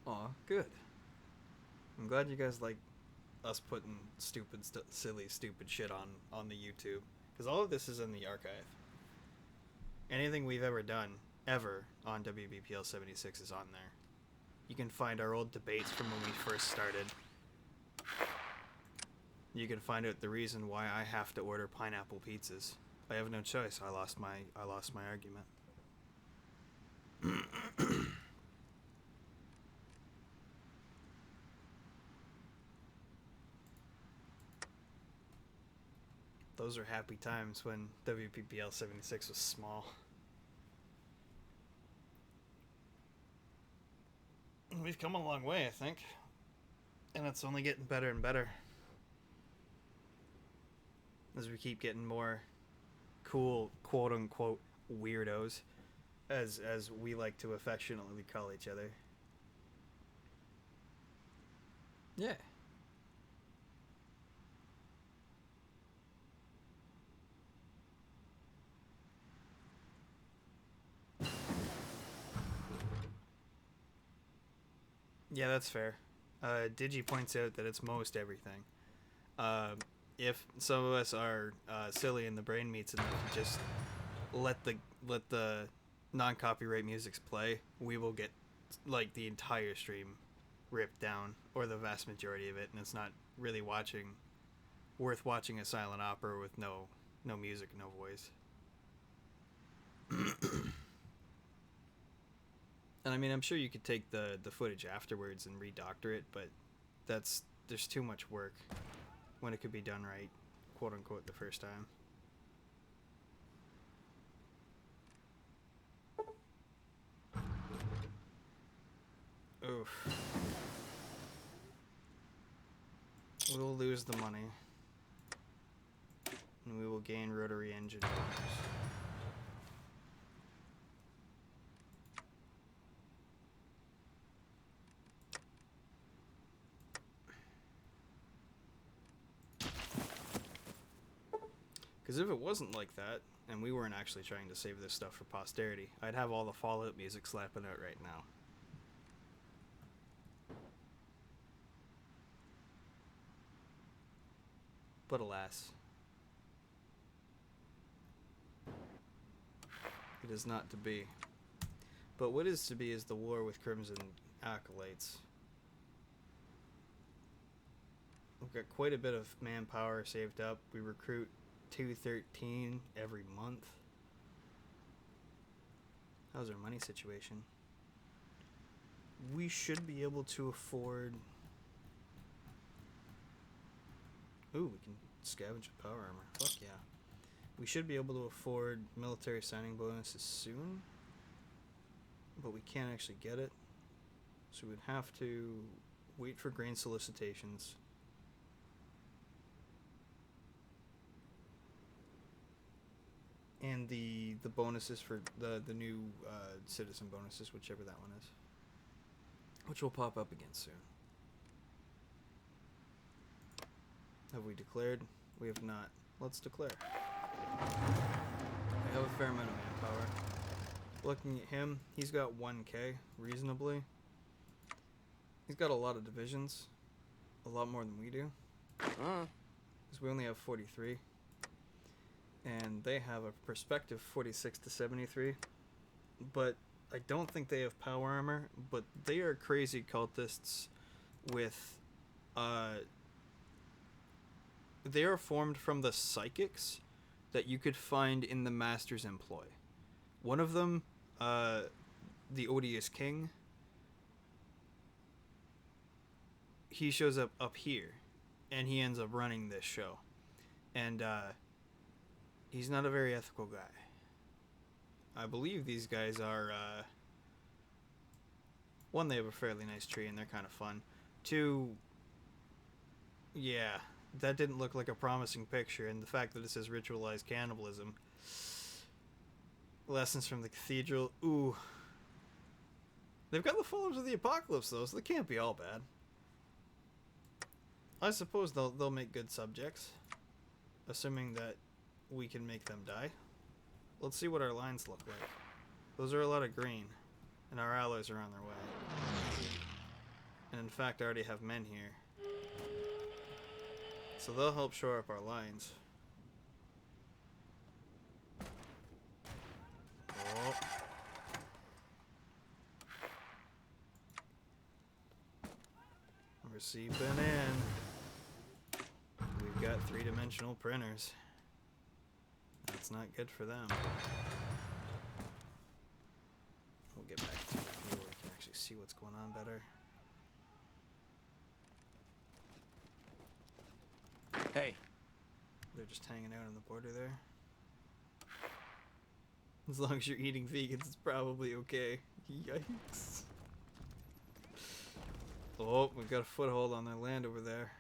Speaker 1: Aw, good. I'm glad you guys like us putting silly, stupid shit on the YouTube. Because all of this is in the archive. Anything we've ever done, ever, on WBPL 76 is on there. You can find our old debates from when we first started. You can find out the reason why I have to order pineapple pizzas. I have no choice. I lost my argument. Those are happy times when WPPL 76 was small. We've come a long way, I think. And it's only getting better and better. as we keep getting more cool, quote unquote, weirdos, as we like to affectionately call each other. Yeah. Yeah, that's fair. Digi points out that it's most everything. If some of us are silly and the brain meats enough to just let the non-copyright musics play, we will get like the entire stream ripped down, or the vast majority of it, and it's not really worth watching a silent opera with no music, no voice. And I mean, I'm sure you could take the footage afterwards and redoctor it, but there's too much work when it could be done right, quote unquote, the first time. Oof. We will lose the money, and we will gain rotary engine bonus. Because if it wasn't like that, and we weren't actually trying to save this stuff for posterity, I'd have all the Fallout music slapping out right now. But alas, it is not to be. But what is to be is the war with Crimson Acolytes. We've got quite a bit of manpower saved up. We recruit 213 every month. How's our money situation? We should be able to afford... Ooh, we can scavenge with power armor. Fuck yeah. We should be able to afford military signing bonuses soon, but we can't actually get it. So we'd have to wait for grain solicitations. And the bonuses for the new citizen bonuses, whichever that one is, which will pop up again soon. Have we declared? We have not. Let's declare. I have a fair amount of manpower. Looking at him, he's got 1k, reasonably. He's got a lot of divisions. A lot more than we do. Because we only have 43. And they have a perspective 46 to 73. But I don't think they have power armor. But they are crazy cultists with... they are formed from the psychics that you could find in the Master's employ. One of them, the Odious King, he shows up here, and he ends up running this show. And he's not a very ethical guy. I believe these guys are, one, they have a fairly nice tree, and they're kind of fun. Two, yeah... that didn't look like a promising picture, and the fact that it says ritualized cannibalism. Lessons from the Cathedral. Ooh. They've got the Followers of the Apocalypse, though, so they can't be all bad. I suppose they'll make good subjects, assuming that we can make them die. Let's see what our lines look like. Those are a lot of green, and our allies are on their way. And in fact, I already have men here. So they'll help shore up our lines. Oh. We're seeping in. We've got 3-dimensional printers. That's not good for them. We'll get back to it here where we can actually see what's going on better.
Speaker 2: Hey.
Speaker 1: They're just hanging out on the border there. As long as you're eating vegans, it's probably okay. Yikes. Oh, we've got a foothold on their land over there.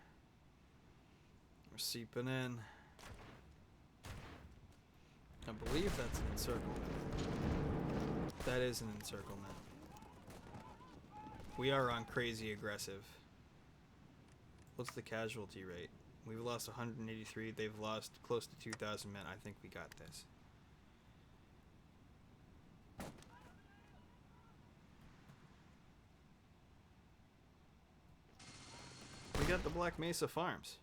Speaker 1: We're seeping in. I believe that's an encirclement. That is an encirclement. We are on crazy aggressive. What's the casualty rate? We've lost 183. They've lost close to 2,000 men. I think we got this. We got the Black Mesa Farms.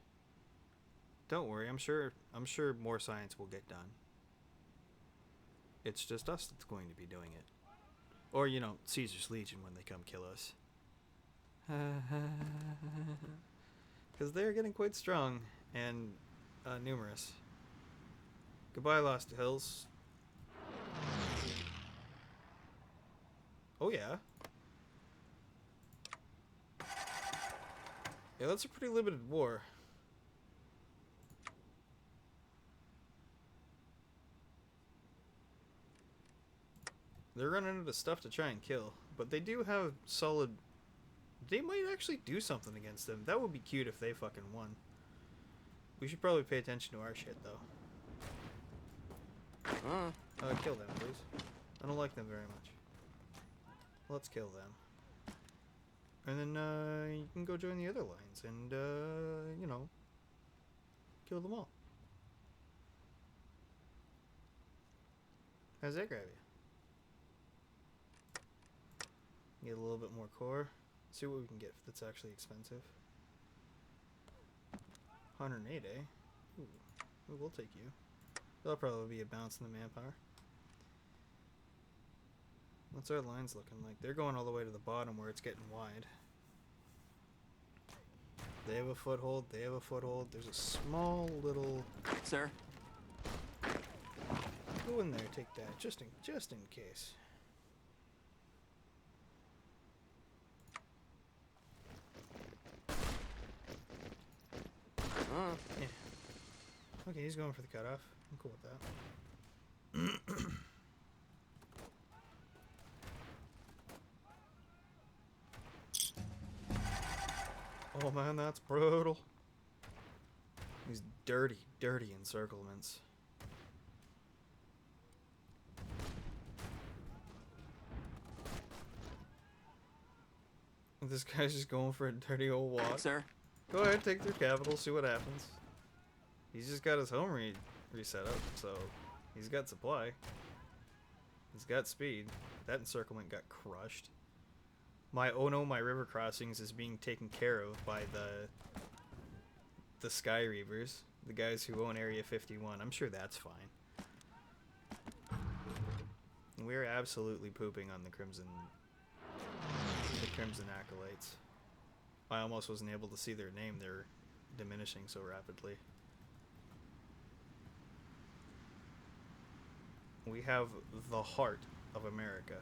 Speaker 1: Don't worry, I'm sure more science will get done. It's just us that's going to be doing it. Or, you know, Caesar's Legion when they come kill us. Because they're getting quite strong and numerous. Goodbye, Lost Hills. Oh, yeah. Yeah, that's a pretty limited war. They're running out of stuff to try and kill, but they do have solid... They might actually do something against them. That would be cute if they fucking won. We should probably pay attention to our shit, though. Kill them, please. I don't like them very much. Let's kill them. And then, you can go join the other lines and, you know, kill them all. How's that grab you? Get a little bit more core. See what we can get that's actually expensive. 108, eh? Ooh, we'll take you. That'll probably be a bounce in the manpower. What's our lines looking like? They're going all the way to the bottom where it's getting wide. They have a foothold. They have a foothold. There's a small little...
Speaker 2: Sir?
Speaker 1: Go in there, take that, just in case. Yeah. Okay, he's going for the cutoff. I'm cool with that. Oh man, that's brutal. These dirty, dirty encirclements. This guy's just going for a dirty old walk.
Speaker 2: Sir?
Speaker 1: Go ahead, take their capital, see what happens. He's just got his home reset up, so he's got supply. He's got speed. That encirclement got crushed. My oh no, my river crossings is being taken care of by the Sky Reavers, the guys who own Area 51. I'm sure that's fine. We're absolutely pooping on the Crimson Acolytes. I almost wasn't able to see their name. They're diminishing so rapidly. We have the heart of America.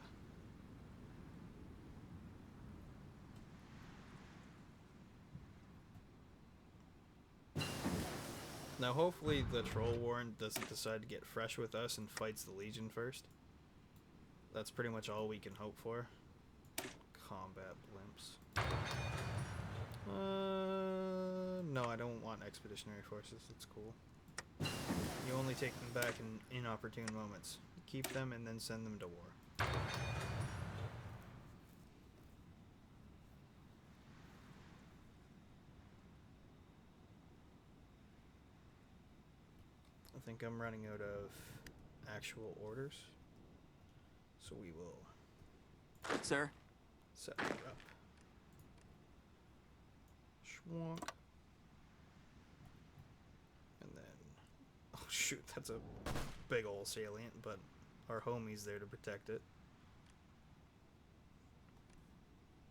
Speaker 1: Now hopefully the Troll Warren doesn't decide to get fresh with us and fights the Legion first. That's pretty much all we can hope for. Combat blimps. No, I don't want expeditionary forces. That's cool. You only take them back in inopportune moments. Keep them and then send them to war. I think I'm running out of actual orders. So we will...
Speaker 2: Sir?
Speaker 1: Set her up. Schwonk. And then... Oh shoot, that's a big old salient, but our homie's there to protect it.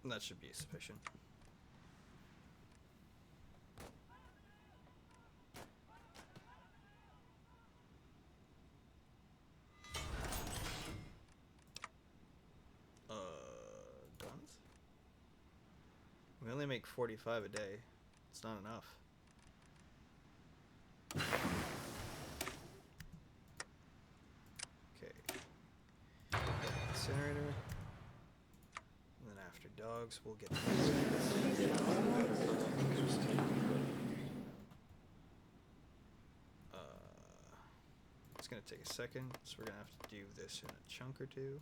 Speaker 1: And that should be sufficient. Guns? We only make 45 a day. It's not enough. Okay. Incinerator. And then after dogs, we'll get let's going to take a second, so we're going to have to do this in a chunk or two.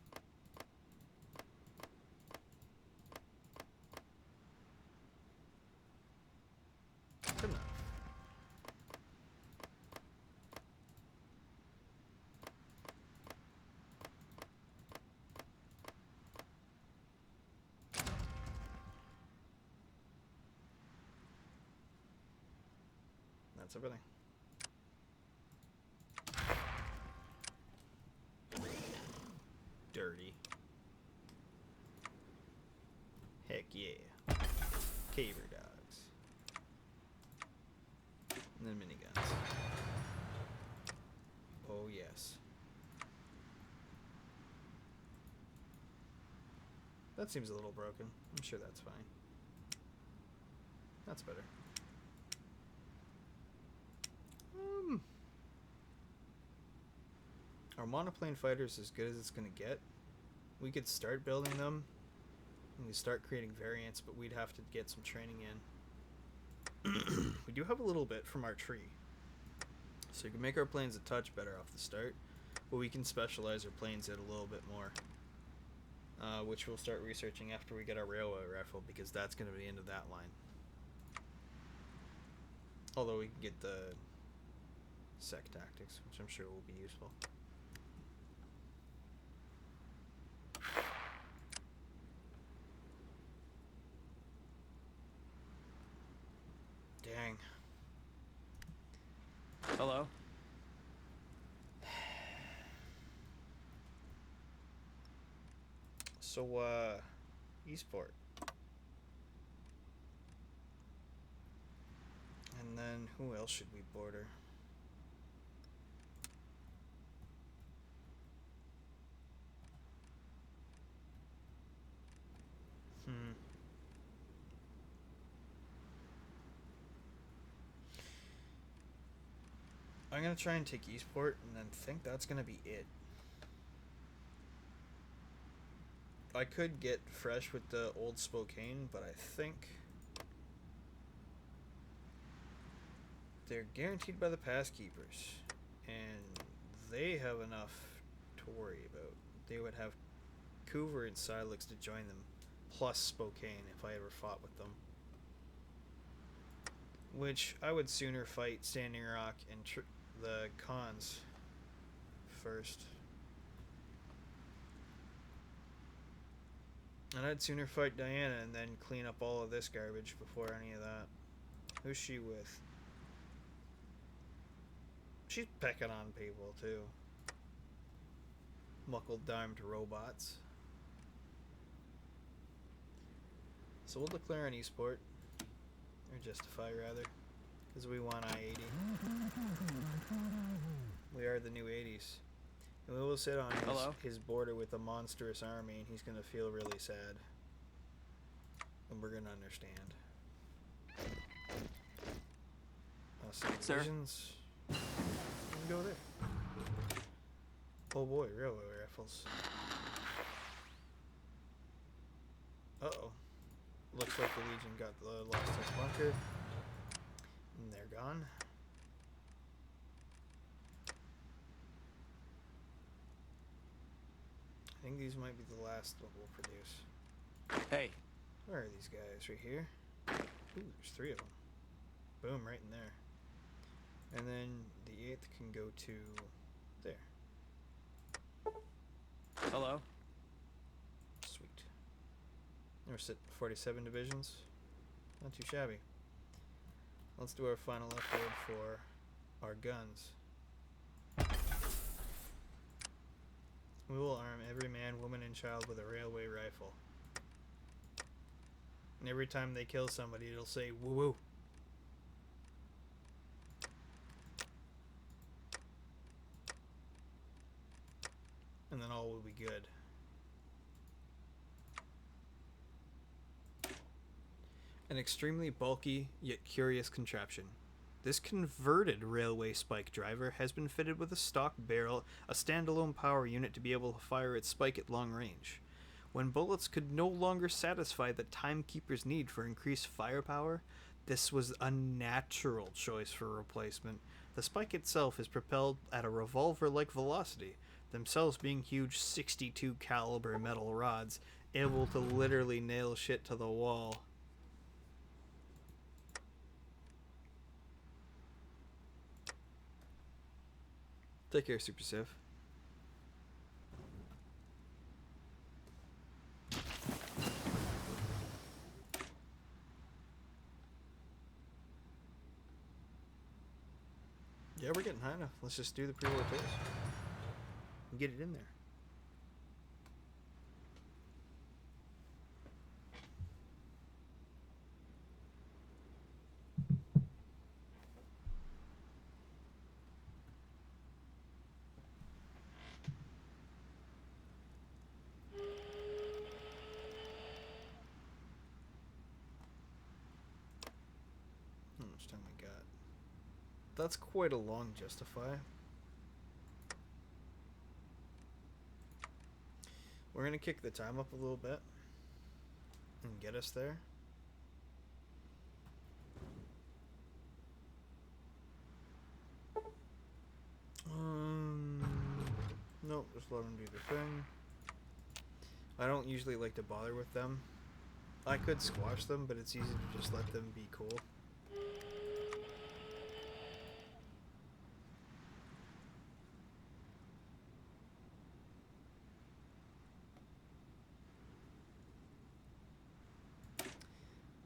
Speaker 1: Good enough. That's everything. Dirty. Heck yeah. Caver dogs. And then miniguns. Oh yes. That seems a little broken. I'm sure that's fine. That's better. Our monoplane fighter is as good as it's going to get. We could start building them, and we start creating variants, but we'd have to get some training in. We do have a little bit from our tree, so we can make our planes a touch better off the start, but we can specialize our planes out a little bit more, which we'll start researching after we get our railway rifle, because that's going to be the end of that line. Although we can get the sec tactics, which I'm sure will be useful. Dang.
Speaker 2: Hello?
Speaker 1: So, Eastport. And then, who else should we border? I'm gonna try and take Eastport and then think that's gonna be it. I could get fresh with the old Spokane, but I think they're guaranteed by the pass keepers, and they have enough to worry about. They would have Coover and Silex to join them, plus Spokane if I ever fought with them. Which I would sooner fight Standing Rock and the cons first. And I'd sooner fight Diana and then clean up all of this garbage before any of that. Who's she with? She's pecking on people too. Muckle-darmed robots. So we'll declare an Eastport. Or justify, rather. Because we want I-80. We are the new 80s. And we will sit on his border with a monstrous army, and he's going to feel really sad. And we're going to understand.
Speaker 2: Sir?
Speaker 1: Divisions. We can go there. Oh boy, railway rifles. Uh-oh. Looks like the Legion got the Lost Tech bunker. And they're gone. I think these might be the last that we'll produce.
Speaker 2: Hey.
Speaker 1: Where are these guys? Right here? Ooh, there's 3 of them. Boom, right in there. And then the 8th can go to there.
Speaker 2: Hello?
Speaker 1: Sweet. We're sitting 47 divisions. Not too shabby. Let's do our final upgrade for our guns. We will arm every man, woman, and child with a railway rifle. And every time they kill somebody, it'll say woo woo. And then all will be good. An extremely bulky yet curious contraption. This converted railway spike driver has been fitted with a stock barrel, a standalone power unit to be able to fire its spike at long range. When bullets could no longer satisfy the timekeeper's need for increased firepower, this was a natural choice for replacement. The spike itself is propelled at a revolver-like velocity, themselves being huge 62 caliber metal rods, able to literally nail shit to the wall. Take care, Super Civ. Yeah, we're getting high enough. Let's just do the pre-war tours and get it in there. How much time we got? That's quite a long justify. We're gonna kick the time up a little bit and get us there. Nope, just let them do their thing. I don't usually like to bother with them. I could squash them, but it's easy to just let them be cool.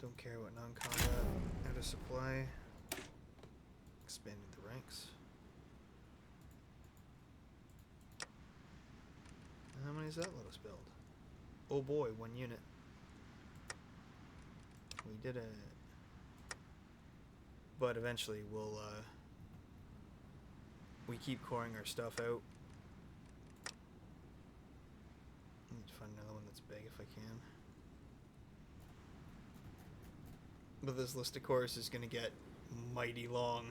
Speaker 1: Don't care what non-combat. Add a supply. Expanded the ranks. How many does that let us build? Oh boy, 1 unit. We did it. But eventually we'll, we keep coring our stuff out. I need to find another one that's big if I can. But this list of cores is gonna get mighty long.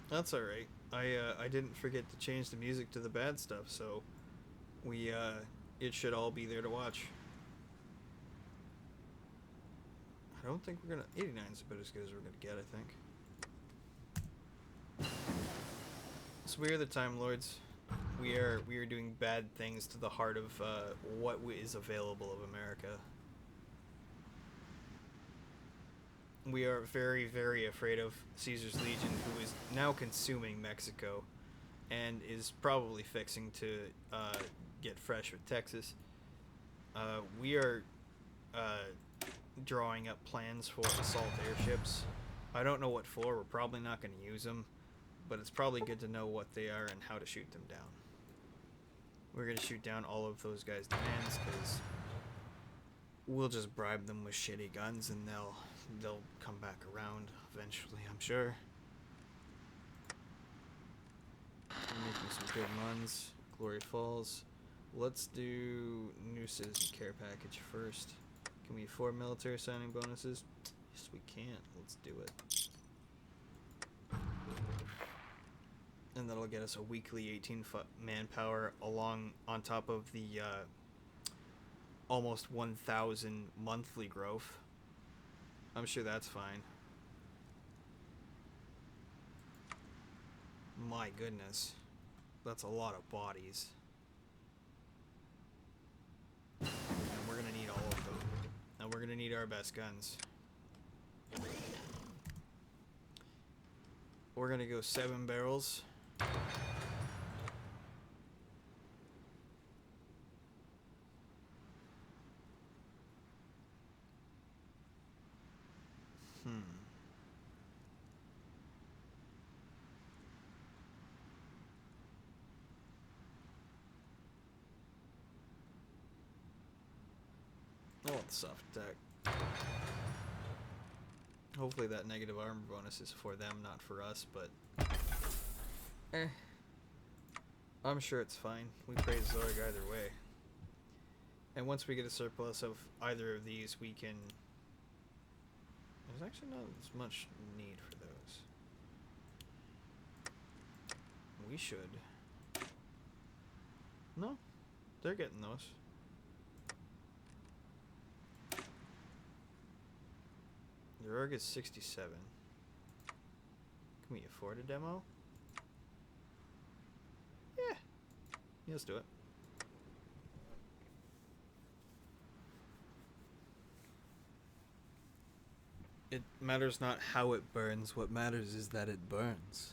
Speaker 1: That's alright. I didn't forget to change the music to the bad stuff, so we it should all be there to watch. I don't think we're gonna 89 is about as good as we're gonna get, I think. So we are the Time Lords. We are doing bad things to the heart of what is available of America. We are very, very afraid of Caesar's Legion, who is now consuming Mexico and is probably fixing to get fresh with Texas. We are drawing up plans for assault airships. I don't know what for. We're probably not going to use them, but it's probably good to know what they are and how to shoot them down. We're going to shoot down all of those guys' demands because we'll just bribe them with shitty guns and they'll come back around eventually, I'm sure. We're making some good runs. Glory Falls. Let's do new citizen care package first. Can we afford military signing bonuses? Yes, we can. Let's do it. And that'll get us a weekly 18 manpower along on top of the almost 1,000 monthly growth. I'm sure that's fine. My goodness. That's a lot of bodies. And we're gonna need all of them. And we're gonna need our best guns. We're gonna go 7 barrels. I want the soft attack. Hopefully that negative armor bonus is for them, not for us, but I'm sure it's fine. We praise Zorg either way. And once we get a surplus of either of these, we can... There's actually not as much need for those. We should. No? They're getting those. The Rogue is 67. Can we afford a demo? Yeah. Let's do it. It matters not how it burns, what matters is that it burns.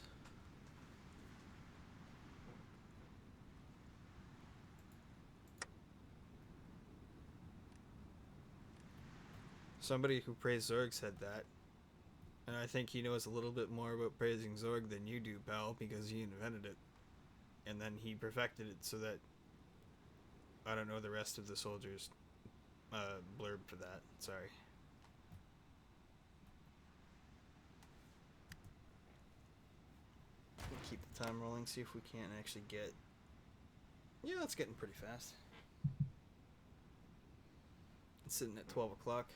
Speaker 1: Somebody who praised Zorg said that, and I think he knows a little bit more about praising Zorg than you do, pal, because he invented it. And then he perfected it so that, I don't know the rest of the soldiers blurb for that, sorry. We'll keep the time rolling, see if we can't actually get... Yeah, it's getting pretty fast. It's sitting at 12 o'clock.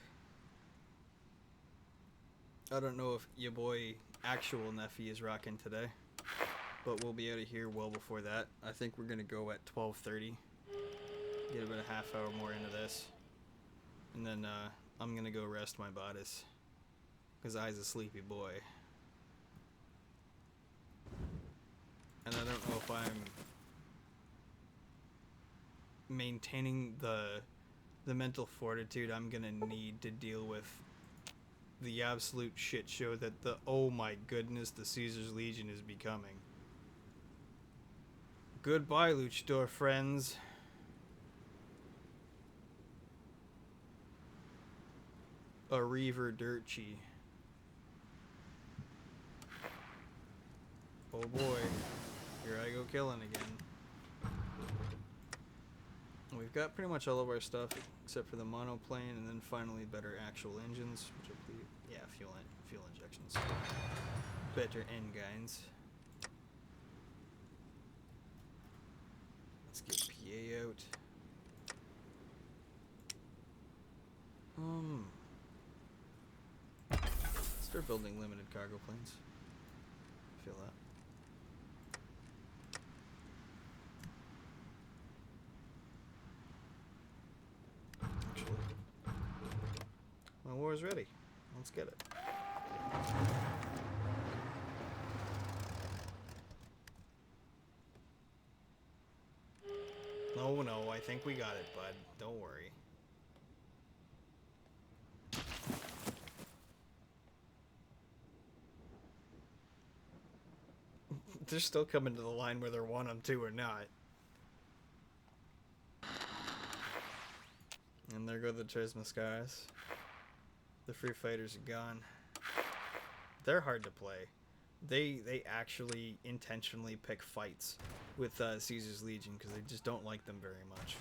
Speaker 1: I don't know if your boy actual Neffy is rocking today, but we'll be out of here well before that. I think we're gonna go at 12:30. Get about a half hour more into this, and then I'm gonna go rest my bodice, cause I's a sleepy boy, and I don't know if I'm maintaining the mental fortitude I'm gonna need to deal with the absolute shit show that the oh my goodness the Caesar's Legion is becoming. Goodbye, luchador friends. Arrivederci. Oh boy, here I go killing again. We've got pretty much all of our stuff except for the monoplane, and then finally better actual engines, which I believe, yeah, fuel injections, better engines. Let's get PA out. Start building limited cargo planes. Feel that. My war is ready. Let's get it. No, I think we got it, bud. Don't worry. They're still coming to the line whether want them to or not. And there go the Trismascaras. The Free Fighters are gone. They're hard to play. They actually intentionally pick fights with Caesar's Legion because they just don't like them very much.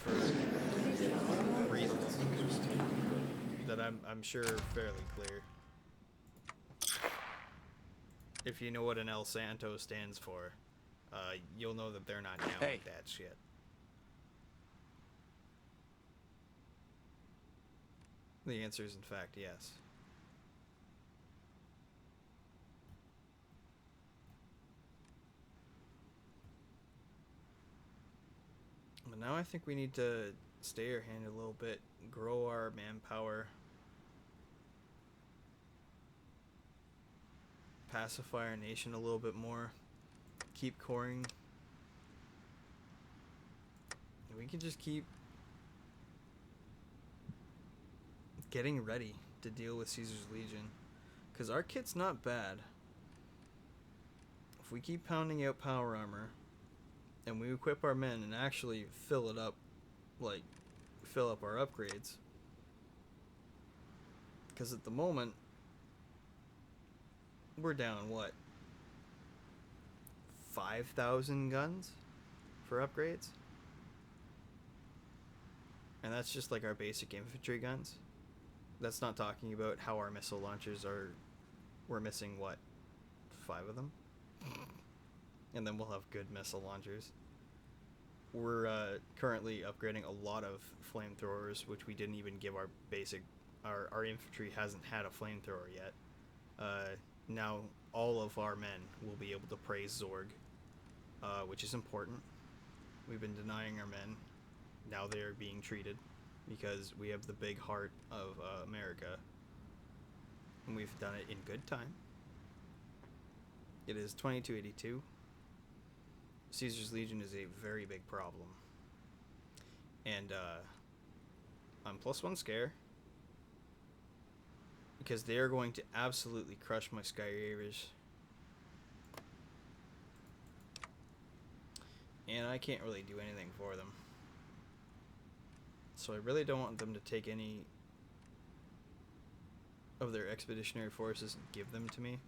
Speaker 1: For reasons that I'm sure are fairly clear. If you know what an El Santo stands for, you'll know that they're not down with that shit. The answer is in fact yes. But now I think we need to stay our hand a little bit, grow our manpower, pacify our nation a little bit more, keep coring. And we can just keep getting ready to deal with Caesar's Legion, because our kit's not bad. If we keep pounding out power armor and we equip our men and actually fill it up, like fill up our upgrades, because at the moment we're down what, 5,000 guns for upgrades, and that's just like our basic infantry guns. That's not talking about how our missile launchers are. We're missing what, 5 of them? And then we'll have good missile launchers. We're currently upgrading a lot of flamethrowers, which we didn't even give our basic... Our infantry hasn't had a flamethrower yet. Now all of our men will be able to praise Zorg, which is important. We've been denying our men. Now they are being treated because we have the big heart of America. And we've done it in good time. It is 2282. Caesar's Legion is a very big problem. And I'm +1 scare. Because they are going to absolutely crush my Sky Ravers. And I can't really do anything for them. So I really don't want them to take any of their expeditionary forces and give them to me.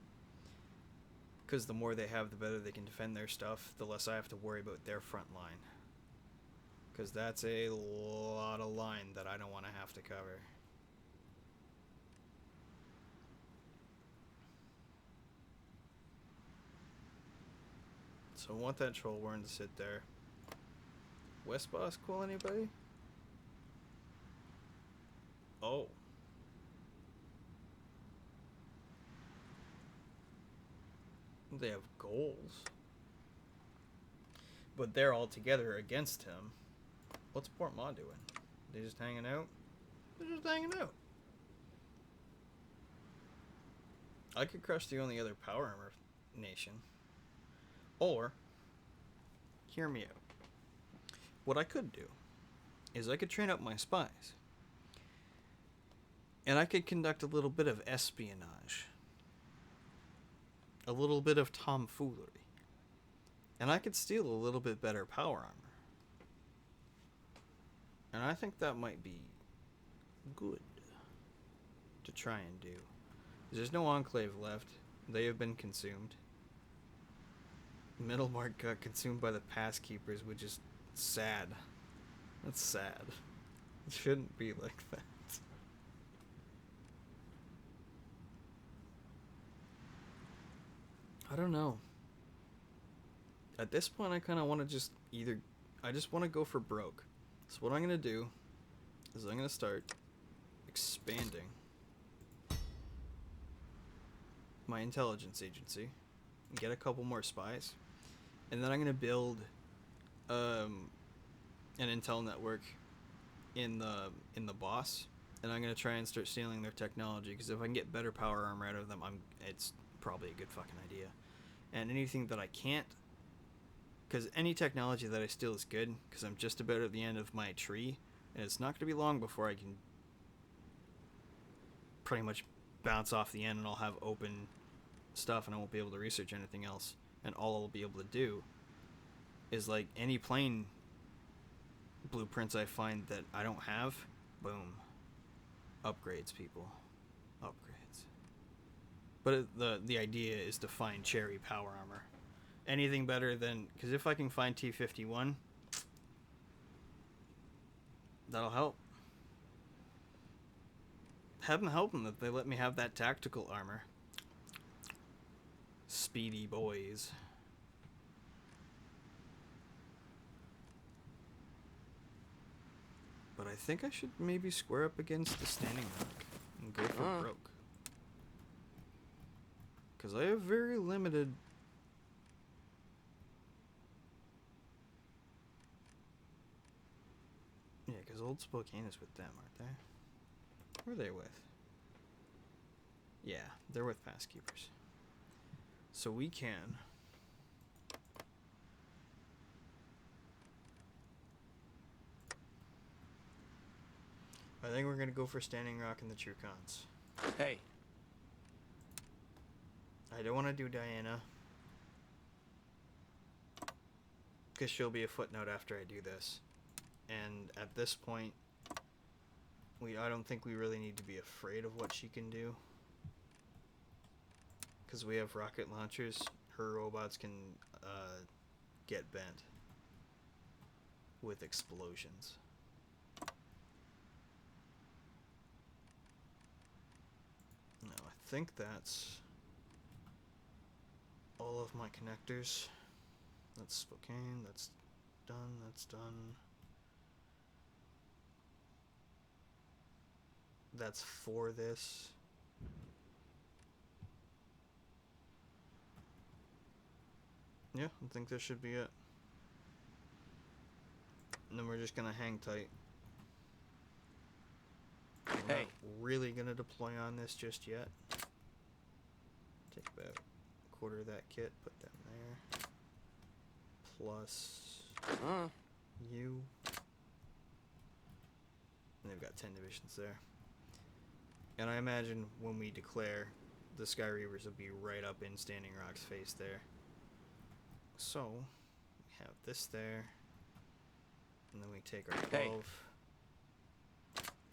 Speaker 1: Because the more they have, the better they can defend their stuff, the less I have to worry about their front line. Because that's a lot of line that I don't want to have to cover. So I want that troll warren to sit there. West boss cool, anybody? Oh. They have goals. But they're all together against him. What's Port Ma doing? They just hanging out? They're just hanging out. I could crush the only other power armor nation. Or, hear me out. What I could do is I could train up my spies. And I could conduct a little bit of espionage. A little bit of tomfoolery. And I could steal a little bit better power armor. And I think that might be good to try and do. There's no enclave left. They have been consumed. Middlemark got consumed by the pass keepers, which is sad. That's sad. It shouldn't be like that. I don't know. At this point, I kind of want to just I just want to go for broke. So what I'm going to do is I'm going to start expanding my intelligence agency and get a couple more spies. And then I'm going to build an intel network in the boss, and I'm going to try and start stealing their technology, because if I can get better power armor out of them, it's probably a good fucking idea. And anything that I can't, because any technology that I steal is good, because I'm just about at the end of my tree, and it's not going to be long before I can pretty much bounce off the end and I'll have open stuff and I won't be able to research anything else. And all I'll be able to do is, like, any plane blueprints I find that I don't have, boom. Upgrades, people. Upgrades. But the idea is to find cherry power armor. Anything better than... Because if I can find T-51, that'll help. Heaven help them that they let me have that tactical armor. Speedy boys. But I think I should maybe square up against the Standing Rock and go for broke. Because I have very limited... Yeah, because Old Spokane is with them, aren't they? Who are they with? Yeah, they're with Pass Keepers. So we can... I think we're going to go for Standing Rock and the True Cons.
Speaker 2: Hey.
Speaker 1: I don't want to do Diana, because she'll be a footnote after I do this. And at this point, I don't think we really need to be afraid of what she can do. Because we have rocket launchers, her robots can get bent with explosions. Now, I think that's all of my connectors. That's Spokane, that's done, that's done. That's for this. Yeah, I think this should be it. And then we're just gonna hang tight. We're
Speaker 2: Hey.
Speaker 1: not really gonna deploy on this just yet. Take about a quarter of that kit, put them there. Plus you. And they've got 10 divisions there. And I imagine when we declare, the Sky Reavers will be right up in Standing Rock's face there. So, we have this there. And then we take our 12.
Speaker 2: Hey.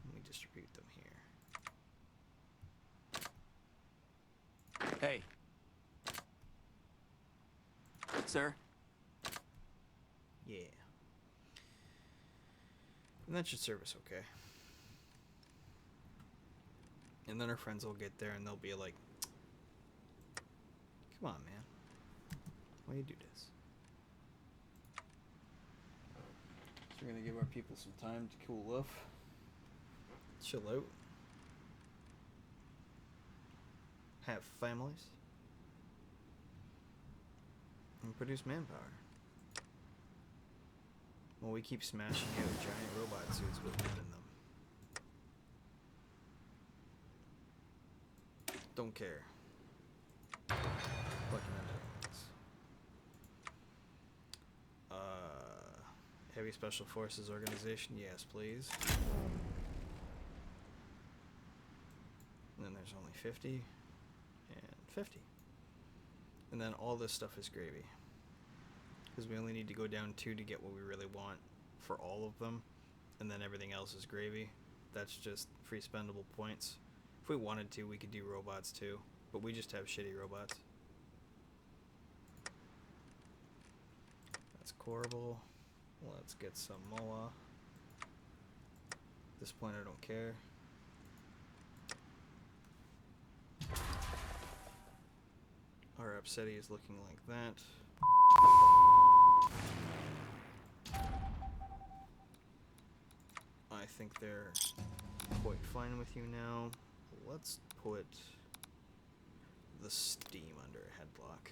Speaker 1: And we distribute them here.
Speaker 2: Hey. Sir?
Speaker 1: Yeah. And that should serve us okay. And then our friends will get there and they'll be like, come on, man. Why do you do this? So we're going to give our people some time to cool off. Chill out. Have families. And produce manpower. Well, we keep smashing out giant robot suits with men in them. Don't care. Fucking Heavy Special Forces Organization, yes please. And then there's only 50 and 50. And then all this stuff is gravy. Because we only need to go down 2 to get what we really want for all of them. And then everything else is gravy. That's just free spendable points. If we wanted to, we could do robots too. But we just have shitty robots. That's Corbel. Let's get some Moa. At this point I don't care. Our Upseti is looking like that. I think they're quite fine with you now. Let's put the Steam under a headlock.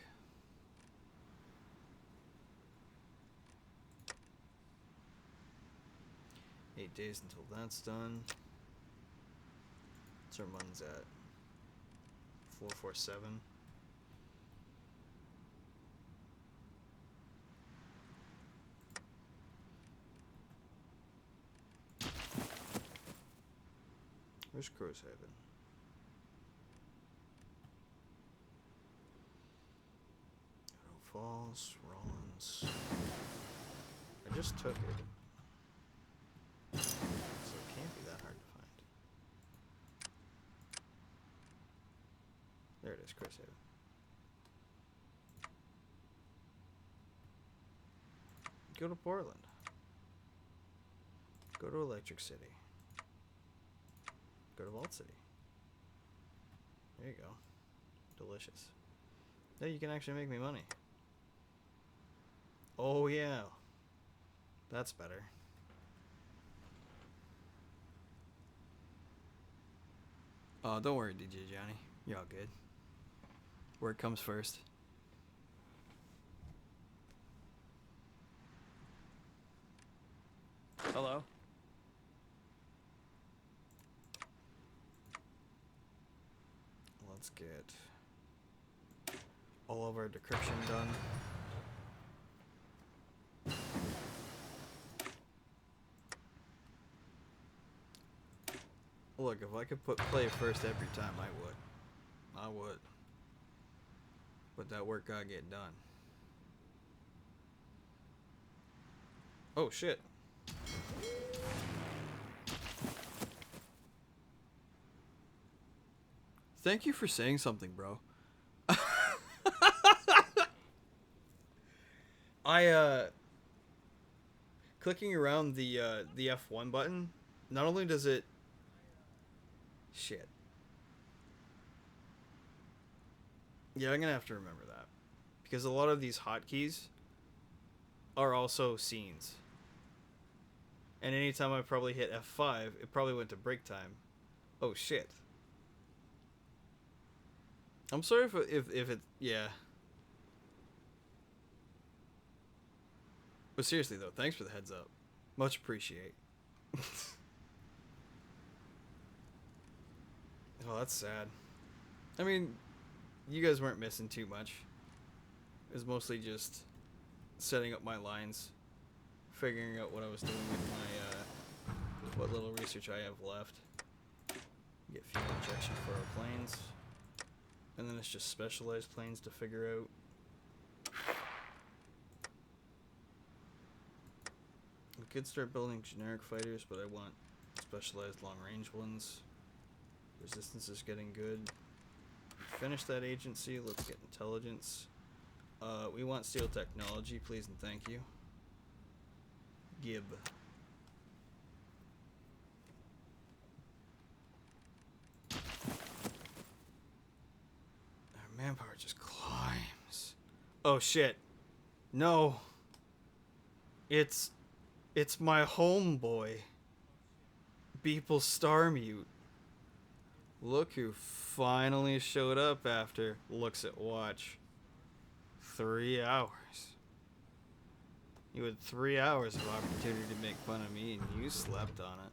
Speaker 1: Eight days until that's done. So our money's at 447. Where's Crowshaven? Arrow Falls, Rollins. I just took it. So it can't be that hard to find. There it is, Crowshaven. Go to Portland. Go to Electric City. Go to Vault City. There you go. Delicious. Now you can actually make me money. Oh yeah. That's better. Oh, don't worry, DJ Johnny. You're all good. Work comes first.
Speaker 2: Hello?
Speaker 1: Let's get all of our decryption done. Look, if I could put play first every time, I would. I would. But that work gotta get done. Oh shit. Thank you for saying something, bro. Clicking around the F1 button, not only does it shit. Yeah, I'm gonna have to remember that. Because a lot of these hotkeys are also scenes. And anytime I probably hit F5, it probably went to break time. Oh shit. I'm sorry if it, yeah. But seriously though, thanks for the heads up. Much appreciate. Oh, that's sad. I mean, you guys weren't missing too much. It was mostly just setting up my lines, figuring out what I was doing with my, what little research I have left. Get fuel injection for our planes. And then it's just specialized planes to figure out. We could start building generic fighters, but I want specialized long-range ones. Resistance is getting good. Finish that agency. Let's get intelligence. We want steel technology, please and thank you. Gib. Our manpower just climbs. Oh shit. No. It's my homeboy. Beeple Starmute. Look who finally showed up after looks at watch. 3 hours. You had 3 hours of opportunity to make fun of me and you slept on it.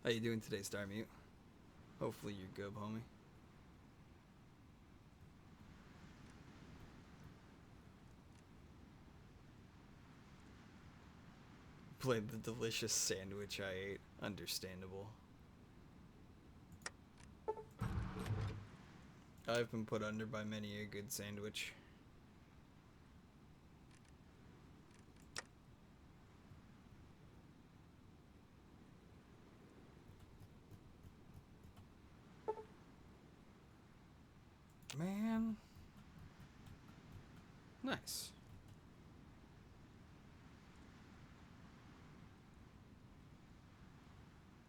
Speaker 1: How you doing today, Starmute? Hopefully you're good, homie. Played the delicious sandwich I ate. Understandable. I've been put under by many a good sandwich. Man. Nice.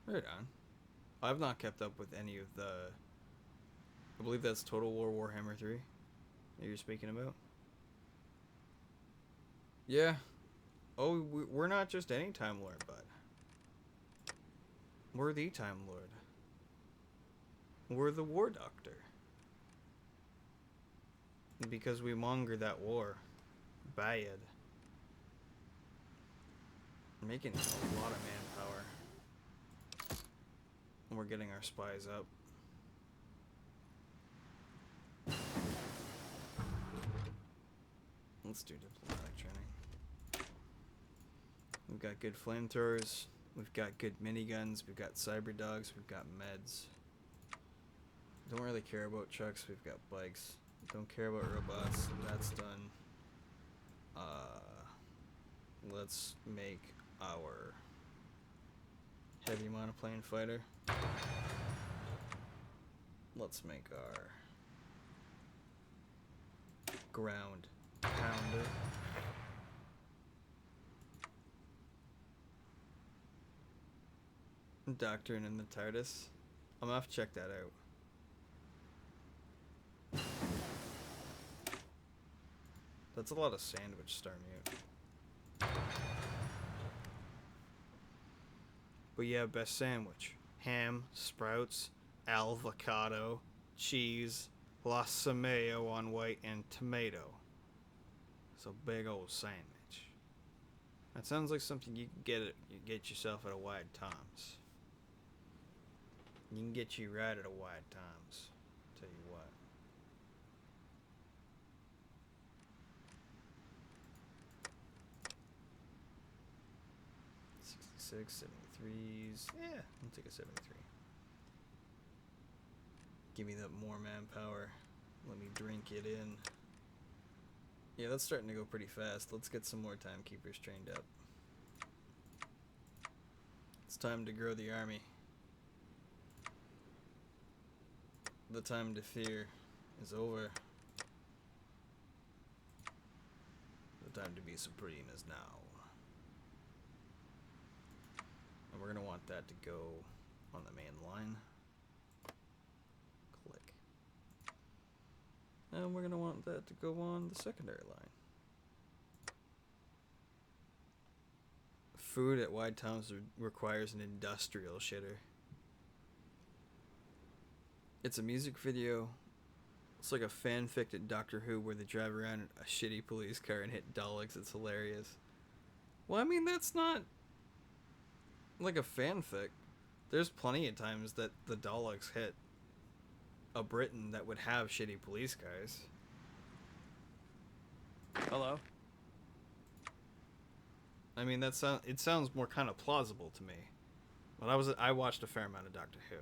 Speaker 1: Right on. I've not kept up with any of the... I believe that's Total War Warhammer 3 that you're speaking about. Yeah. Oh, we're not just any Time Lord, bud. We're the Time Lord. We're the War Doctor. Because we monger that war. Bad. Making a lot of manpower. And we're getting our spies up. Let's do diplomatic training. We've got good flamethrowers. We've got good miniguns. We've got cyber dogs. We've got meds. Don't really care about trucks. We've got bikes. Don't care about robots. That's done. Let's make our heavy monoplane fighter. Let's make our ground pounder. Doctrine in the TARDIS. I'm gonna have to check that out. That's a lot of sandwich, Starmute. But yeah, best sandwich. Ham, sprouts, avocado, cheese, lassa mayo on white, and tomato. It's a big old sandwich. That sounds like something you can get yourself at a Wide Tom's. You can get you right at a Wide Tom's. Tell you what. '66, '73s. Yeah, I'll take a 73. Give me that more manpower. Let me drink it in. Yeah, that's starting to go pretty fast. Let's get some more timekeepers trained up. It's time to grow the army. The time to fear is over. The time to be supreme is now. And we're going to want that to go on the main line. Click. And we're going to want that to go on the secondary line. Food at Wide Tom's requires an industrial shitter. It's a music video. It's like a fanfic at Doctor Who where they drive around in a shitty police car and hit Daleks. It's hilarious. Well, I mean, that's not like a fanfic. There's plenty of times that the Daleks hit a Britain that would have shitty police cars.
Speaker 2: Hello?
Speaker 1: I mean, it sounds more kind of plausible to me. When I watched a fair amount of Doctor Who.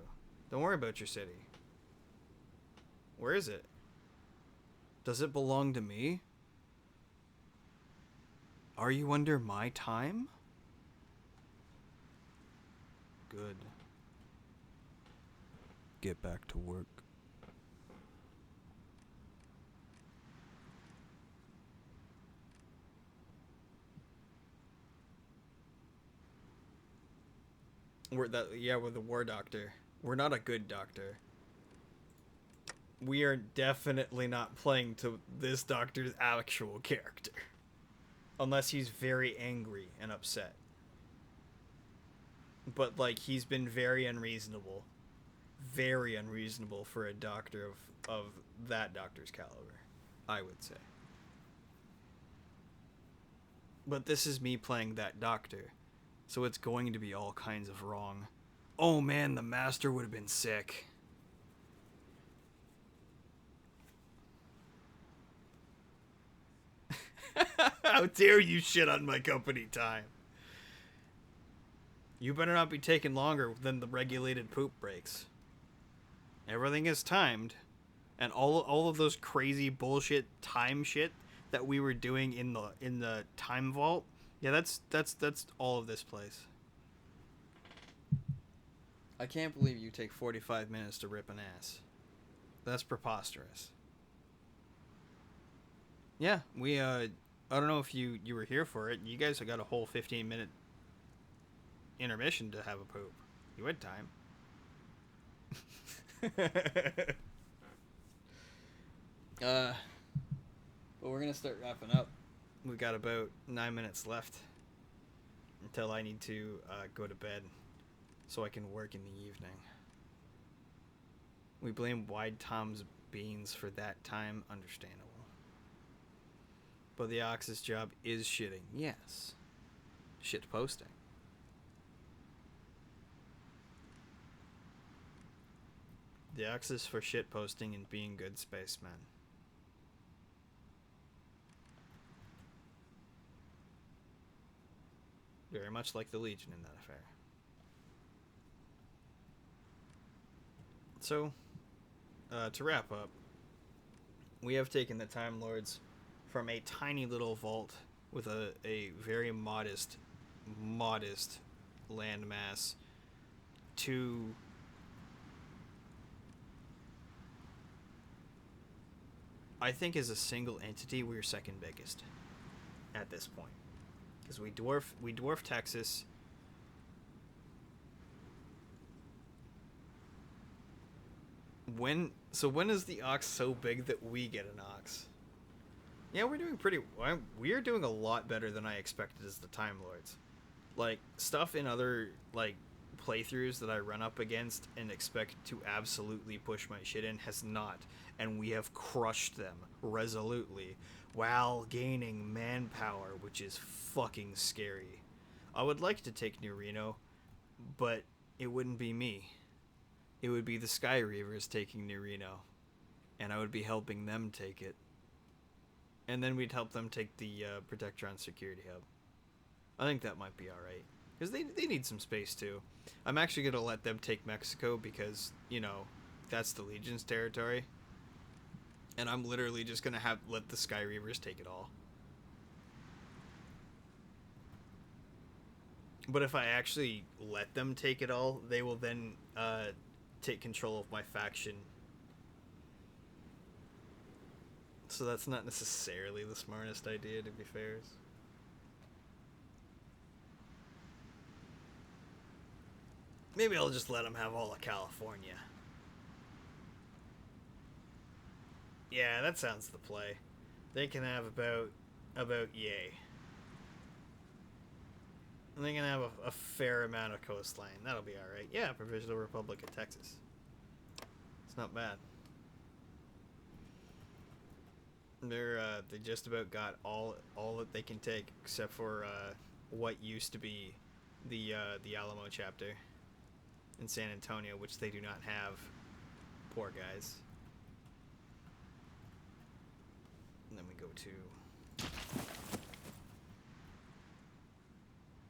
Speaker 1: Don't worry about your city. Where is it? Does it belong to me? Are you under my time? Good. Get back to work. We're the war doctor. We're not a good doctor. We are definitely not playing to this doctor's actual character. Unless he's very angry and upset. But, like, he's been very unreasonable. Very unreasonable for a doctor of that doctor's caliber, I would say. But this is me playing that doctor. So it's going to be all kinds of wrong. Oh man, the master would have been sick. How dare you shit on my company time? You better not be taking longer than the regulated poop breaks. Everything is timed. And all of those crazy bullshit time shit that we were doing in the time vault, yeah, that's all of this place. I can't believe you take 45 minutes to rip an ass. That's preposterous. Yeah, we I don't know if you were here for it. You guys have got a whole 15-minute intermission to have a poop. You had time. But we're gonna start wrapping up. We've got about 9 minutes left until I need to go to bed so I can work in the evening. We blame Wide Tom's beans for that time, understandable. But the Ox's job is shitting, yes. Shit posting. The Ox is for shit posting and being good spacemen. Very much like the Legion in that affair. So, to wrap up, we have taken the Time Lords from a tiny little vault with a very modest landmass to I think as a single entity we're second biggest at this point. Because we dwarf Texas. When is the Ox so big that we get an Ox? Yeah, we're doing we are doing a lot better than I expected as the Time Lords. Like, stuff in other, like, playthroughs that I run up against and expect to absolutely push my shit in has not. And we have crushed them resolutely while gaining manpower, which is fucking scary. I would like to take New Reno, but it wouldn't be me. It would be the Sky Reavers taking New Reno, and I would be helping them take it. And then we'd help them take the Protectron Security Hub. I think that might be alright. Because they need some space too. I'm actually going to let them take Mexico because, you know, that's the Legion's territory. And I'm literally just going to let the Sky Reavers take it all. But if I actually let them take it all, they will then take control of my faction. So that's not necessarily the smartest idea, to be fair. Maybe I'll just let them have all of California. Yeah, that sounds the play. They can have about yay. And they can have a fair amount of coastline. That'll be alright. Yeah, Provisional Republic of Texas. It's not bad. They just about got all that they can take, except for what used to be the Alamo chapter in San Antonio, which they do not have. Poor guys. And then we go to...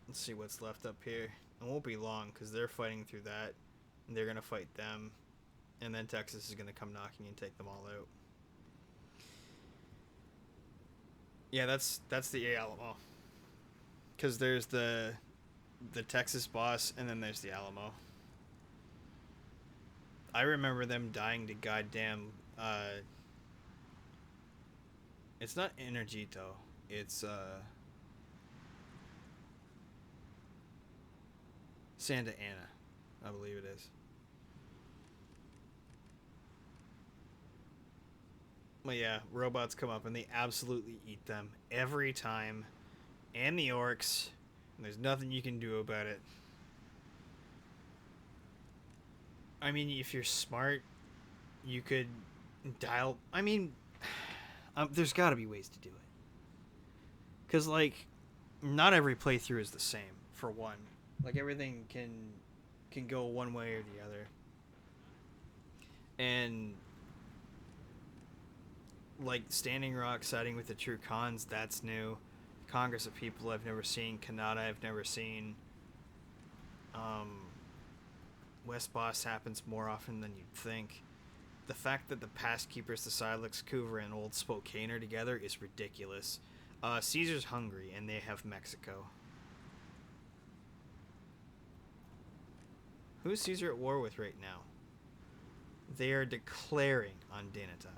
Speaker 1: Let's see what's left up here. It won't be long, because they're fighting through that, and they're going to fight them, and then Texas is going to come knocking and take them all out. Yeah, that's the Alamo. Because there's the Texas boss, and then there's the Alamo. I remember them dying to goddamn... it's not Energito. It's, Santa Ana, I believe it is. But yeah, robots come up and they absolutely eat them every time. And the orcs. And there's nothing you can do about it. I mean, if you're smart, you could dial... I mean, there's got to be ways to do it. Because, like, not every playthrough is the same, for one. Like, everything can go one way or the other. And, like, Standing Rock siding with the True Cons, that's new. Congress of People I've never seen. Kanata I've never seen. West Boss happens more often than you'd think. The fact that the Past Keepers, the Silex, Coover, and Old Spokane are together is ridiculous. Caesar's hungry, and they have Mexico. Who's Caesar at war with right now? They are declaring on Dinata.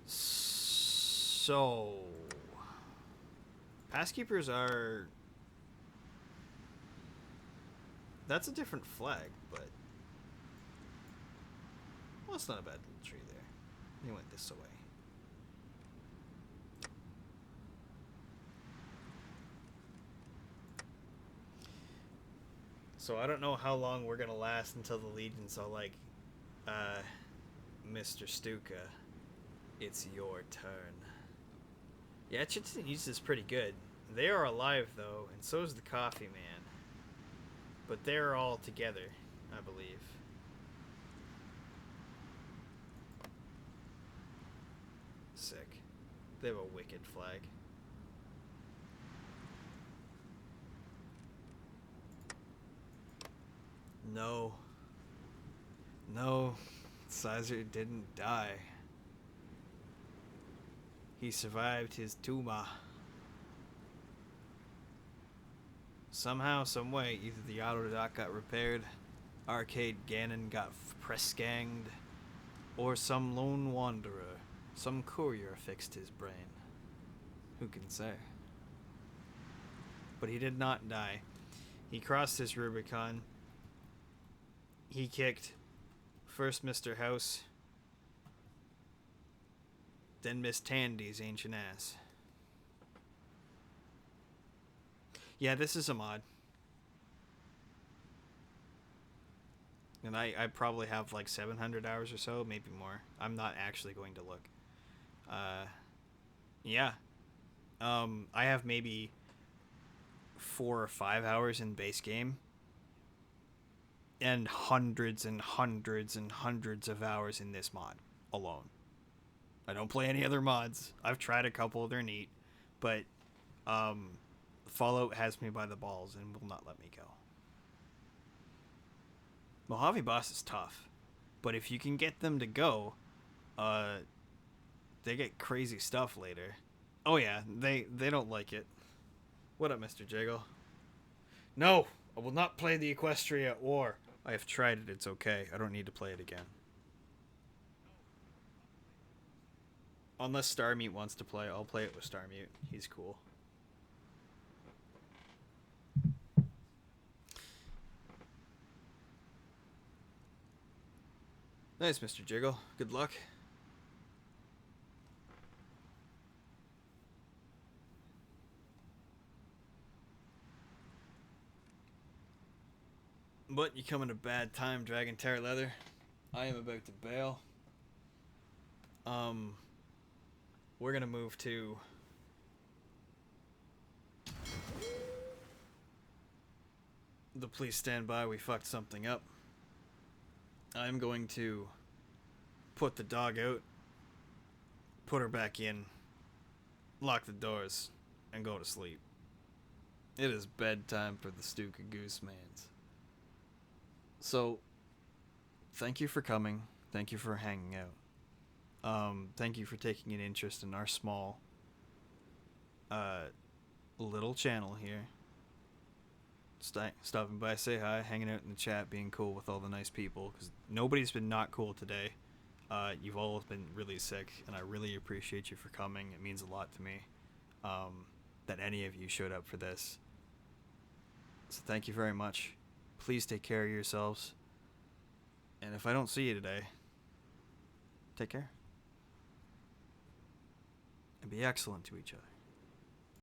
Speaker 1: So... Past Keepers are... That's a different flag, but... Well, it's not a bad little tree there. He went this way. So I don't know how long we're gonna last until the Legions are like, Mr. Stukka, it's your turn. Yeah, Chichen East is pretty good. They are alive though, and so is the Coffee Man. But they're all together, I believe. Sick. They have a wicked flag. No. No, Caesar didn't die. He survived his Tuma. Somehow, someway, either the Autodoc got repaired, Arcade Ganon got press-ganged, or some lone wanderer, some courier fixed his brain. Who can say? But he did not die. He crossed his Rubicon. He kicked first Mr. House, then Miss Tandy's ancient ass. Yeah, this is a mod. And I probably have like 700 hours or so, maybe more. I'm not actually going to look. Yeah. I have maybe 4 or 5 hours in base game. And hundreds and hundreds and hundreds of hours in this mod alone. I don't play any other mods. I've tried a couple, they're neat. But Fallout has me by the balls and will not let me go. Mojave Boss is tough. But if you can get them to go, they get crazy stuff later. Oh yeah, they don't like it. What up, Mr. Jiggle? No! I will not play the Equestria at war. I have tried it, it's okay. I don't need to play it again. Unless Starmute wants to play, I'll play it with Starmute. He's cool. Nice, Mr. Jiggle. Good luck. But you come at a bad time, Dragon Terror Leather. I am about to bail. We're gonna move to the police stand by. We fucked something up. I'm going to put the dog out, put her back in, lock the doors, and go to sleep. It is bedtime for the Stukka Goosemans. So, thank you for coming. Thank you for hanging out. Thank you for taking an interest in our small, little channel here. Stopping by, say hi, hanging out in the chat, being cool with all the nice people, because nobody's been not cool today. You've all been really sick, and I really appreciate you for coming. It means a lot to me that any of you showed up for this. So thank you very much. Please take care of yourselves. And if I don't see you today, take care. And be excellent to each other.